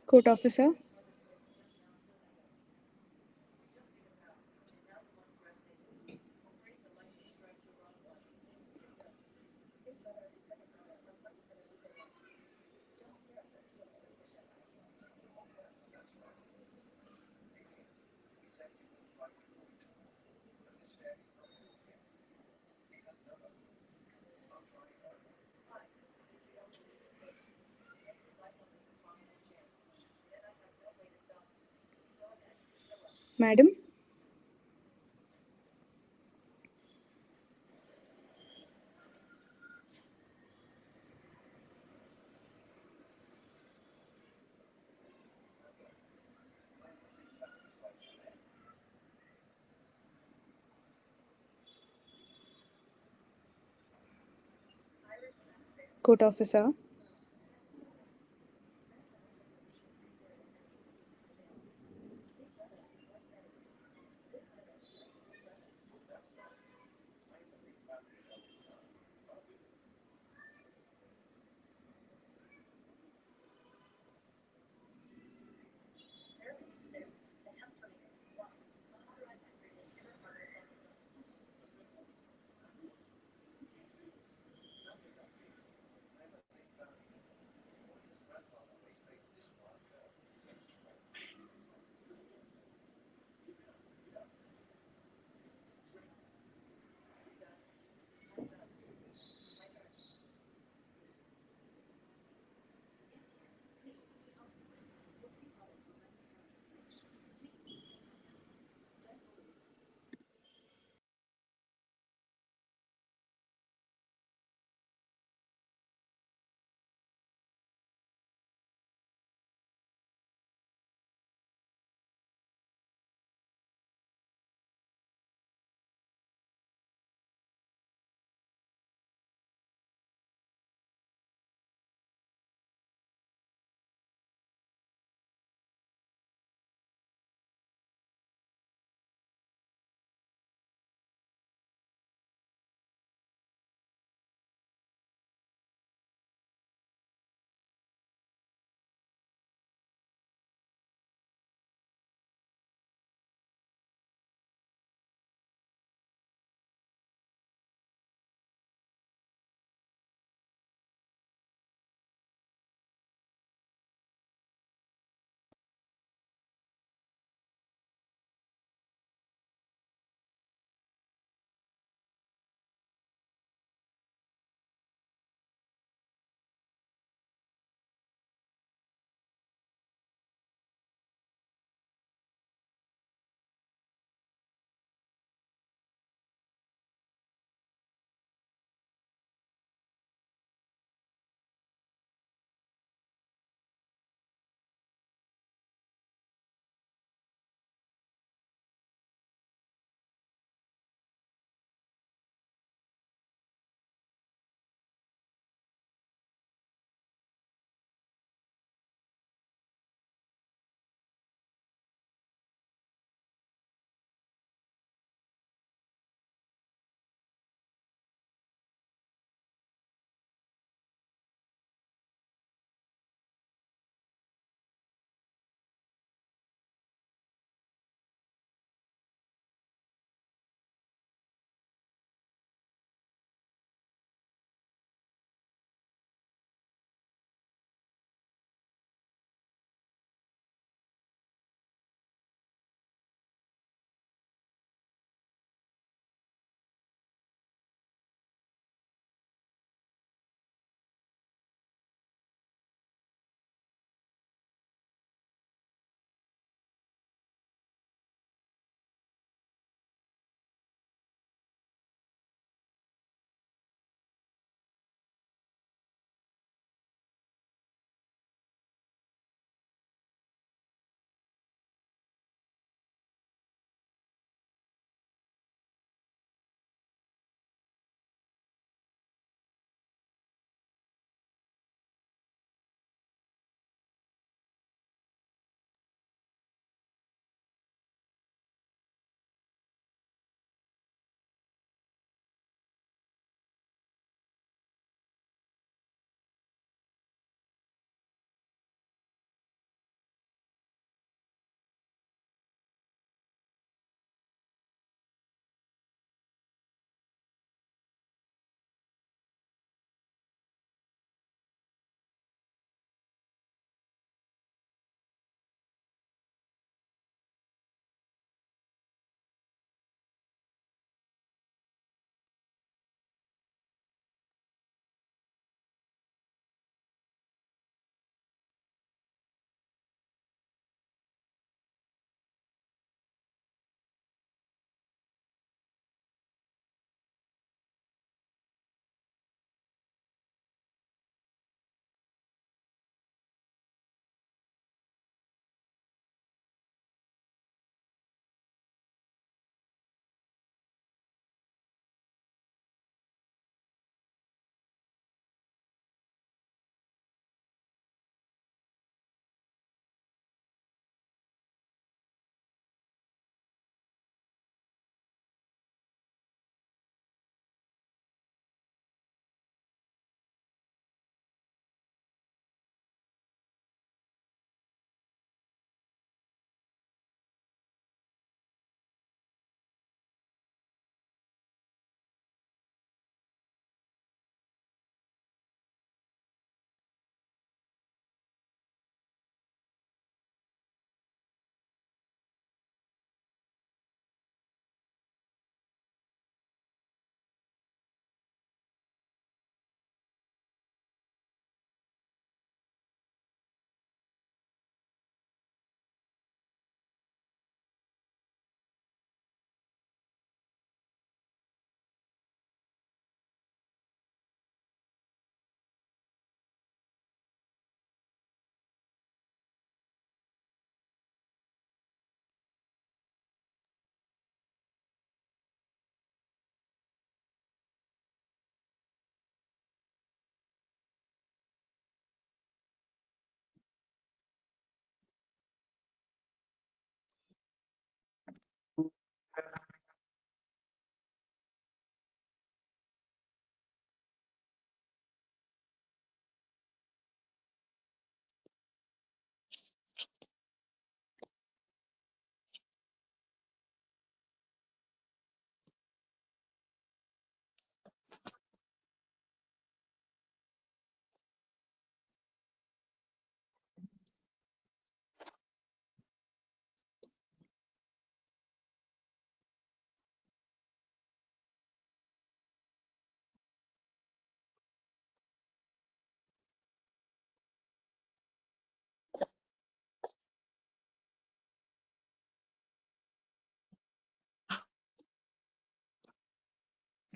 Court officer. Madam. Court officer.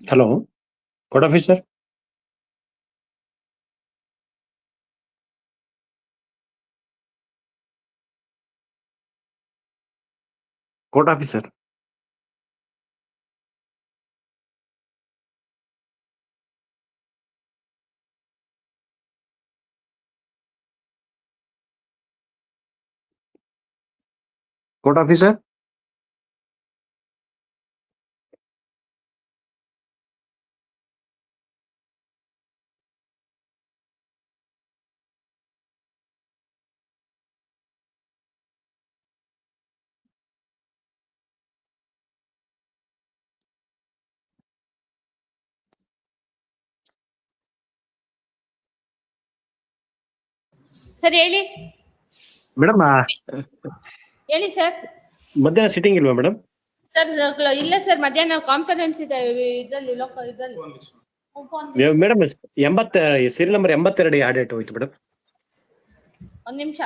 Hello, court officer. Court officer. Court officer. Sir ಹೇಳಿ. Madam ಹೇಳಿ ಸರ್. ಮಧ್ಯಾಹ್ನ ಸಿಟ್ಟಿಂಗ್ ಇಲ್ವಾ ಮೇಡಮ್? ಸರ್ ಇಲ್ಲ ಸರ್, ಮಧ್ಯಾಹ್ನ ಕಾನ್ಫರೆನ್ಸ್ ಇದೆ ಇದರಲ್ಲಿ ಇದರಲ್ಲಿ. ಮೇಡಮ್ 80 ಸೀರಿಯಲ್ ನಂಬರ್ 82 ಯಾವ ಡೇಟ್ ಹೋಯ್ತು ಮೇಡಮ್? ಒಂದ್ ನಿಮಿಷ.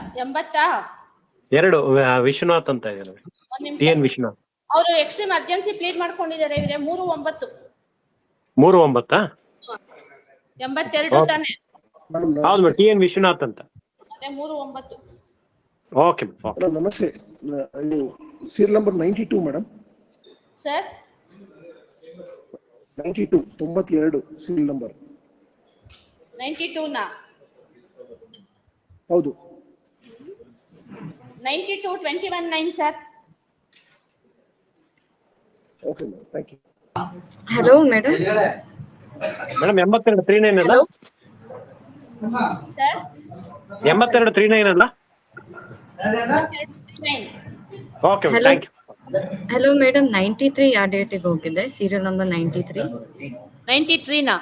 2 ವಿಶ್ವನಾಥ್ ಅಂತ ಇದೆ ಒಂದ್ ನಿಮಿಷ. TN ವಿಶ್ವನಾಥ್. ಅವರು ಎಕ್ಸ್ಟ್ರೀಮ್ ಅರ್ಜೆನ್ಸಿ ಪ್ಲೀಡ್ ಮಾಡ್ಕೊಂಡಿದ್ದಾರೆ ಇವ್ರೆ. 3/9. 3/9? 82 ತಾನೆ? ಹೌದು ಮೇಡಮ್, TN ವಿಶ್ವನಾಥ್ ಅಂತ. ಅದೇ 3/9. Okay madam. ನಮಸ್ತೆ, serial number 92 madam. Sir 92 92 serial number. 92 ನಾ? ಹೌದು. 92 21/9 sir. Okay madam, thank you. Hello, madam. Madam 82 39 ಅಲ್ಲ? ಸರ್ 82 39 ಅಲ್ಲ? Okay Hello. Thank you. Hello, madam. 93 ಯಾವ ಡೇಟಿಗೆ ಹೋಗಿದೆ? Serial number 93. 93 ನಾ?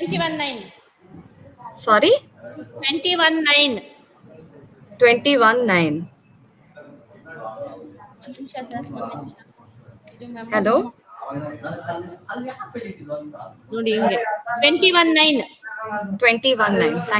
21/9. Sorry? 21/9. 21/9. ಒಂದ್ ನಿಮಿಷ ಸರ್, ಒಂದ್ ನಿಮಿಷ. ಇದು memo. Hello? ನೋಡಿ ಹಿಂಗೆ 21/9. 21/9. Thank